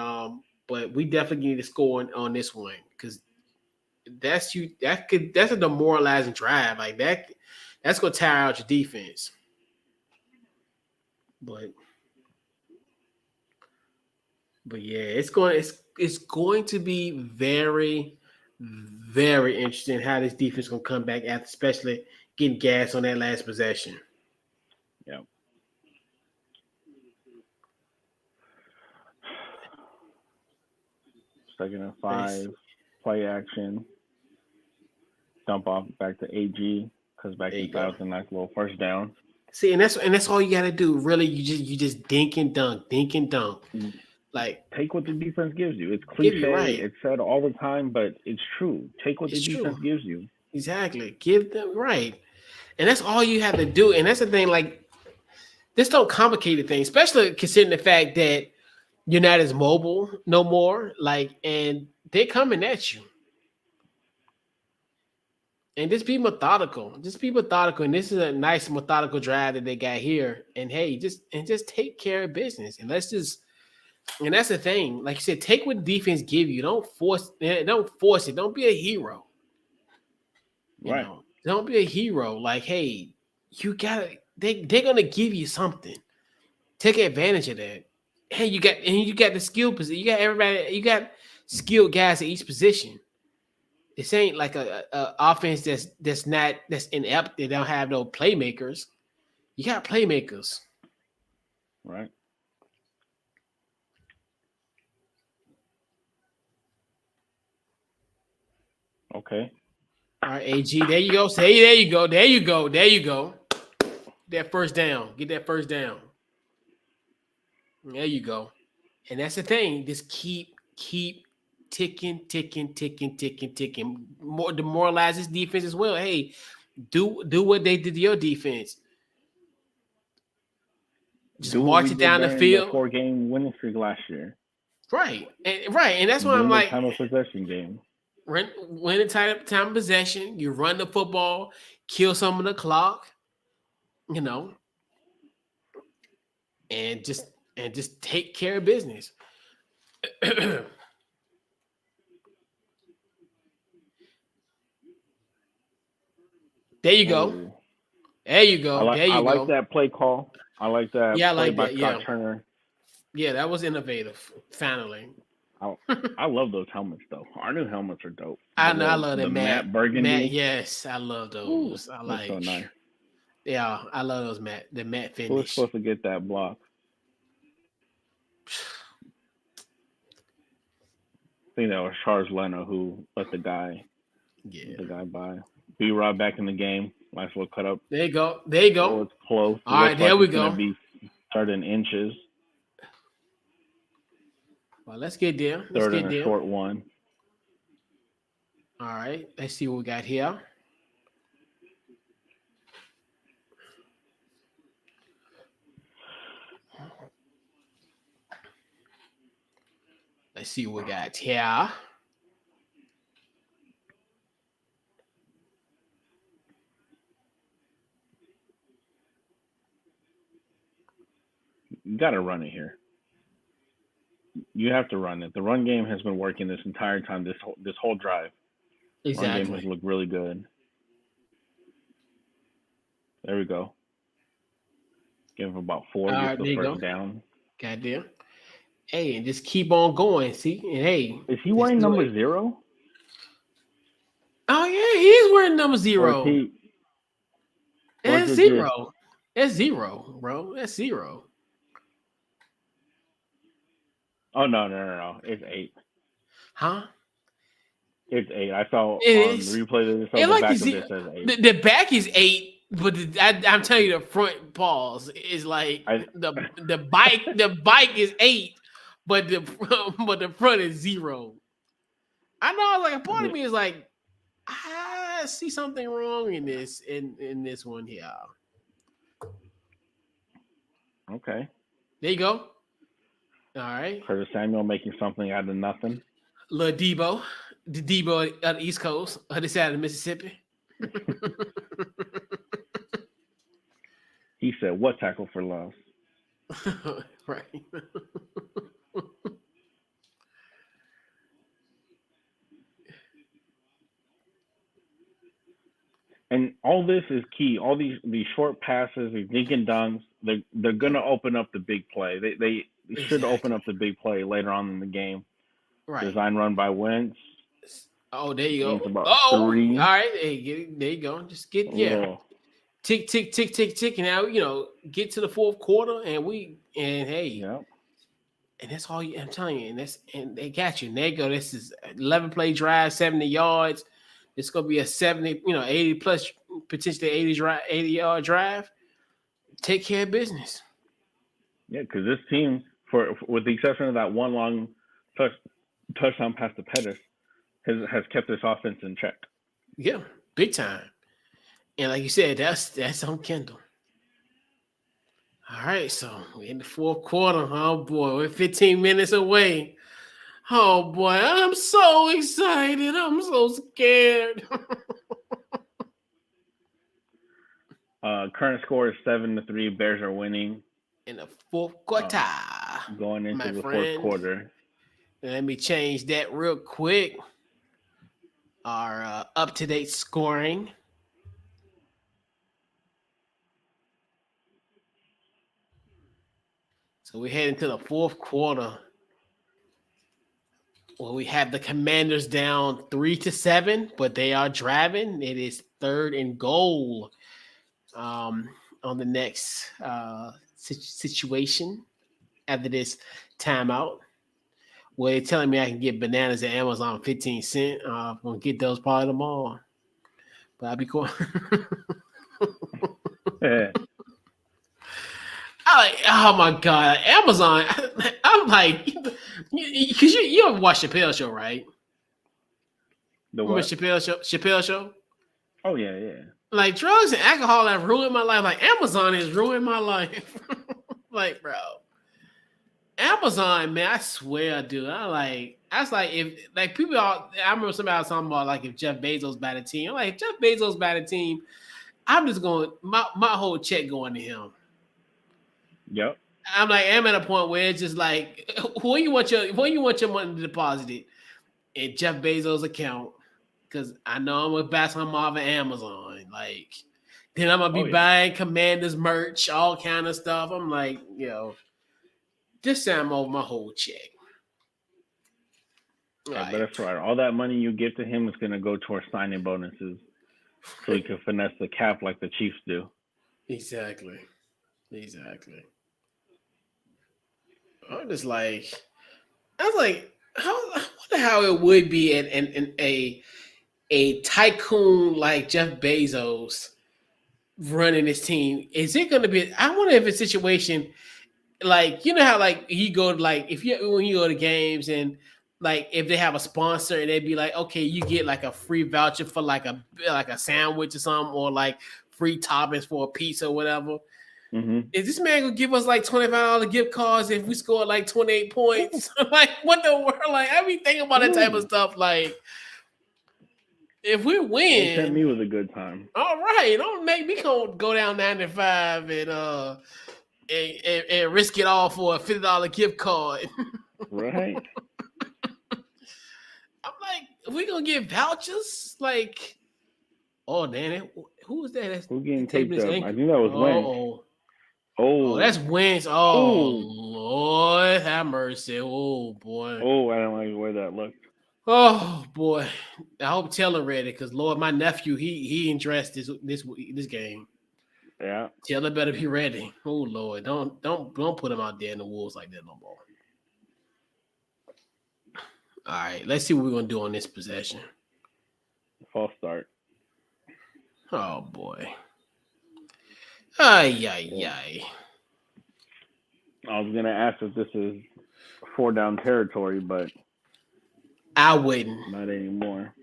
[SPEAKER 1] we definitely need to score on this one because that's a demoralizing drive like that. That's going to tire out your defense. But yeah, it's going to be very, very interesting how this defense gonna come back after, especially getting gas on that last possession.
[SPEAKER 2] Yeah. Second and 5, play action, dump off back to AG, because back inside with a nice little first down.
[SPEAKER 1] See, and that's all you gotta do. Really, you just dink and dunk. Like,
[SPEAKER 2] take what the defense gives you. It's
[SPEAKER 1] give you
[SPEAKER 2] cliche.
[SPEAKER 1] right.
[SPEAKER 2] It's said all the time, but it's true. Take what
[SPEAKER 1] It's
[SPEAKER 2] the defense
[SPEAKER 1] true.
[SPEAKER 2] gives you.
[SPEAKER 1] Exactly. Give them right. And that's all you have to do. And that's the thing, like, this don't complicate the thing, especially considering the fact that you're not as mobile no more. Like, and they're coming at you. And just be methodical. Just be methodical. And this is a nice methodical drive that they got here. And hey, just take care of business. And that's the thing. Like you said, take what defense give you. Don't force it. Don't be a hero.
[SPEAKER 2] Right.
[SPEAKER 1] Don't be a hero. Like, hey, they're gonna give you something. Take advantage of that. Hey, you got the skill position. You got everybody, you got skilled guys at each position. This ain't like a offense that's inept. They don't have no playmakers. You got playmakers.
[SPEAKER 2] Right. Okay.
[SPEAKER 1] All right, AG. There you go. Say there you go. There you go. There you go. That first down. Get that first down. There you go. And that's the thing. Just keep ticking. More demoralize this defense as well. Hey, do what they did to your defense. Just
[SPEAKER 2] do what
[SPEAKER 1] march
[SPEAKER 2] we
[SPEAKER 1] it
[SPEAKER 2] did
[SPEAKER 1] down the
[SPEAKER 2] during the
[SPEAKER 1] field.
[SPEAKER 2] 4-game winning streak last year.
[SPEAKER 1] Right. And that's why I'm
[SPEAKER 2] Win the
[SPEAKER 1] like,
[SPEAKER 2] time of possession game.
[SPEAKER 1] win the time of possession. You run the football, kill some of the clock, and just take care of business. There you go.
[SPEAKER 2] Ooh.
[SPEAKER 1] There you go.
[SPEAKER 2] I like that play call. I like that
[SPEAKER 1] Yeah, I
[SPEAKER 2] play
[SPEAKER 1] like
[SPEAKER 2] by
[SPEAKER 1] that.
[SPEAKER 2] Scott
[SPEAKER 1] Yeah.
[SPEAKER 2] Turner.
[SPEAKER 1] Yeah, that was innovative. Finally.
[SPEAKER 2] I love those helmets though. Our new helmets are dope.
[SPEAKER 1] I know. I love that
[SPEAKER 2] the
[SPEAKER 1] matte
[SPEAKER 2] burgundy.
[SPEAKER 1] yes, I love those.
[SPEAKER 2] Ooh,
[SPEAKER 1] I like.
[SPEAKER 2] so nice.
[SPEAKER 1] Yeah, I love those the matte finish.
[SPEAKER 2] Who was supposed to get that block? I think that was Charles Leno who let the guy by. B-Rob back in the game. Nice little cut up.
[SPEAKER 1] There you go. There you go.
[SPEAKER 2] Oh, it's close.
[SPEAKER 1] All right, there we go.
[SPEAKER 2] It's going to be third in inches.
[SPEAKER 1] Well, let's get there.
[SPEAKER 2] Third and a short one.
[SPEAKER 1] All right. Let's see what we got here. Let's see what we got here.
[SPEAKER 2] You got to run it here. You have to run it. The run game has been working this entire time, this whole drive. Run game has
[SPEAKER 1] Exactly.
[SPEAKER 2] looked really good. There we go. Give him about 4,
[SPEAKER 1] All
[SPEAKER 2] gets
[SPEAKER 1] right,
[SPEAKER 2] the
[SPEAKER 1] there you
[SPEAKER 2] first
[SPEAKER 1] go.
[SPEAKER 2] down.
[SPEAKER 1] Goddamn. Hey, and just keep on going. See, and hey,
[SPEAKER 2] Is he
[SPEAKER 1] this
[SPEAKER 2] wearing
[SPEAKER 1] is what.
[SPEAKER 2] number 0?
[SPEAKER 1] Oh yeah, he's wearing number
[SPEAKER 2] Or is
[SPEAKER 1] 0.
[SPEAKER 2] he or is
[SPEAKER 1] That's
[SPEAKER 2] it just
[SPEAKER 1] 0. That's 0, bro. That's 0.
[SPEAKER 2] oh no. It's 8.
[SPEAKER 1] Huh?
[SPEAKER 2] It's 8. I saw
[SPEAKER 1] It
[SPEAKER 2] on the
[SPEAKER 1] is.
[SPEAKER 2] replay that it saw
[SPEAKER 1] It
[SPEAKER 2] the
[SPEAKER 1] like
[SPEAKER 2] back
[SPEAKER 1] is
[SPEAKER 2] of this says 8.
[SPEAKER 1] the back is 8, but I'm telling you, the front pause is like
[SPEAKER 2] I
[SPEAKER 1] the bike is 8, but the but the front is 0. I know, like a part of me is like, I see something wrong in this one here.
[SPEAKER 2] okay.
[SPEAKER 1] There you go. All right,
[SPEAKER 2] Curtis Samuel making something out of nothing.
[SPEAKER 1] Lil Debo, the Debo on the East Coast, other side of Mississippi.
[SPEAKER 2] He said, "What tackle for loss?"
[SPEAKER 1] Right.
[SPEAKER 2] And all this is key. All these short passes, these dink and dunks, they're gonna open up the big play. They should open
[SPEAKER 1] Exactly.
[SPEAKER 2] up the big play later on in the game.
[SPEAKER 1] Right.
[SPEAKER 2] Design run by Wentz.
[SPEAKER 1] Oh, there you
[SPEAKER 2] Gains
[SPEAKER 1] go.
[SPEAKER 2] about
[SPEAKER 1] Oh, all
[SPEAKER 2] 3.
[SPEAKER 1] right. There you go. Just
[SPEAKER 2] A
[SPEAKER 1] get
[SPEAKER 2] little,
[SPEAKER 1] tick, tick, tick, tick, tick, and now get to the fourth quarter, and hey,
[SPEAKER 2] yeah.
[SPEAKER 1] and that's all I'm telling you, and they got you. And there you go. This is 11 play drive, 70 yards. It's gonna be a 70, 80 plus, potentially 80-yard drive. Take care of business.
[SPEAKER 2] Yeah, because this team, with the exception of that one long touch, touchdown pass to Pettis, has kept this offense in check.
[SPEAKER 1] Yeah, big time. And like you said, that's on Kendall. All right, so we're in the fourth quarter. Oh boy, we're 15 minutes away. Oh boy, I'm so excited. I'm so scared.
[SPEAKER 2] Current score is 7-3. Bears are winning.
[SPEAKER 1] In the fourth quarter,
[SPEAKER 2] Going into
[SPEAKER 1] my
[SPEAKER 2] the fourth
[SPEAKER 1] friend.
[SPEAKER 2] quarter.
[SPEAKER 1] Let me change that real quick. Our up-to-date scoring. So we're heading to the fourth quarter. Well, we have the Commanders down 3-7, but they are driving. It is 3rd and goal on the next situation after this timeout. Well, they're telling me I can get bananas at Amazon 15 cents. I'm going to get those part of them all. But I'll be cool. Oh my God. Amazon. I'm like, because you ever watch Chappelle Show, right?
[SPEAKER 2] The
[SPEAKER 1] Remember
[SPEAKER 2] what?
[SPEAKER 1] Chappelle Show?
[SPEAKER 2] Oh yeah.
[SPEAKER 1] Like drugs and alcohol have ruined my life. Like Amazon has ruined my life. Like, bro. Amazon, man, I swear, dude. I was like, if like people are, I remember somebody was talking about like if Jeff Bezos bought a team. I'm like, if Jeff Bezos bought a team, I'm just going my whole check going to him.
[SPEAKER 2] Yep.
[SPEAKER 1] I'm at a point where it's just like, where you want your money deposited in Jeff Bezos' account? Because I know I'm gonna buy some off of Amazon. Like, then I'm gonna be
[SPEAKER 2] Oh yeah.
[SPEAKER 1] buying Commanders merch, all kind of stuff. I'm like, just send him over my whole check.
[SPEAKER 2] Yeah, but
[SPEAKER 1] Like,
[SPEAKER 2] that's right. All that money you give to him is gonna go towards signing bonuses, so he can finesse the cap like the Chiefs do.
[SPEAKER 1] exactly. I'm just like, I was like, I wonder how it would be in a tycoon like Jeff Bezos running his team. Is it going to be? I wonder if it's a situation like how like you go to like when you go to games and like if they have a sponsor and they'd be like, okay, you get like a free voucher for like a sandwich or something, or like free toppings for a pizza or whatever.
[SPEAKER 2] Mm-hmm.
[SPEAKER 1] Is this man gonna give us like $25 gift cards if we score like 28 points? Like, what the world? Like, I be thinking about that type of stuff. Like, if we
[SPEAKER 2] Don't tempt
[SPEAKER 1] win,
[SPEAKER 2] me with a good time.
[SPEAKER 1] all right, don't make me go down 95 and risk it all for a $50 gift card.
[SPEAKER 2] Right.
[SPEAKER 1] I'm like, we gonna get vouchers? Like, oh damn it. Who is that? That's
[SPEAKER 2] Who getting
[SPEAKER 1] taping
[SPEAKER 2] taped
[SPEAKER 1] his
[SPEAKER 2] up? I
[SPEAKER 1] ankle.
[SPEAKER 2] think that was Wentz.
[SPEAKER 1] Oh, oh,
[SPEAKER 2] Oh,
[SPEAKER 1] that's Wentz. Oh
[SPEAKER 2] oh,
[SPEAKER 1] Lord, have mercy. Oh boy.
[SPEAKER 2] oh! I don't like the way that looked.
[SPEAKER 1] Oh boy. I hope Taylor ready, because Lord, my nephew, he ain't dressed this game.
[SPEAKER 2] Yeah.
[SPEAKER 1] Taylor better be ready. Oh Lord, don't put him out there in the wolves like that no more. All right, let's see what we're gonna do on this possession.
[SPEAKER 2] False start.
[SPEAKER 1] Oh boy. Ay ay
[SPEAKER 2] Yeah.
[SPEAKER 1] ay.
[SPEAKER 2] I was gonna ask if this is 4-down territory, but
[SPEAKER 1] I wouldn't.
[SPEAKER 2] not anymore.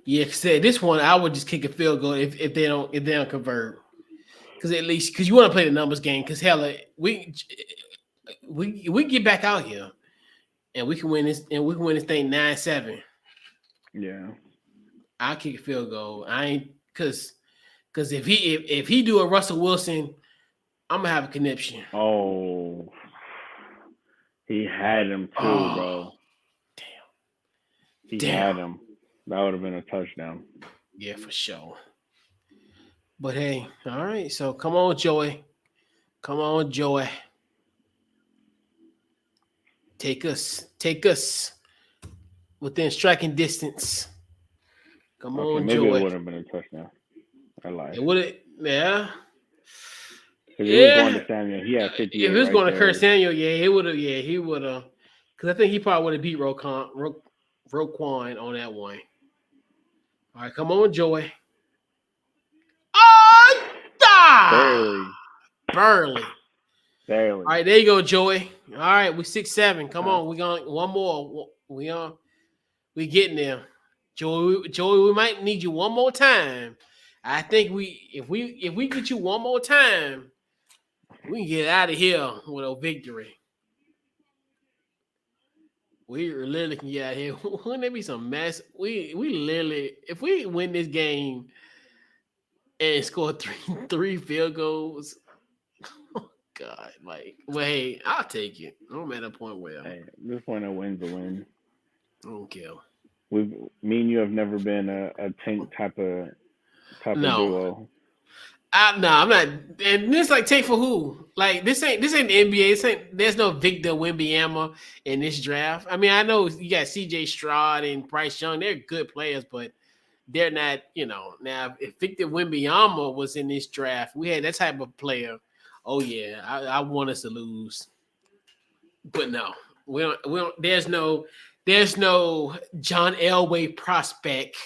[SPEAKER 1] Yeah, cause this one I would just kick a field goal if they don't convert. Cause at least you want to play the numbers game. Cause hell, we get back out here and we can win this thing 9-7.
[SPEAKER 2] Yeah.
[SPEAKER 1] I'll kick a field goal. I ain't cause if he do a Russell Wilson, I'm gonna have a conniption.
[SPEAKER 2] Oh, he had him too, bro. He had him. That would have been a touchdown.
[SPEAKER 1] Yeah, for sure. But hey, all right. So come on, Joey. Come on, Joey. Take us within striking distance. Come on,
[SPEAKER 2] maybe
[SPEAKER 1] Joey.
[SPEAKER 2] it would have been a touchdown. I lied.
[SPEAKER 1] It would have, yeah.
[SPEAKER 2] If it was going to Samuel, he had 58.
[SPEAKER 1] If it was
[SPEAKER 2] right
[SPEAKER 1] going to
[SPEAKER 2] there.
[SPEAKER 1] Kurt Samuel, yeah, he would have. Yeah, he would have. Because I think he probably would have beat Roquan on that one. All right, come on, Joey. Oh, barely. All right, there you go, Joey. All right, we 6-7. Come on, we going one more. We getting there, Joey. We might need you one more time. I think if we get you one more time, we can get out of here with a victory. We literally can get out of here. Wouldn't there be some mess? We literally, if we win this game and score three field goals, oh God, like, well, hey, I'll take it. I'm at a point where
[SPEAKER 2] this point a win's a win.
[SPEAKER 1] I don't care.
[SPEAKER 2] Me and you have never been a tank type of duo.
[SPEAKER 1] No, I'm not. And this like take for who? Like this ain't the NBA. There's no Victor Wembanyama in this draft. I mean, I know you got CJ Stroud and Bryce Young. They're good players, but they're not. Now if Victor Wembanyama was in this draft, we had that type of player. Oh yeah, I want us to lose. But no, we don't. There's no John Elway prospect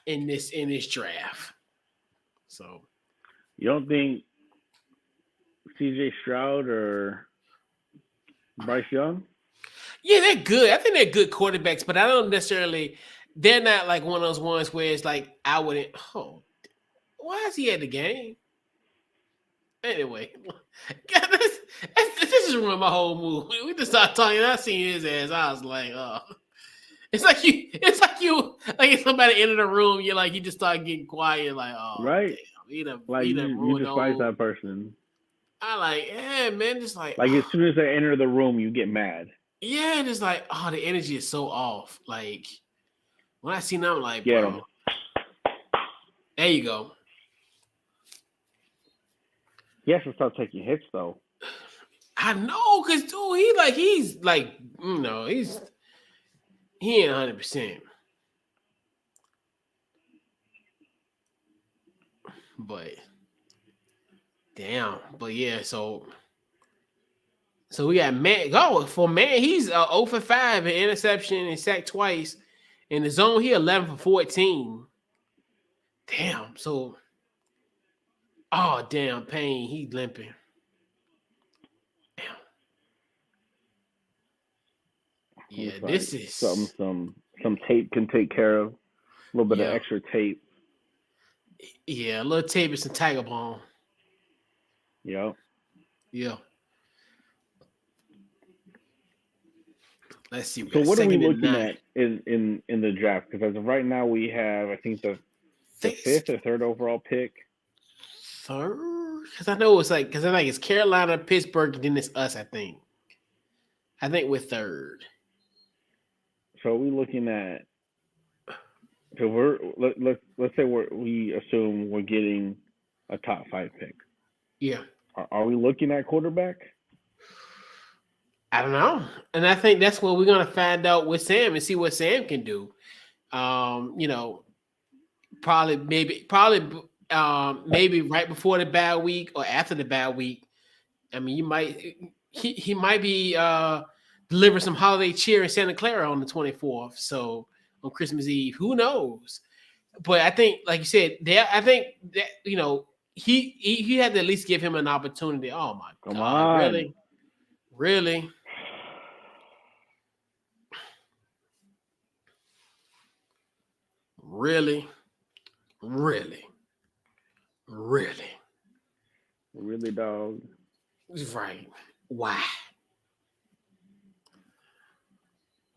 [SPEAKER 1] in this draft. So.
[SPEAKER 2] You don't think CJ Stroud or Bryce Young?
[SPEAKER 1] Yeah, they're good. I think they're good quarterbacks, but I don't necessarily. They're not like one of those ones where it's like I wouldn't. Oh, why is he at the game? Anyway, this is ruining my whole mood. We just started talking. I seen his ass. I was like, oh. It's like you. Like if somebody entered the room, you're like you just start getting quiet. Like, oh,
[SPEAKER 2] right.
[SPEAKER 1] Damn. You
[SPEAKER 2] despise that person.
[SPEAKER 1] I like, yeah, man, just like
[SPEAKER 2] as soon as they enter the room, you get mad.
[SPEAKER 1] Yeah, just like, oh, the energy is so off. Like when I see them, I'm like,
[SPEAKER 2] Get
[SPEAKER 1] bro,
[SPEAKER 2] him.
[SPEAKER 1] There you go.
[SPEAKER 2] He has to start taking hits though.
[SPEAKER 1] I know, cause dude, he ain't 100%. But damn, but yeah, so we got man. For man, he's 0 for 5 in interception and sacked twice. In the zone, he 11 for 14. Damn. So, oh damn, Payne, he's limping. Damn. Yeah, this is
[SPEAKER 2] something some tape can take care of. A little bit of extra tape.
[SPEAKER 1] Yeah, a little tape and some tiger balm.
[SPEAKER 2] Yep.
[SPEAKER 1] Yeah. Let's see. We
[SPEAKER 2] So
[SPEAKER 1] got
[SPEAKER 2] what are we
[SPEAKER 1] second and
[SPEAKER 2] looking
[SPEAKER 1] 9.
[SPEAKER 2] at in the draft? Because as of right now, we have I think the fifth or third overall pick.
[SPEAKER 1] Third? Because I know it's like because I think it's Carolina, Pittsburgh, and then it's us. I think we're third.
[SPEAKER 2] So we looking at. So let's say we assume we're getting a top 5 pick.
[SPEAKER 1] Yeah.
[SPEAKER 2] Are we looking at quarterback?
[SPEAKER 1] I don't know, and I think that's what we're gonna find out with Sam and see what Sam can do. You know, maybe right before the bad week or after the bad week. I mean, he might be deliver some holiday cheer in Santa Clara on the 24th. So on Christmas Eve, who knows? But I think, like you said, I think that he had to at least give him an opportunity. Oh my
[SPEAKER 2] Come
[SPEAKER 1] God,
[SPEAKER 2] on.
[SPEAKER 1] really? Really?
[SPEAKER 2] Really, dog.
[SPEAKER 1] Right. Why?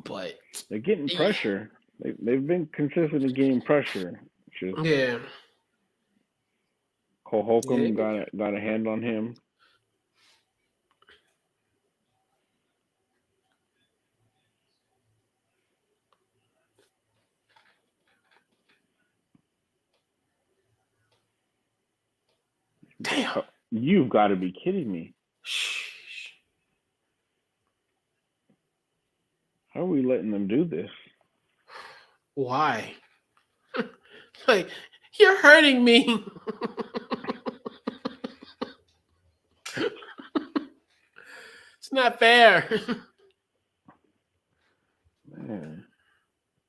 [SPEAKER 1] But
[SPEAKER 2] they're getting pressure. They've been consistently getting pressure.
[SPEAKER 1] Yeah.
[SPEAKER 2] Cole Holcomb got a hand on him.
[SPEAKER 1] Damn.
[SPEAKER 2] You've got to be kidding me. How are we letting them do this?
[SPEAKER 1] Why? Like, you're hurting me. It's not fair.
[SPEAKER 2] Man.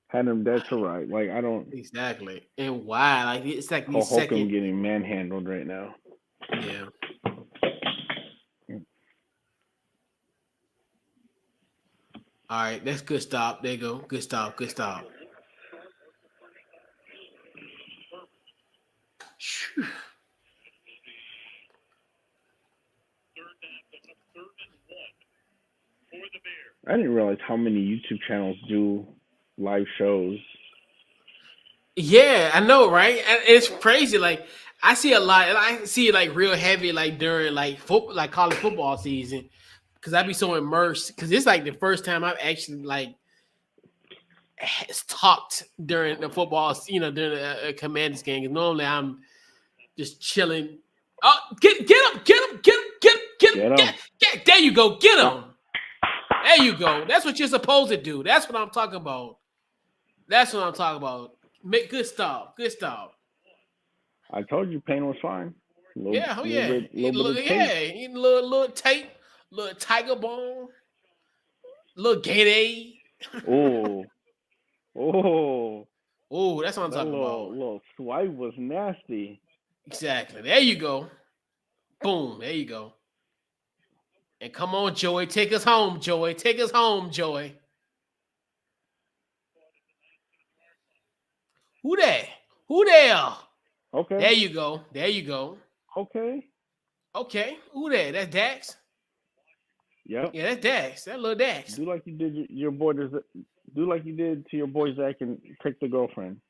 [SPEAKER 2] Had him dead to right. Like, I don't...
[SPEAKER 1] Exactly. And why? Like, it's like
[SPEAKER 2] Cole Holcomb getting manhandled right now.
[SPEAKER 1] Yeah. All right, that's good stop. There you go. Good stop.
[SPEAKER 2] I didn't realize how many YouTube channels do live shows.
[SPEAKER 1] Yeah, I know, right? And it's crazy. Like, I see a lot, and I see it like real heavy, like during like football, like college football season, because I be so immersed. Because it's like the first time I've actually like talked during the football, during the Commanders game. Because normally I'm just chilling. Oh, get him! There you go, get him! There you go. That's what you're supposed to do. That's what I'm talking about. Make good stop.
[SPEAKER 2] I told you Payne was fine.
[SPEAKER 1] Little bit tape. Little tape, little tiger bone, little Gatorade. Oh, that's what I'm talking about.
[SPEAKER 2] Little swipe was nasty.
[SPEAKER 1] Exactly. There you go. Boom. There you go. And come on, Joey. Take us home, Joey. Who there?
[SPEAKER 2] Okay.
[SPEAKER 1] There you go.
[SPEAKER 2] Okay.
[SPEAKER 1] Who there? That's Dax?
[SPEAKER 2] Yep.
[SPEAKER 1] Yeah, that's Dax. That little Dax.
[SPEAKER 2] Do like you did your boy. Do like you did to your boy Zach and take the girlfriend.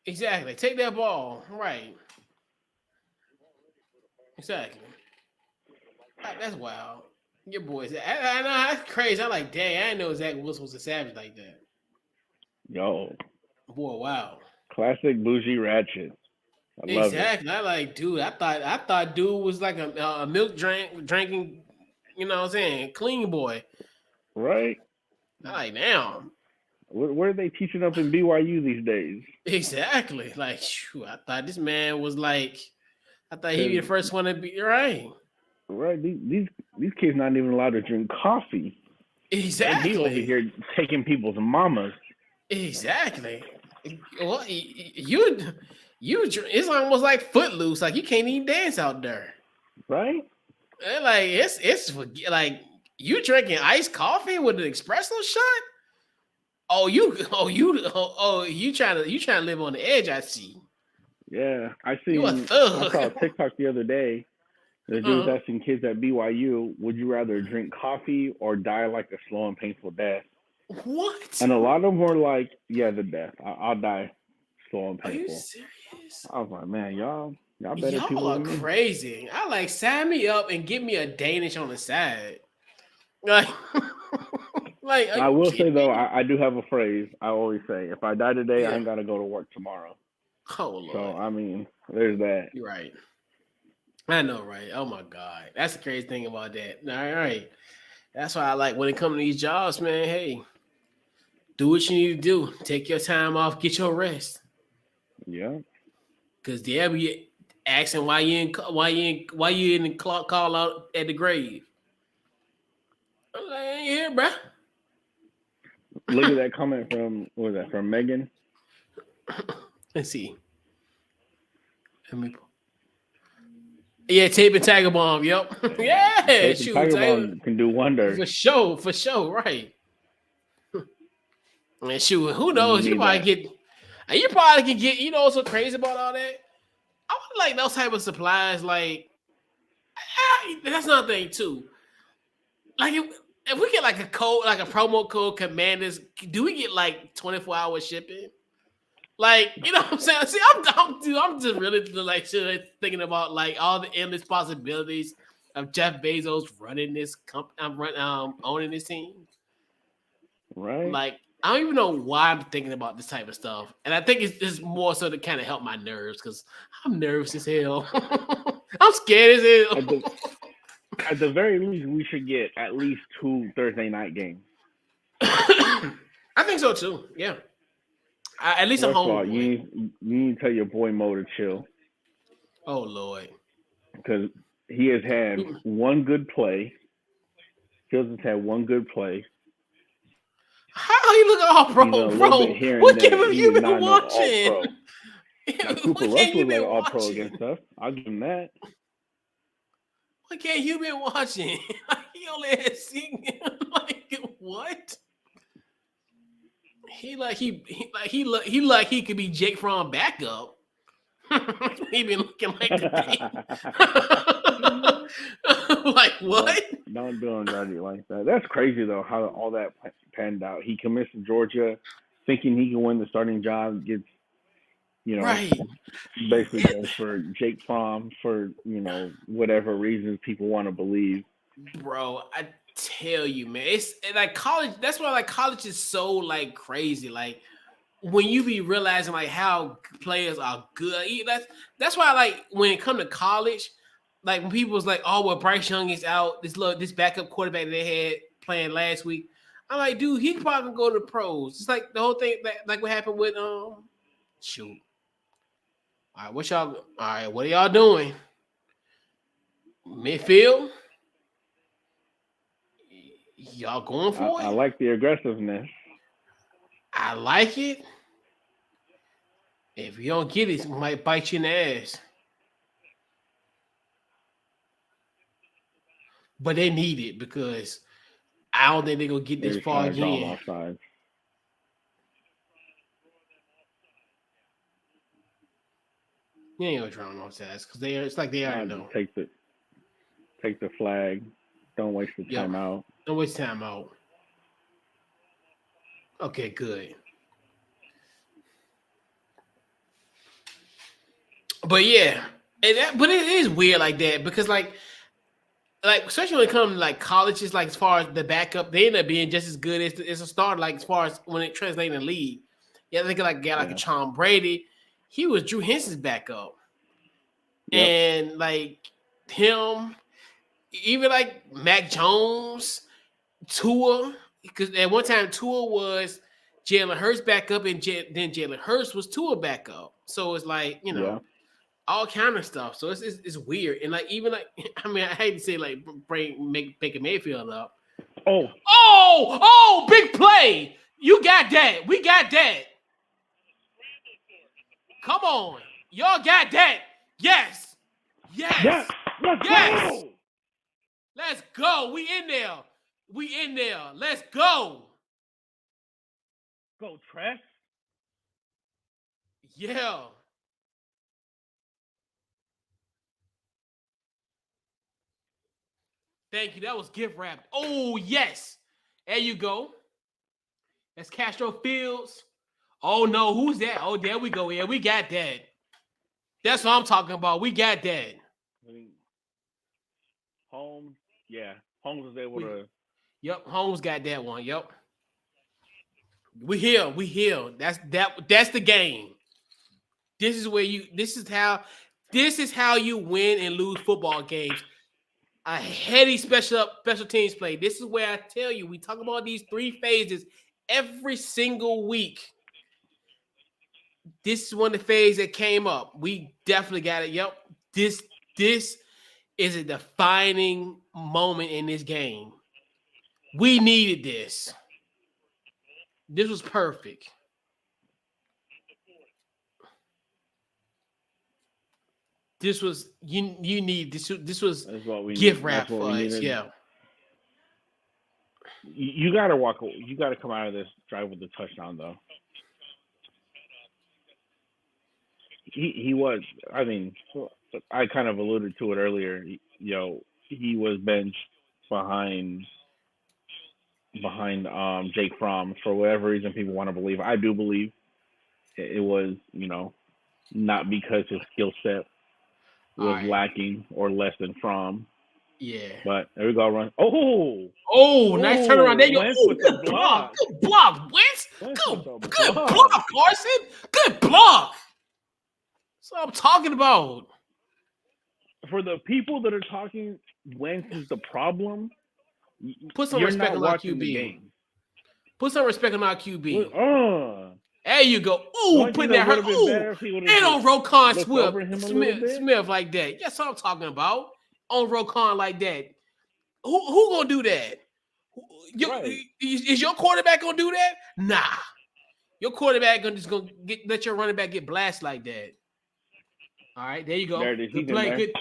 [SPEAKER 1] Exactly. Take that ball. Right. Exactly. That's wild. Your boys. I know that's crazy. I'm like, dang, I didn't know Zach Wilson was a savage like that.
[SPEAKER 2] Yo.
[SPEAKER 1] Boy, wow.
[SPEAKER 2] Classic bougie ratchet. I love
[SPEAKER 1] exactly. I like, dude. I thought dude was like a milk drinking, you know what I'm saying, clean boy.
[SPEAKER 2] Right.
[SPEAKER 1] I like, damn.
[SPEAKER 2] Where are they teaching up in BYU these days?
[SPEAKER 1] Exactly. Like, shoot, I thought this man was like, I thought he'd be the first one to be right.
[SPEAKER 2] Right. These kids not even allowed to drink coffee.
[SPEAKER 1] Exactly.
[SPEAKER 2] And he over here taking people's mamas.
[SPEAKER 1] Exactly. Well, you it's almost like Footloose. Like you can't even dance out there.
[SPEAKER 2] Right.
[SPEAKER 1] And like it's like you drinking iced coffee with an espresso shot. You trying to live on the edge. I see.
[SPEAKER 2] Yeah, I see.
[SPEAKER 1] You a thug.
[SPEAKER 2] I saw a TikTok the other day. The dude was asking kids at BYU, would you rather drink coffee or die like a slow and painful death?
[SPEAKER 1] What?
[SPEAKER 2] And a lot of them were like, yeah, the death. I'll die slow and
[SPEAKER 1] Are you
[SPEAKER 2] painful.
[SPEAKER 1] serious?
[SPEAKER 2] I was like, man, y'all better
[SPEAKER 1] Y'all
[SPEAKER 2] people
[SPEAKER 1] are
[SPEAKER 2] than me.
[SPEAKER 1] crazy. I like sign me up and give me a Danish on the side. Like, like, are
[SPEAKER 2] I
[SPEAKER 1] you
[SPEAKER 2] will say
[SPEAKER 1] kidding
[SPEAKER 2] though,
[SPEAKER 1] me?
[SPEAKER 2] I do have a phrase I always say: if I die today, I
[SPEAKER 1] Yeah.
[SPEAKER 2] ain't gotta go to work tomorrow.
[SPEAKER 1] Oh
[SPEAKER 2] So
[SPEAKER 1] Lord.
[SPEAKER 2] I mean, there's that.
[SPEAKER 1] You're right. I know, right? Oh my God. That's the crazy thing about that. All right. That's why I like when it comes to these jobs, man. Hey, do what you need to do. Take your time off, get your rest.
[SPEAKER 2] Yeah.
[SPEAKER 1] Cause they'll be asking why you in the call out at the grave. I'm like, I ain't here,
[SPEAKER 2] Look at
[SPEAKER 1] bro.
[SPEAKER 2] that comment from what was that from Megan?
[SPEAKER 1] Let's see. Let me. Yeah, tape and tag bomb. Yep. Yeah,
[SPEAKER 2] Tape and
[SPEAKER 1] shoot.
[SPEAKER 2] Tiger Bomb can do wonders.
[SPEAKER 1] For sure, right. And shoot, who
[SPEAKER 2] You
[SPEAKER 1] knows?
[SPEAKER 2] need that.
[SPEAKER 1] You probably can get. You know what's so crazy about all that? I would like those type of supplies. Like that's another thing too. Like if we get like a code, like a promo code, Commanders, do we get like 24-hour shipping? Like, you know what I'm saying? See, I'm just really like thinking about like all the endless possibilities of Jeff Bezos running this company, owning this team.
[SPEAKER 2] Right?
[SPEAKER 1] Like, I don't even know why I'm thinking about this type of stuff, and I think it's more so to kind of help my nerves because I'm nervous as hell. I'm scared as
[SPEAKER 2] At
[SPEAKER 1] hell.
[SPEAKER 2] the at the very least, we should get at least 2 Thursday night games.
[SPEAKER 1] I think so too. Yeah, at least a
[SPEAKER 2] First of all,
[SPEAKER 1] homeboy.
[SPEAKER 2] you need to tell your boy Mo to chill
[SPEAKER 1] Oh Lord,
[SPEAKER 2] because he has had one good play. Fields has had one good play.
[SPEAKER 1] how you look all
[SPEAKER 2] He's done
[SPEAKER 1] pro,
[SPEAKER 2] a little bit
[SPEAKER 1] bro?
[SPEAKER 2] here and
[SPEAKER 1] What game
[SPEAKER 2] there.
[SPEAKER 1] have
[SPEAKER 2] He's
[SPEAKER 1] you been
[SPEAKER 2] not no All
[SPEAKER 1] watching?
[SPEAKER 2] Pro. Now Cooper
[SPEAKER 1] What
[SPEAKER 2] Rush
[SPEAKER 1] game you
[SPEAKER 2] was like
[SPEAKER 1] been
[SPEAKER 2] All Pro
[SPEAKER 1] watching?
[SPEAKER 2] against us. I'll give him that.
[SPEAKER 1] What game you been watching? He only had seen like what? He could be Jake Fromm backup. He been looking like today. Like what?
[SPEAKER 2] Don't do him dirty like that. That's crazy though. How all that panned out. He commits to Georgia, thinking he can win the starting job. Gets you know
[SPEAKER 1] Right.
[SPEAKER 2] basically goes for Jake Fromm for whatever reasons people want to believe.
[SPEAKER 1] Bro, I tell you, man, it's like college. That's why like college is so like crazy. Like when you be realizing like how players are good. That's why like when it come to college, like when people was like, oh well, Bryce Young is out. This backup quarterback they had playing last week. I'm like, dude, he probably can go to the pros. It's like the whole thing that like what happened with shoot. All right, what are y'all doing? Midfield? Y'all going for
[SPEAKER 2] I
[SPEAKER 1] it?
[SPEAKER 2] like the aggressiveness.
[SPEAKER 1] I like it. If you don't get it, it might bite you in the ass. But they need it because I don't think they're gonna get this
[SPEAKER 2] They're just
[SPEAKER 1] far
[SPEAKER 2] trying to draw them
[SPEAKER 1] again.
[SPEAKER 2] offside.
[SPEAKER 1] You ain't gonna draw them off because it's like they already
[SPEAKER 2] I just
[SPEAKER 1] know.
[SPEAKER 2] take the flag. Don't waste the
[SPEAKER 1] Yep.
[SPEAKER 2] timeout.
[SPEAKER 1] Don't waste time out. Okay, good. But yeah, but it is weird like that because like especially when it comes to like colleges, like as far as the backup, they end up being just as good as a starter. Like as far as when it translates in the league, yeah, I think like got like a
[SPEAKER 2] Yeah.
[SPEAKER 1] Tom Brady, he was Drew Henson's backup,
[SPEAKER 2] Yep.
[SPEAKER 1] and like him, even like Mac Jones, Tua, because at one time Tua was Jalen Hurts backup, and then Jalen Hurts was Tua backup. So it's like
[SPEAKER 2] Yeah.
[SPEAKER 1] all kind of stuff. So it's weird. And like even like I mean I hate to say like make Baker Mayfield up.
[SPEAKER 2] Oh,
[SPEAKER 1] Oh, big play. You got that. We got that. Come on. Y'all got that. Yes.
[SPEAKER 2] yes.
[SPEAKER 1] Yes.
[SPEAKER 2] Let's
[SPEAKER 1] Yes.
[SPEAKER 2] go.
[SPEAKER 1] Let's go. We in there. We in there. Let's go.
[SPEAKER 2] Go, Tress.
[SPEAKER 1] Yeah. Thank you. That was gift wrapped. Oh, yes. There you go. That's Castro Fields. Oh no, who's that? Oh, there we go. Yeah, we got that. That's what I'm talking about. We got that.
[SPEAKER 2] I mean, Holmes, yeah, Holmes was able
[SPEAKER 1] We,
[SPEAKER 2] to.
[SPEAKER 1] yep, Holmes got that one. Yep. We here. We here. That's the game. This is where you this is how you win and lose football games. A heady special teams play. This is where I tell you, we talk about these three phases every single week. This is one of the phases that came up. We definitely got it. Yep. This is a defining moment in this game. We needed this. This was perfect. This was you need this. This was gift wrap for us. Yeah.
[SPEAKER 2] You got to walk. You got to come out of this drive with the touchdown, though. He was. I mean, I kind of alluded to it earlier. He was benched behind Jake Fromm for whatever reason people want to believe. I do believe it was not because his skill set was lacking or less than Fromm.
[SPEAKER 1] Yeah.
[SPEAKER 2] But there we go, run. Oh,
[SPEAKER 1] nice turnaround. There you go.
[SPEAKER 2] Wentz with
[SPEAKER 1] Good
[SPEAKER 2] the
[SPEAKER 1] block. Good block, Wentz. Good
[SPEAKER 2] block.
[SPEAKER 1] block, Carson. Good block. That's what I'm talking about.
[SPEAKER 2] For the people that are talking, Wentz is the problem.
[SPEAKER 1] Put some respect on our QB. Put some respect on our QB. There you go. Ooh, putting that hurt. Ooh, and on Roquan Smith like that. That's what I'm talking about. On Roquan like that. Who gonna do that? Is your quarterback gonna do that? Nah. Your quarterback gonna let your running back get blasted like that. All right, there you go.
[SPEAKER 2] There it is.
[SPEAKER 1] Good play. Good.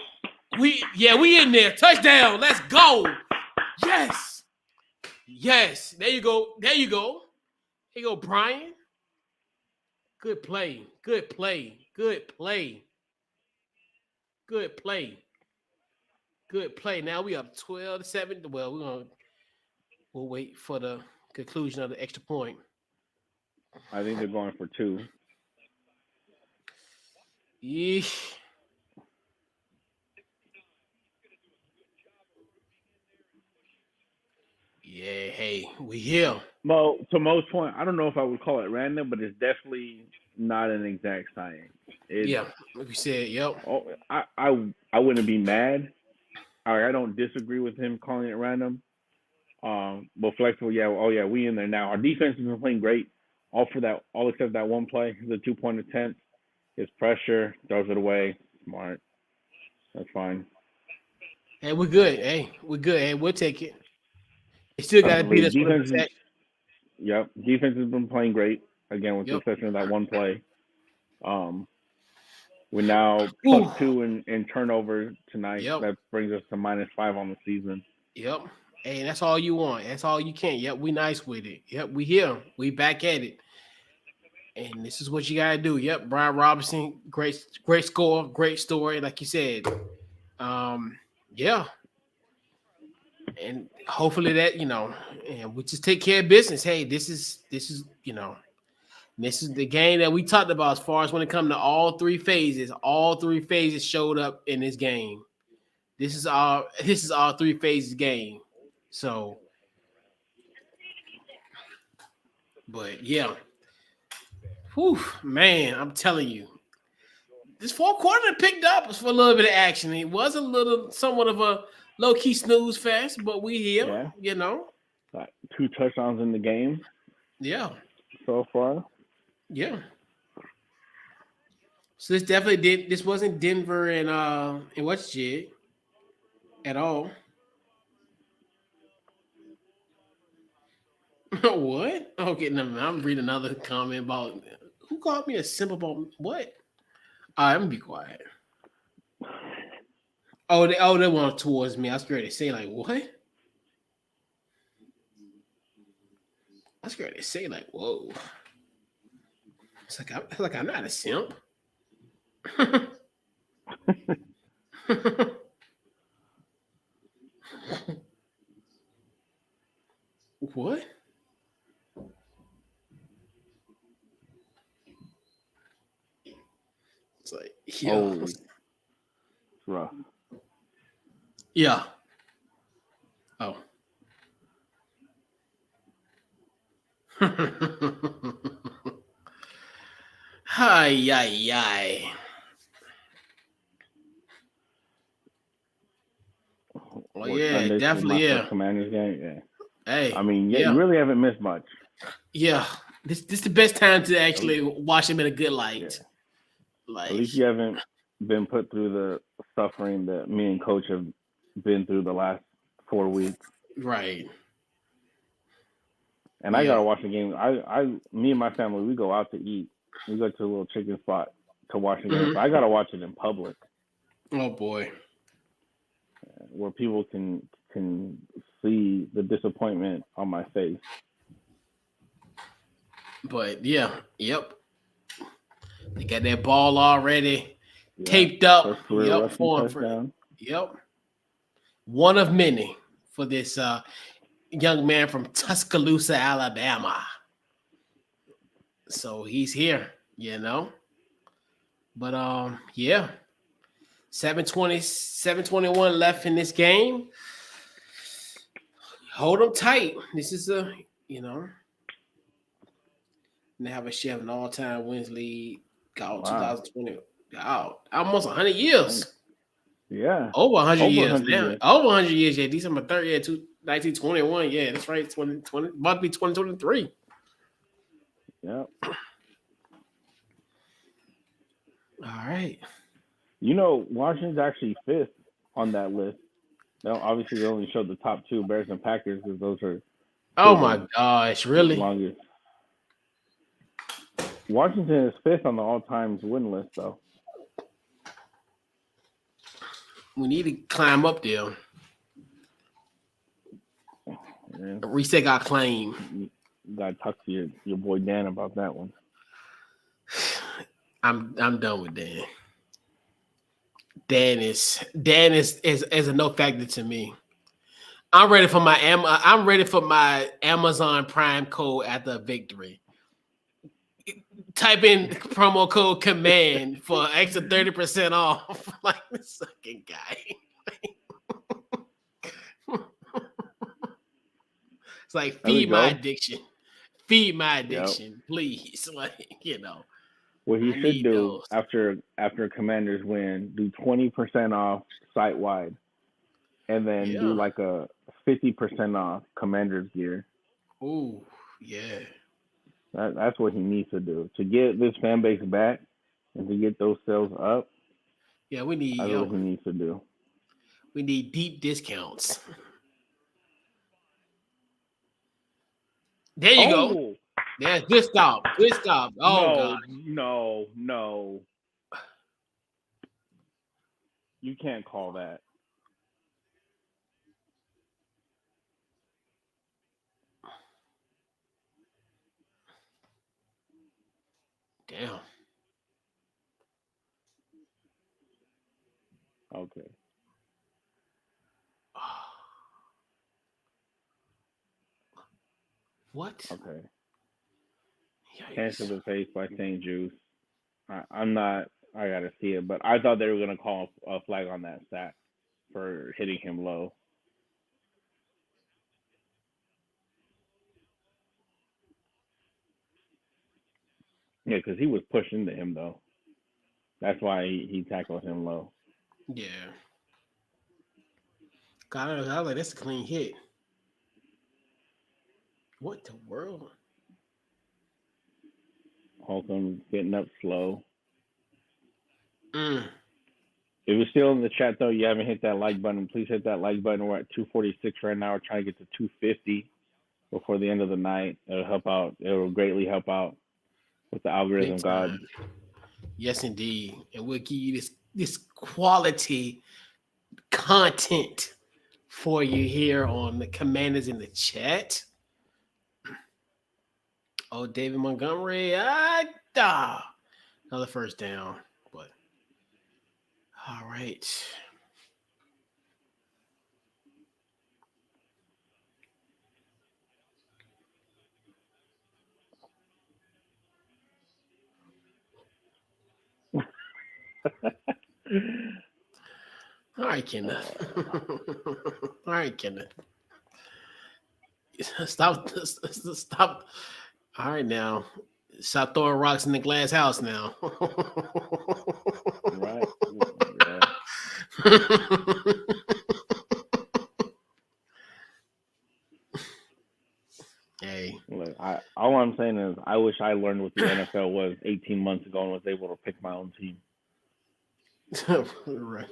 [SPEAKER 1] We in there. Touchdown. Let's go. Yes. There you go. Here you go, Brian. Good play. Now we up 12-7. Well, we'll wait for the conclusion of the extra point.
[SPEAKER 2] I think they're going for 2.
[SPEAKER 1] Yeah. Yeah, hey, we here.
[SPEAKER 2] Well, to Mo's point, I don't know if I would call it random, but it's definitely not an exact science.
[SPEAKER 1] Like you said, yep.
[SPEAKER 2] I wouldn't be mad. I don't disagree with him calling it random. But flexible, we in there now. Our defense has been playing great. All except that one play, the 2-point attempt. His pressure, throws it away. Smart. That's fine.
[SPEAKER 1] Hey, we're good. Hey, we'll take it. They still got to beat us with a percent.
[SPEAKER 2] Yep. Defense has been playing great. Again, with the exception of that one play. We're now +2 in turnover tonight.
[SPEAKER 1] Yep.
[SPEAKER 2] That brings us to -5 on the season.
[SPEAKER 1] Yep. Hey, that's all you want. That's all you can. Yep, we nice with it. Yep, we here. We back at it. And this is what you gotta do. Yep, Brian Robinson, great score, great story, like you said. Yeah. And hopefully that, and we just take care of business. Hey, this is this is the game that we talked about as far as when it comes to all three phases. All three phases showed up in this game. This is our 3 phases game. So, but yeah. Whew, man, I'm telling you. This fourth quarter picked up for a little bit of action. It was somewhat of a low-key snooze fest, but we here,
[SPEAKER 2] Got 2 touchdowns in the game.
[SPEAKER 1] Yeah.
[SPEAKER 2] So far.
[SPEAKER 1] Yeah. So this wasn't Denver and what's Jig at all. What? Okay, no, I'm reading another comment about who called me a simple ball. What? All right, I'm gonna be quiet. They want towards me. I was scared to say like what? I was scared to say like whoa. It's like I'm not a simp. What? Yo.
[SPEAKER 2] Oh, it's rough.
[SPEAKER 1] Yeah. Oh. Hi, yi. Well,
[SPEAKER 2] What,
[SPEAKER 1] yeah,
[SPEAKER 2] Sunday for my
[SPEAKER 1] definitely,
[SPEAKER 2] first
[SPEAKER 1] yeah.
[SPEAKER 2] Commanders game? Yeah.
[SPEAKER 1] Hey,
[SPEAKER 2] I mean, yeah, you
[SPEAKER 1] yeah,
[SPEAKER 2] really haven't missed much.
[SPEAKER 1] yeah. This the best time to
[SPEAKER 2] At least,
[SPEAKER 1] actually watch him in a good
[SPEAKER 2] yeah.
[SPEAKER 1] light.
[SPEAKER 2] At
[SPEAKER 1] Like,
[SPEAKER 2] least you haven't been put through the suffering that me and Coach have been through the last 4 weeks.
[SPEAKER 1] right.
[SPEAKER 2] And I
[SPEAKER 1] Yeah.
[SPEAKER 2] gotta watch the game. Me and my family, we go out to eat. We go to a little chicken spot to watch the game. So
[SPEAKER 1] Hmm.
[SPEAKER 2] I gotta watch it in public,
[SPEAKER 1] Oh boy.
[SPEAKER 2] where people can see the disappointment on my face.
[SPEAKER 1] But yeah, yep. They got that ball already
[SPEAKER 2] Yeah,
[SPEAKER 1] taped up.
[SPEAKER 2] first career
[SPEAKER 1] Yep,
[SPEAKER 2] rushing
[SPEAKER 1] for
[SPEAKER 2] touchdown.
[SPEAKER 1] yep. One of many for this young man from Tuscaloosa, Alabama. So he's here, you know. But yeah. 7:20, 7:21 left in this game. Hold them tight. This is you know, they have a chef an all-time wins lead. God,
[SPEAKER 2] Wow.
[SPEAKER 1] 2020. God, almost 100 years.
[SPEAKER 2] Yeah,
[SPEAKER 1] Over 100
[SPEAKER 2] over
[SPEAKER 1] years
[SPEAKER 2] 100
[SPEAKER 1] now.
[SPEAKER 2] years.
[SPEAKER 1] Over 100 years, yeah. December 3rd, yeah, 1921. Yeah, that's right. 2020. About to be 2023.
[SPEAKER 2] Yeah.
[SPEAKER 1] All right.
[SPEAKER 2] You know, Washington's actually fifth on that list. Now, obviously, they only showed the top two, Bears and Packers, because those are two
[SPEAKER 1] Oh
[SPEAKER 2] of
[SPEAKER 1] my
[SPEAKER 2] the
[SPEAKER 1] gosh, really?
[SPEAKER 2] longest. Washington is fifth on the all-time win list, though.
[SPEAKER 1] We need to climb up there.
[SPEAKER 2] Yeah.
[SPEAKER 1] Reset our claim.
[SPEAKER 2] You gotta talk to your boy Dan about that one.
[SPEAKER 1] I'm done with Dan. Dan is a no factor to me. I'm ready for my Amazon Prime code after victory. Type in promo code command for extra 30% off. Like this fucking guy. It's like
[SPEAKER 2] There we
[SPEAKER 1] feed my
[SPEAKER 2] go.
[SPEAKER 1] addiction. Feed my
[SPEAKER 2] Yep.
[SPEAKER 1] addiction, please. Like,
[SPEAKER 2] What he
[SPEAKER 1] I
[SPEAKER 2] should
[SPEAKER 1] need
[SPEAKER 2] do
[SPEAKER 1] those.
[SPEAKER 2] after Commanders win, do 20% off site wide, and then do
[SPEAKER 1] Yeah.
[SPEAKER 2] like a 50% off Commanders gear.
[SPEAKER 1] Ooh, yeah.
[SPEAKER 2] That's what he needs to do to get this fan base back and to get those sales up.
[SPEAKER 1] Yeah, we need
[SPEAKER 2] That's what he needs to do.
[SPEAKER 1] we need deep discounts. There you go.
[SPEAKER 2] Oh
[SPEAKER 1] Yeah, good stop. Good stop. Oh god.
[SPEAKER 2] no! You can't call that.
[SPEAKER 1] Damn.
[SPEAKER 2] Okay.
[SPEAKER 1] What?
[SPEAKER 2] Okay. Hands to
[SPEAKER 1] Yikes.
[SPEAKER 2] the face by St. Juice. I'm not. I gotta see it, but I thought they were gonna call a flag on that sack for hitting him low. Yeah, because he was pushed into him though. That's why he tackled him low.
[SPEAKER 1] Yeah. God, I was like, that's a clean hit. What the world?
[SPEAKER 2] Holcomb getting up slow.
[SPEAKER 1] Mm.
[SPEAKER 2] If you're still in the chat though, you haven't hit that like button. Please hit that like button. We're at 246 right now. We're trying to get to 250 before the end of the night. It'll help out. It will greatly help out with the algorithm
[SPEAKER 1] Big
[SPEAKER 2] gods.
[SPEAKER 1] time. Yes, indeed. And we'll give you this quality content for you here on the Commanders in the chat. Oh, David Montgomery. Another first down. But all right. All right, Kenneth. All right, Kenneth. Stop. Stop. All right, now. Stop throwing rocks in the glass house now.
[SPEAKER 2] Right. Yeah.
[SPEAKER 1] Hey.
[SPEAKER 2] Look, all I'm saying is I wish I learned what the NFL was 18 months ago and was able to pick my own team.
[SPEAKER 1] Right.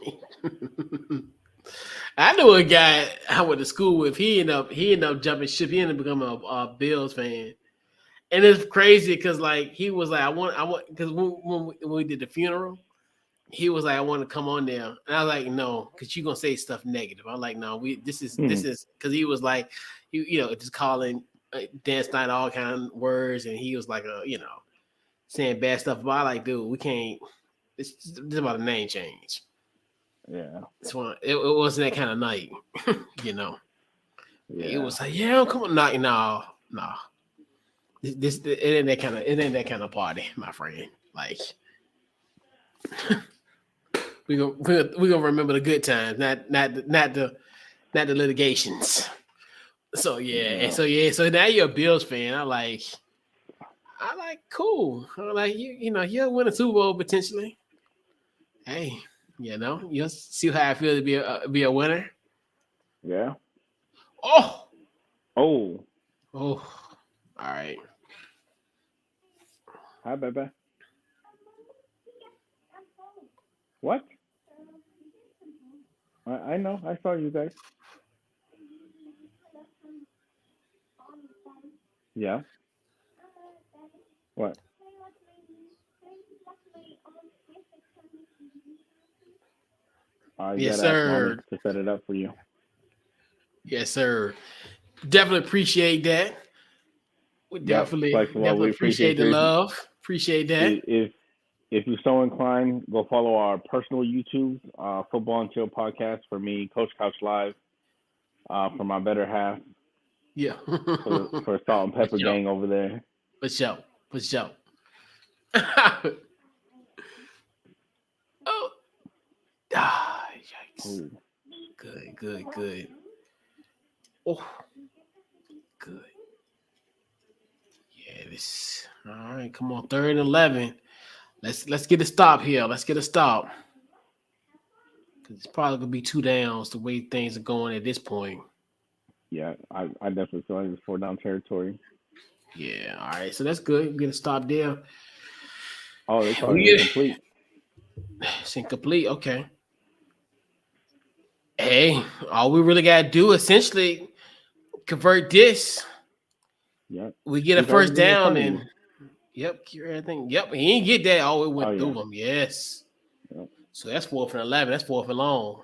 [SPEAKER 1] I knew a guy I went to school with. He ended up jumping ship. He ended up becoming a Bills fan, and it's crazy because like he was like, I want because when we did the funeral, he was like, I want to come on there, and I was like, no, because you're gonna say stuff negative. I'm like, no, this is because he was like, just calling Dan Snyder all kind of words, and he was like, saying bad stuff. But I like, dude, we can't. This about a name change.
[SPEAKER 2] Yeah.
[SPEAKER 1] It wasn't that kind of night,
[SPEAKER 2] Yeah.
[SPEAKER 1] It was like, yeah, come on, no. It ain't that kind of party, my friend. Like, we gonna remember the good times, not the litigations. So so now you're a Bills fan. I like cool. I'm like you'll win a Super Bowl potentially. Hey, you'll see how I feel to be a winner.
[SPEAKER 2] Yeah.
[SPEAKER 1] Oh.
[SPEAKER 2] Oh.
[SPEAKER 1] All right.
[SPEAKER 2] Hi, baby. What? I know. I saw you guys. Yeah. What? You
[SPEAKER 1] Yes,
[SPEAKER 2] gotta ask mommy
[SPEAKER 1] sir.
[SPEAKER 2] to set it up for you.
[SPEAKER 1] Yes, sir. Definitely appreciate that. We definitely
[SPEAKER 2] we
[SPEAKER 1] appreciate the love. Appreciate that.
[SPEAKER 2] If you're so inclined, go follow our personal YouTube, Football and Chill podcast for me, Coach Couch Live, for my better half,
[SPEAKER 1] Yeah.
[SPEAKER 2] for Salt and Pepper Gang over there.
[SPEAKER 1] For sure. Oh. Yikes.
[SPEAKER 2] Ooh.
[SPEAKER 1] Good. Oh, good. Yeah, this. All right, come on, 3rd and 11. Let's get a stop here. Let's get a stop. Because it's probably gonna be 2 downs the way things are going at this point.
[SPEAKER 2] Yeah, I definitely feel like it's 4 down territory.
[SPEAKER 1] Yeah, all right. So that's good. We get a stop there.
[SPEAKER 2] Oh, they call it incomplete.
[SPEAKER 1] It's incomplete. Okay. Hey, all we really gotta do essentially convert this.
[SPEAKER 2] Yep.
[SPEAKER 1] We get a first down and keep everything. Yep, he didn't get that. Oh, it went through him. Yes.
[SPEAKER 2] Yep.
[SPEAKER 1] So that's 4th and 11. That's 4th and long.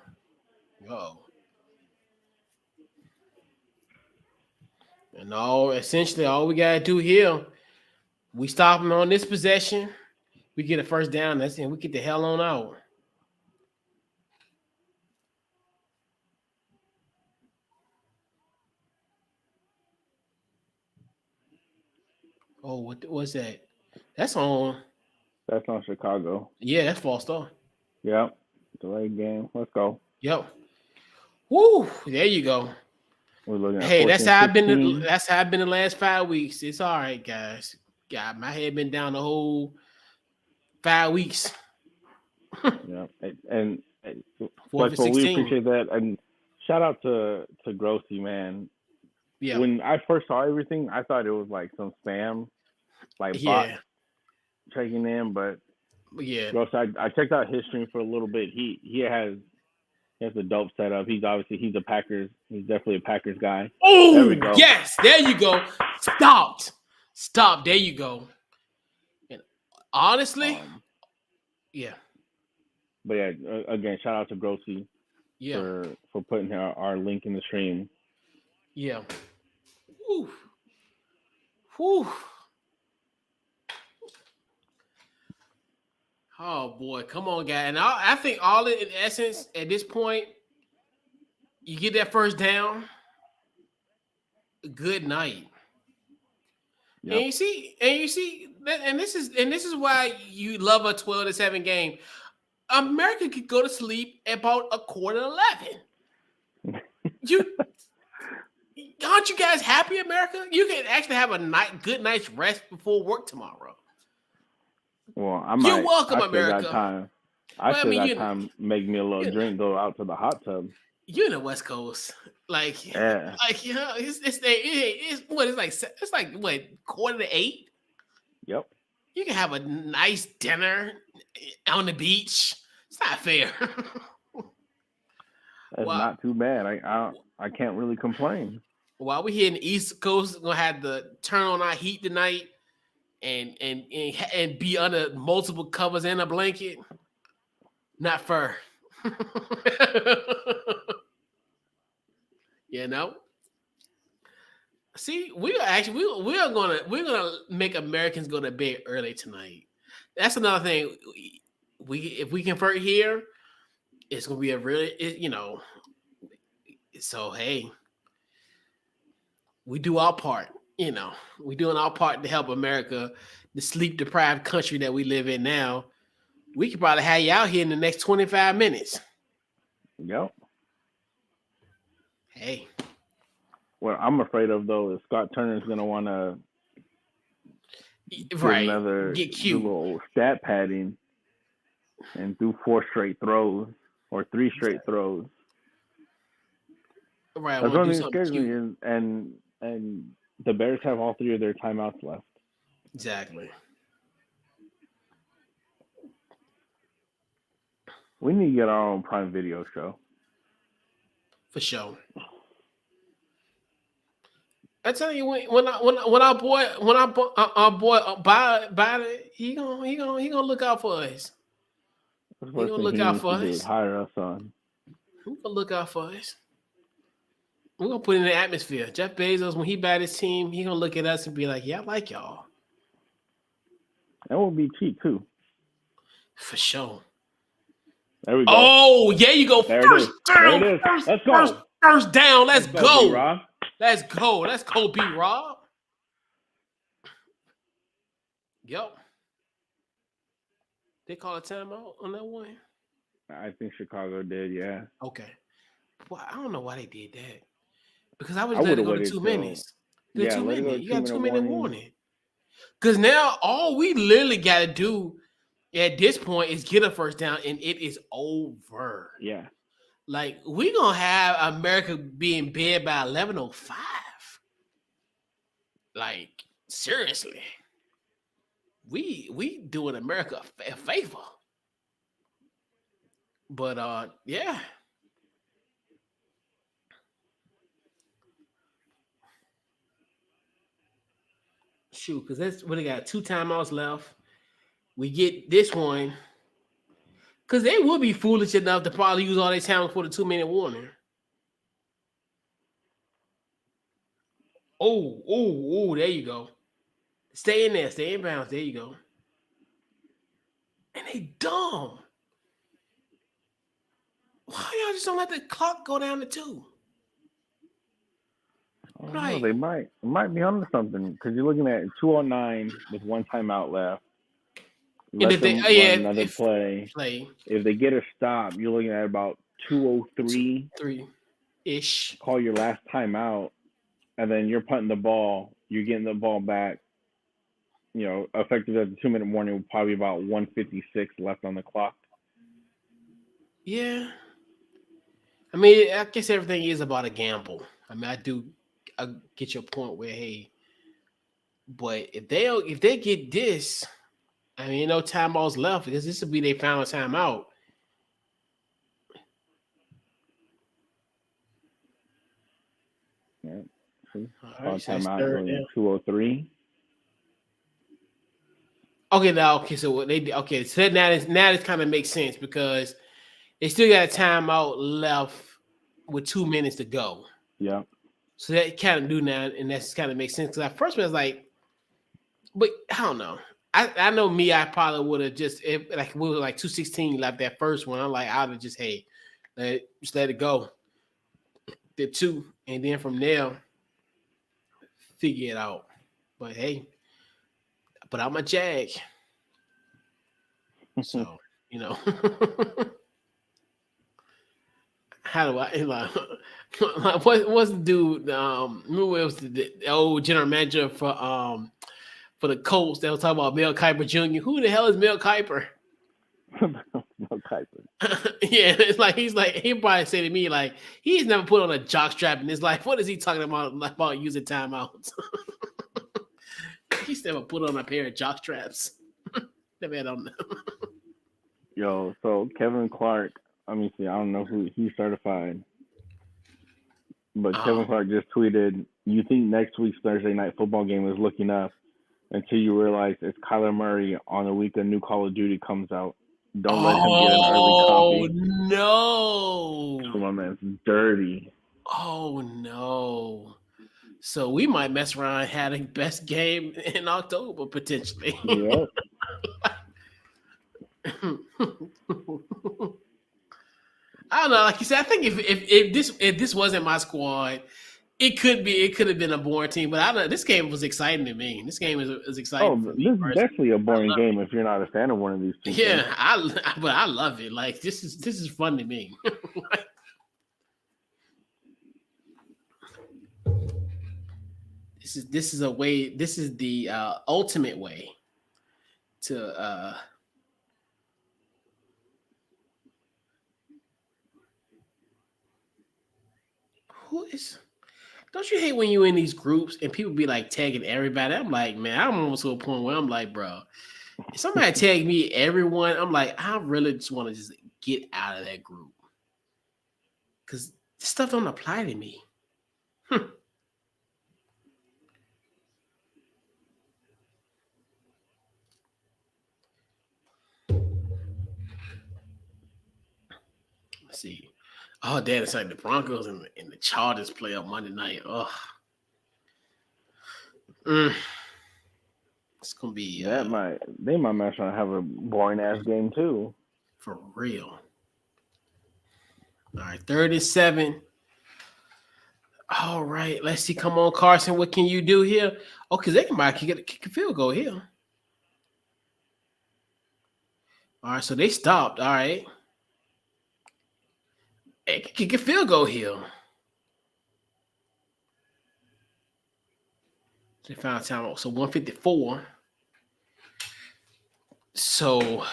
[SPEAKER 1] And essentially all we gotta do here, we stop him on this possession. We get a first down. That's it. We get the hell on out. Oh, what was that? That's on
[SPEAKER 2] Chicago.
[SPEAKER 1] Yeah, that's false start.
[SPEAKER 2] Yep. Delayed game. Let's go.
[SPEAKER 1] Yep. Woo! There you go.
[SPEAKER 2] We're looking at
[SPEAKER 1] Hey,
[SPEAKER 2] 14,
[SPEAKER 1] that's how I've been.
[SPEAKER 2] 16.
[SPEAKER 1] That's how I've been the last 5 weeks. It's all right, guys. God, my head been down the whole 5 weeks.
[SPEAKER 2] Yeah, and
[SPEAKER 1] 4th and 16.
[SPEAKER 2] We appreciate that, and shout out to Grossy, man.
[SPEAKER 1] Yeah.
[SPEAKER 2] When I first saw everything, I thought it was like some spam, like bot checking in, but
[SPEAKER 1] yeah.
[SPEAKER 2] Grossy, I checked out his stream for a little bit. He has a dope setup. He's a Packers. He's definitely a Packers guy.
[SPEAKER 1] Oh, there we go. Yes, there you go. Stop. There you go. And honestly, yeah.
[SPEAKER 2] But yeah, again, shout out to Grossy for putting our link in the stream.
[SPEAKER 1] Yeah. Whew. Oh boy, come on, guy. And I think all in essence at this point, you get that first down. Good night. Yep. And you see, and this is why you love a 12-7 game. America could go to sleep about 11:15. You aren't you guys happy, America? You can actually have a good night's rest before work tomorrow.
[SPEAKER 2] Well,
[SPEAKER 1] You're welcome,
[SPEAKER 2] I still got
[SPEAKER 1] America.
[SPEAKER 2] time.
[SPEAKER 1] Well, I mean,
[SPEAKER 2] Make me a little drink, go out to the hot tub.
[SPEAKER 1] you're in the West Coast,
[SPEAKER 2] Yeah.
[SPEAKER 1] it's like what 7:45.
[SPEAKER 2] Yep.
[SPEAKER 1] You can have a nice dinner on the beach. It's not fair.
[SPEAKER 2] That's not too bad. I can't really complain.
[SPEAKER 1] While we here in the East Coast, we're gonna have to turn on our heat tonight and be under multiple covers and a blanket. Not fair. You know. See, we're gonna make Americans go to bed early tonight. That's another thing. If we convert here, it's gonna be a really So hey, we do our part. We doing our part to help America, the sleep deprived country that we live in now. We could probably have you out here in the next 25 minutes.
[SPEAKER 2] Yep.
[SPEAKER 1] Hey.
[SPEAKER 2] What I'm afraid of though is Scott Turner's gonna want to get cute, little stat padding, and do 4 straight throws or 3 straight throws.
[SPEAKER 1] Right.
[SPEAKER 2] That's what scares me is, and the Bears have all 3 of their timeouts left.
[SPEAKER 1] Exactly.
[SPEAKER 2] We need to get our own Prime Video show.
[SPEAKER 1] For sure. I tell you, when our boy buy it, he gonna look out for us. He gonna look out for us.
[SPEAKER 2] Hire us on.
[SPEAKER 1] He gonna look out for us. We're gonna put it in the atmosphere. Jeff Bezos, when he buy this team, he gonna look at us and be like, "Yeah, I like y'all."
[SPEAKER 2] That will be cheap too.
[SPEAKER 1] For sure.
[SPEAKER 2] There we go.
[SPEAKER 1] Oh, there you go. First down.
[SPEAKER 2] Let's go.
[SPEAKER 1] First down. Let's go.
[SPEAKER 2] B-Rob.
[SPEAKER 1] Let's go. Let's go, B-Rob. Yo. They call a timeout on that one?
[SPEAKER 2] I think Chicago did, yeah.
[SPEAKER 1] Okay. Well, I don't know why they did that. Because I would let it go to 2 minutes. You got a 2-minute warning. Because now all we literally got to do at this point is get a first down and it is over.
[SPEAKER 2] Yeah.
[SPEAKER 1] Like, we're going to have America be in bed by 11:05. Like, seriously. We doing America a favor. But, yeah. Shoot, because that's what they got 2 timeouts left. We get this one. Because they would be foolish enough to probably use all their time for the 2-minute warning. Oh, there you go. Stay in there. Stay in bounds. There you go. And they dumb. Why y'all just don't let the clock go down to 2?
[SPEAKER 2] Right. They might be onto something because you're looking at 2:09 with 1 timeout left. Let them run another play. If they get a stop, you're looking at about 2:03-ish. Call your last timeout, and then you're punting the ball. You're getting the ball back. Effective at the 2-minute warning, with probably about 1:56 left on the clock.
[SPEAKER 1] Yeah. I mean, I guess everything is about a gamble. I mean, I get your point where, hey, but if they get this, I mean, no timeouts left because this will be their final timeout.
[SPEAKER 2] Yeah. Timeout 2:03.
[SPEAKER 1] Okay, so now this kind of makes sense because they still got a timeout left with 2 minutes to go.
[SPEAKER 2] Yeah.
[SPEAKER 1] So that kind of do now, and that's kind of makes sense. Because at first I was like, but I don't know. I know me, I probably would have just we were like 2:16 left that first one. I'm like, I would have just let it go. Did 2, and then from there, figure it out. But I'm a Jag. So You know, how do I what's the dude? Who was the old general manager for the Colts that was talking about Mel Kiper Jr.? Who the hell is Mel Kiper?
[SPEAKER 2] No Kuiper.
[SPEAKER 1] Yeah, it's like he probably say to me like he's never put on a jock strap in his life. What is he talking about using timeouts? He's never put on a pair of jock straps. Never had on.
[SPEAKER 2] Yo, so Kevin Clark, let me see, I don't know who he's certified, but Kevin Clark just tweeted, "You think next week's Thursday night football game is looking up until you realize it's Kyler Murray on the week a new Call of Duty comes out. Don't let him get an early
[SPEAKER 1] Oh
[SPEAKER 2] copy."
[SPEAKER 1] no!
[SPEAKER 2] So my man's dirty.
[SPEAKER 1] Oh no! So we might mess around and have the best game in October potentially.
[SPEAKER 2] Yep.
[SPEAKER 1] I don't know. Like you said, I think if this wasn't my squad, it could have been a boring team. But I don't know. This game was exciting to me. This game is exciting
[SPEAKER 2] Oh,
[SPEAKER 1] for
[SPEAKER 2] this
[SPEAKER 1] me
[SPEAKER 2] is
[SPEAKER 1] personally.
[SPEAKER 2] definitely a boring game if you're not a fan of one of these two
[SPEAKER 1] Yeah,
[SPEAKER 2] teams.
[SPEAKER 1] but I love it. Like this is fun to me. This is a way. This is the ultimate way to. Who is? Don't you hate when you in these groups and people be like tagging everybody? I'm like, man, I'm almost to a point where I'm like, bro, if somebody tag me everyone, I'm like, I really just want to just get out of that group because this stuff don't apply to me. Let's see. Oh, damn, it's like the Broncos and the Chargers play up Monday night. Oh, it's gonna be
[SPEAKER 2] They might mess around and have a boring ass game too.
[SPEAKER 1] for real. All right, 37. All right, let's see. Come on, Carson. What can you do here? Oh, because they can might kick a field goal here. All right, so they stopped. All right. They can kick a field goal here. They found time. So 154. So,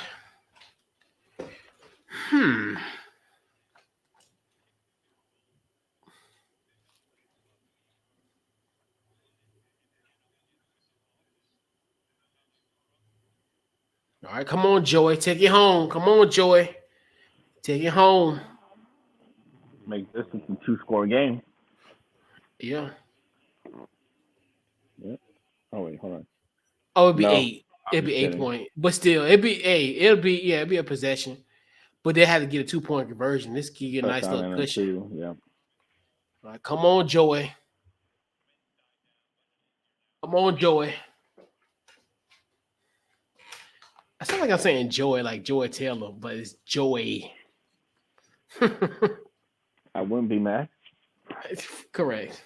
[SPEAKER 1] All right, come on, Joey. Take it home. Come on, Joey. Take it home.
[SPEAKER 2] Make this a 2-score game.
[SPEAKER 1] Yeah.
[SPEAKER 2] Yep. Oh wait, hold on.
[SPEAKER 1] Oh, it'd be
[SPEAKER 2] No,
[SPEAKER 1] 8.
[SPEAKER 2] I'm
[SPEAKER 1] It'd be
[SPEAKER 2] just
[SPEAKER 1] 8
[SPEAKER 2] kidding.
[SPEAKER 1] point. But still, it'd be 8. It'd be a possession. But they had to get a 2-point conversion. This give you a nice
[SPEAKER 2] Touchdown
[SPEAKER 1] little
[SPEAKER 2] and a
[SPEAKER 1] cushion.
[SPEAKER 2] 2. Yeah.
[SPEAKER 1] All right, come on, Joey. Come on, Joey. I sound like I'm saying Joy, like Joy Taylor, but it's Joey.
[SPEAKER 2] I wouldn't be mad.
[SPEAKER 1] Correct.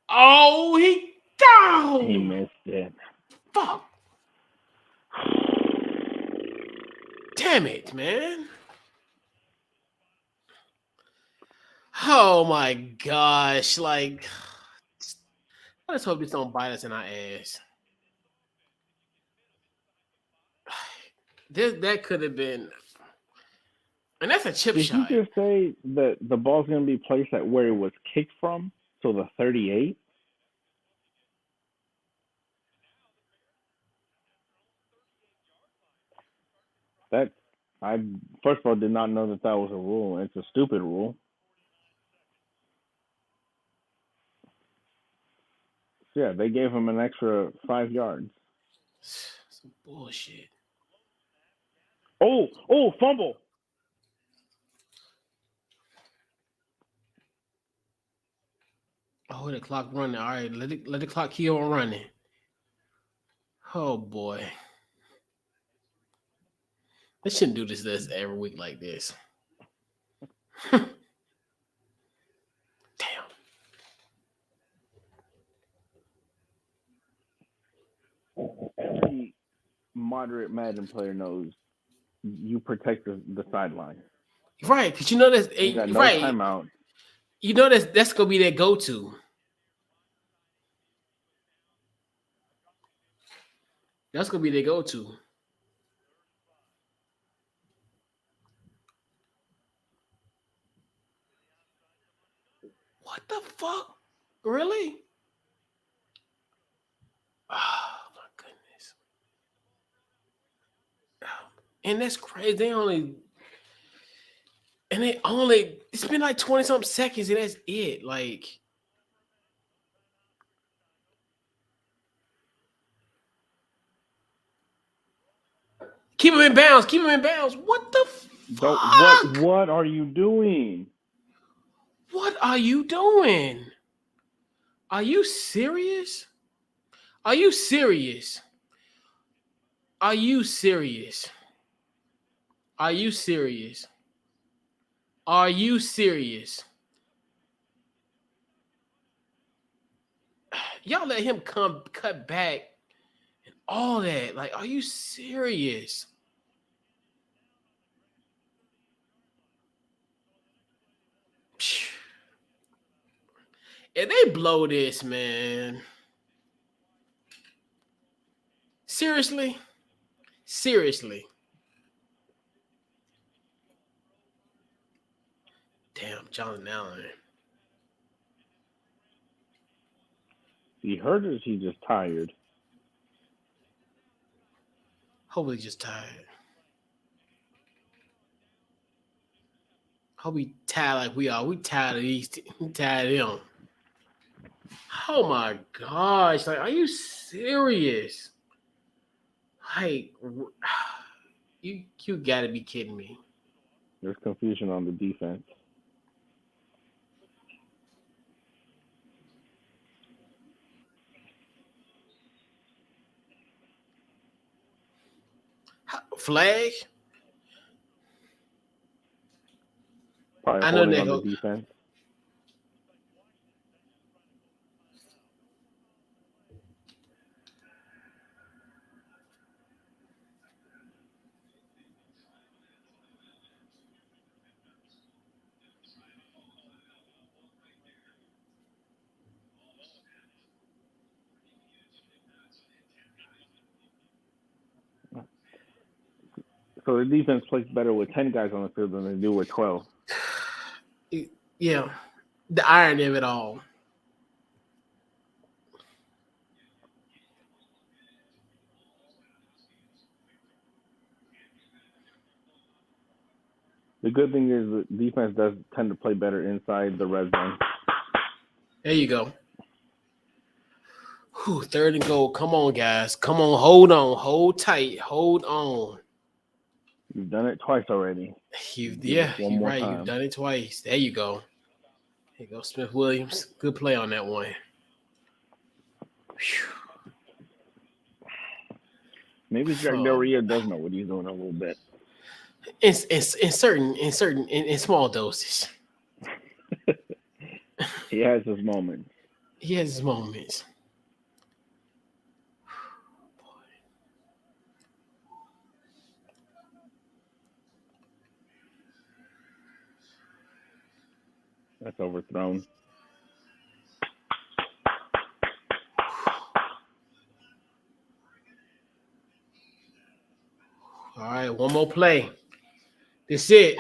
[SPEAKER 1] Oh, he down.
[SPEAKER 2] He missed it.
[SPEAKER 1] Fuck. Damn it, man. Oh my gosh. Like, I just hope this don't bite us in our ass. That could have been, and that's a chip
[SPEAKER 2] Did
[SPEAKER 1] shot.
[SPEAKER 2] you just say that the ball's going to be placed at where it was kicked from? So the 38? That I first of all did not know that was a rule. It's a stupid rule. Yeah, they gave him an extra 5 yards.
[SPEAKER 1] Some bullshit.
[SPEAKER 2] Oh, fumble.
[SPEAKER 1] Oh, the clock running. All right, let the clock keep on running. Oh boy. They shouldn't do this every week like this. Damn.
[SPEAKER 2] moderate Madden player knows you protect the sideline.
[SPEAKER 1] Right, because you know that's
[SPEAKER 2] You got no
[SPEAKER 1] right.
[SPEAKER 2] timeout.
[SPEAKER 1] You know that's gonna be their go-to. That's gonna be their go-to. What the fuck? Really? Oh my goodness. And that's crazy. It's been like 20 something seconds and that's it. Like, keep him in bounds. Keep him in bounds. What the fuck?
[SPEAKER 2] What are you doing?
[SPEAKER 1] What are you doing? Are you serious? Are you serious? Are you serious? Are you serious? Are you serious? Y'all let him come cut back and all that. Like, are you serious? If they blow this, man. Seriously? Seriously. Damn, Jonathan Allen.
[SPEAKER 2] He hurt or is he just tired?
[SPEAKER 1] Hopefully just tired. Hope he tired like we are. We tired of these. We tired of them. Oh my gosh. Like, are you serious? Like, you gotta be kidding me.
[SPEAKER 2] There's confusion on the defense.
[SPEAKER 1] Flag?
[SPEAKER 2] Probably
[SPEAKER 1] I know
[SPEAKER 2] holding
[SPEAKER 1] that
[SPEAKER 2] on the defense. So the defense plays better with 10 guys on the field than they do with 12.
[SPEAKER 1] Yeah. The irony of it all.
[SPEAKER 2] The good thing is the defense does tend to play better inside the red zone.
[SPEAKER 1] There you go. Whew, 3rd and goal. Come on, guys. Come on. Hold on. Hold tight. Hold on.
[SPEAKER 2] You've done it twice already.
[SPEAKER 1] You're
[SPEAKER 2] more
[SPEAKER 1] right.
[SPEAKER 2] time.
[SPEAKER 1] You've done it twice. There you go. There you go, Smith Williams. Good play on that one. Whew.
[SPEAKER 2] Maybe Jack Del Rio does know what he's doing a little bit.
[SPEAKER 1] In small doses.
[SPEAKER 2] He has his moments.
[SPEAKER 1] He has his moments.
[SPEAKER 2] That's overthrown.
[SPEAKER 1] All right, one more play. That's it.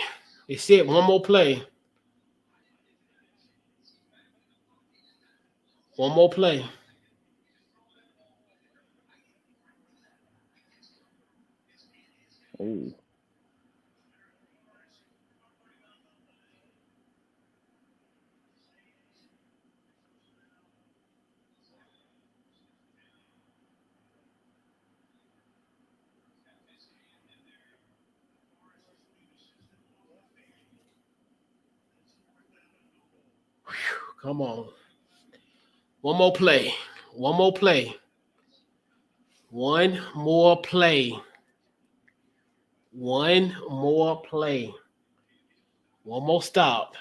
[SPEAKER 1] That's it. One more play. One more play.
[SPEAKER 2] Oh.
[SPEAKER 1] Come on. One more play. One more play. One more play. One more play. One more stop.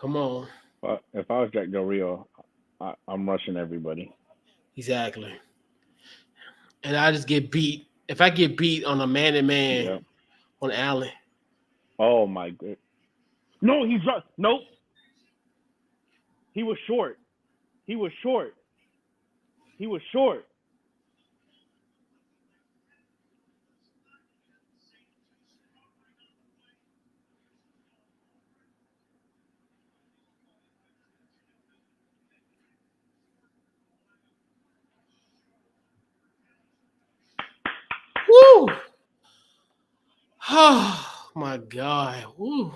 [SPEAKER 1] Come on.
[SPEAKER 2] But if I was Jack Del Rio, I'm rushing everybody.
[SPEAKER 1] Exactly. And I just get beat. If I get beat on a man to man
[SPEAKER 2] Yeah.
[SPEAKER 1] on Allen,
[SPEAKER 2] Oh my god. No, he's nope. He was short. He was short. He was short.
[SPEAKER 1] woo! Oh my God! Woo!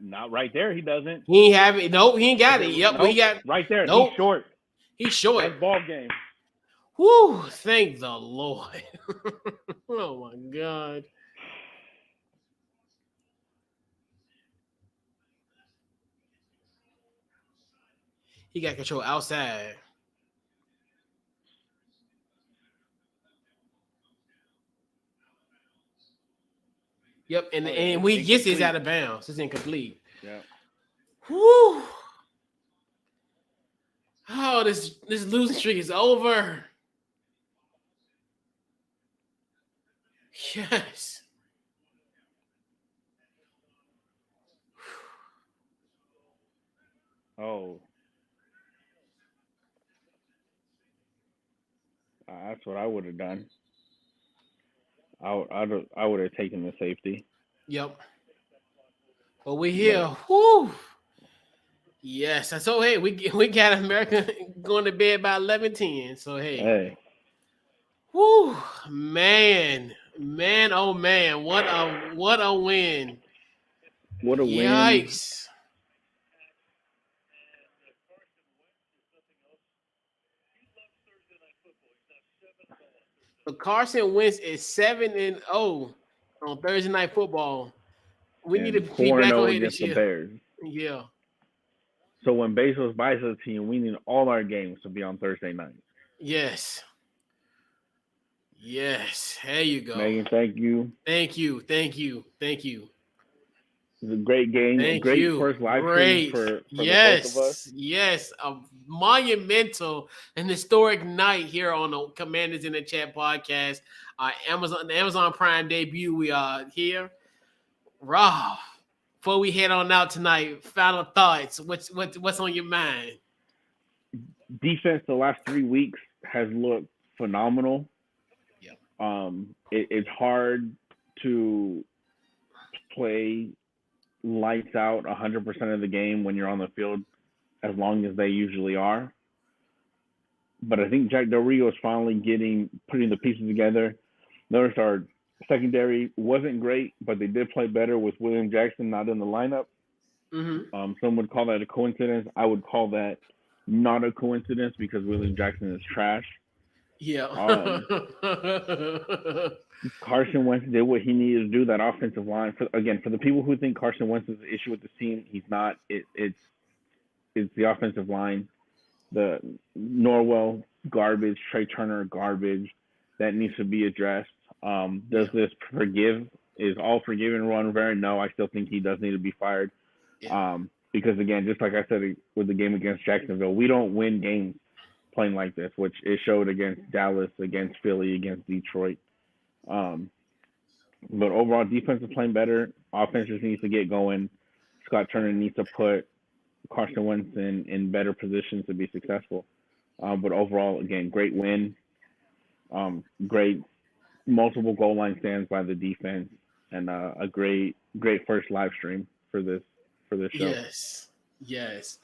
[SPEAKER 2] Not right there. He doesn't.
[SPEAKER 1] He ain't have it. Nope, he ain't got it. Yep, but he
[SPEAKER 2] Nope.
[SPEAKER 1] got.
[SPEAKER 2] Right there. He's
[SPEAKER 1] Nope,
[SPEAKER 2] short.
[SPEAKER 1] he's short.
[SPEAKER 2] That's ball game.
[SPEAKER 1] Woo! Thank the Lord. Oh my God. He got control outside. Yep, and when he gets it, it's out of bounds. It's incomplete.
[SPEAKER 2] Yeah.
[SPEAKER 1] Woo! Oh, this losing streak is over. Yes.
[SPEAKER 2] Oh. That's what I would have done. I would have taken the safety.
[SPEAKER 1] Yep. But we're
[SPEAKER 2] But
[SPEAKER 1] here. Woo! Yes. So hey, we got America going to bed by 11:10. So
[SPEAKER 2] hey,
[SPEAKER 1] woo, man, oh man, what a win!
[SPEAKER 2] what a win.
[SPEAKER 1] Yikes! So Carson Wentz is 7-0 on Thursday Night Football. We need to
[SPEAKER 2] And
[SPEAKER 1] be back
[SPEAKER 2] 4-0
[SPEAKER 1] on here this
[SPEAKER 2] against the
[SPEAKER 1] year.
[SPEAKER 2] Bears.
[SPEAKER 1] Yeah.
[SPEAKER 2] So when Bezos buys a team, we need all our games to be on Thursday night.
[SPEAKER 1] Yes. Yes. There you go.
[SPEAKER 2] Megan, thank you.
[SPEAKER 1] Thank you.
[SPEAKER 2] It was a great game.
[SPEAKER 1] Thank
[SPEAKER 2] great
[SPEAKER 1] you.
[SPEAKER 2] first live
[SPEAKER 1] Great.
[SPEAKER 2] stream for
[SPEAKER 1] Yes.
[SPEAKER 2] the both of us.
[SPEAKER 1] Yes. A monumental and historic night here on the Commanders in the Chat podcast. The Amazon Prime debut. We are here. Rob, before we head on out tonight, final thoughts. What's on your mind?
[SPEAKER 2] Defense the last 3 weeks has looked phenomenal.
[SPEAKER 1] Yeah.
[SPEAKER 2] It's hard to play lights out 100% of the game when you're on the field as long as they usually are. But I think Jack Del Rio is finally putting the pieces together. Notice our secondary wasn't great, but they did play better with William Jackson not in the lineup.
[SPEAKER 1] Mm-hmm.
[SPEAKER 2] Some would call that a coincidence. I would call that not a coincidence because William Jackson is trash.
[SPEAKER 1] Yeah.
[SPEAKER 2] Carson Wentz did what he needed to do. That offensive line, for the people who think Carson Wentz is the issue with this team, he's not. It's the offensive line. The Norwell garbage, Trey Turner garbage, that needs to be addressed. Does this is all forgiven Ron Rivera? No, I still think he does need to be fired. Yeah. Because again, just like I said with the game against Jacksonville, we don't win games playing like this, which it showed against Dallas, against Philly, against Detroit. But overall, defense is playing better. Offense just needs to get going. Scott Turner needs to put Carson Wentz in better positions to be successful. But overall, again, great win. Great multiple goal line stands by the defense, and a great first live stream for this show.
[SPEAKER 1] Yes.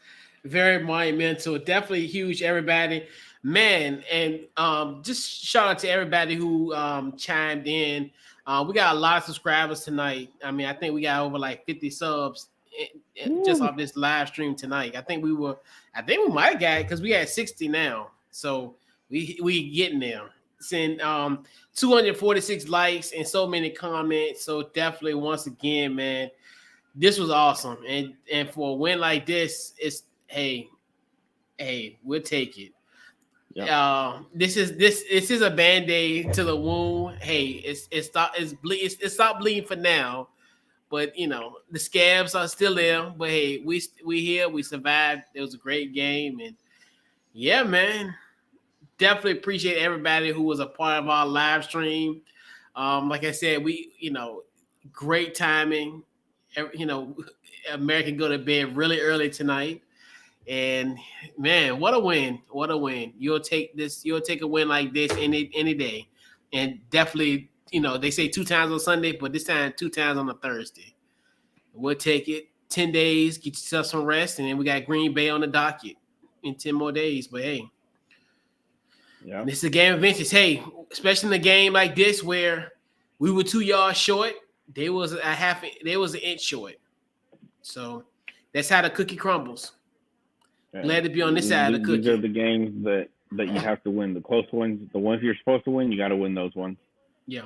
[SPEAKER 1] Very monumental. Definitely huge, everybody. Man, and just shout out to everybody who chimed in. We got a lot of subscribers tonight. I mean, I think we got over like 50 subs just off this live stream tonight. I think we might have got it because we had 60 now. So we getting there. Send 246 likes and so many comments. So definitely, once again, man, this was awesome. And for a win like this, it's hey, we'll take it.
[SPEAKER 2] Yep.
[SPEAKER 1] This is a band-aid to the wound. Hey, it stopped bleeding for now, but the scabs are still there. But hey, we here, we survived. It was a great game, and yeah, man, definitely appreciate everybody who was a part of our live stream. Like I said, great timing. America go to bed really early tonight. And man, what a win! What a win! You'll take a win like this any day, and definitely, they say 2 times on Sunday, but this time 2 times on a Thursday. We'll take it. 10 days, get yourself some rest, and then we got Green Bay on the docket in 10 more days. But hey,
[SPEAKER 2] Yeah.
[SPEAKER 1] this is a game of inches. Hey, especially in a game like this where we were 2 yards short, they was an inch short. So that's how the cookie crumbles. Glad to be on this side of the cookie.
[SPEAKER 2] These are the games that you have to win. The close ones, the ones you're supposed to win, you got to win those ones.
[SPEAKER 1] Yeah.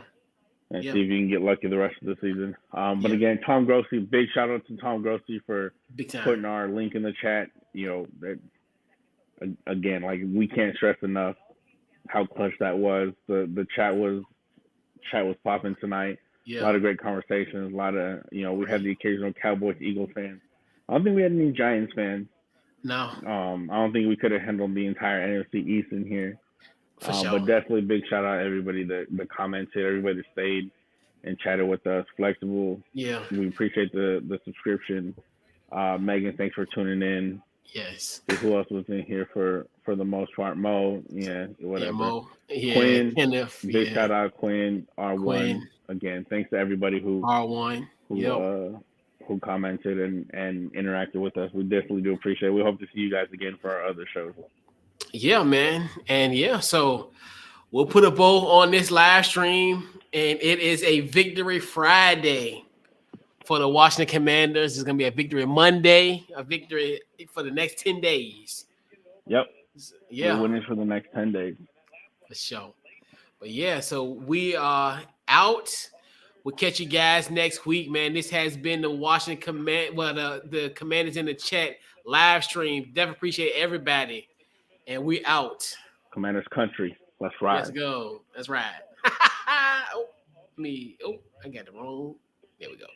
[SPEAKER 2] And see if you can get lucky the rest of the season. But again, Tom Grossi, big shout out to Tom Grossi for putting our link in the chat. Again, like, we can't stress enough how clutch that was. The chat was popping tonight.
[SPEAKER 1] Yeah.
[SPEAKER 2] A lot of great conversations. A lot of we had the occasional Cowboys Eagles fans. I don't think we had any Giants fans.
[SPEAKER 1] No.
[SPEAKER 2] I don't think we could have handled the entire NFC East in here.
[SPEAKER 1] For sure.
[SPEAKER 2] But definitely big shout out to everybody that commented, everybody that stayed and chatted with us. Flexible.
[SPEAKER 1] Yeah.
[SPEAKER 2] We appreciate the subscription. Megan, thanks for tuning in.
[SPEAKER 1] Yes.
[SPEAKER 2] Who else was in here for the most part? Mo, whatever.
[SPEAKER 1] Yeah, Mo. Yeah.
[SPEAKER 2] Quinn,
[SPEAKER 1] Kenneth,
[SPEAKER 2] big shout out Quinn, R1.
[SPEAKER 1] Quinn.
[SPEAKER 2] Again, thanks to everybody who
[SPEAKER 1] R1.
[SPEAKER 2] Who commented and interacted with us. We definitely do appreciate it. We hope to see you guys again for our other shows.
[SPEAKER 1] Yeah, man. And so we'll put a bow on this live stream, and it is a Victory Friday for the Washington Commanders. It's going to be a Victory Monday, a victory for the next 10 days.
[SPEAKER 2] Yep.
[SPEAKER 1] Yeah.
[SPEAKER 2] We're winning for the next 10 days.
[SPEAKER 1] For sure. But yeah, so we are out. We'll catch you guys next week, man. This has been the Washington the Commanders in the Chat live stream. Definitely appreciate everybody. And we out.
[SPEAKER 2] Commanders country. Let's ride.
[SPEAKER 1] Let's go. Let's ride. I got it wrong. There we go.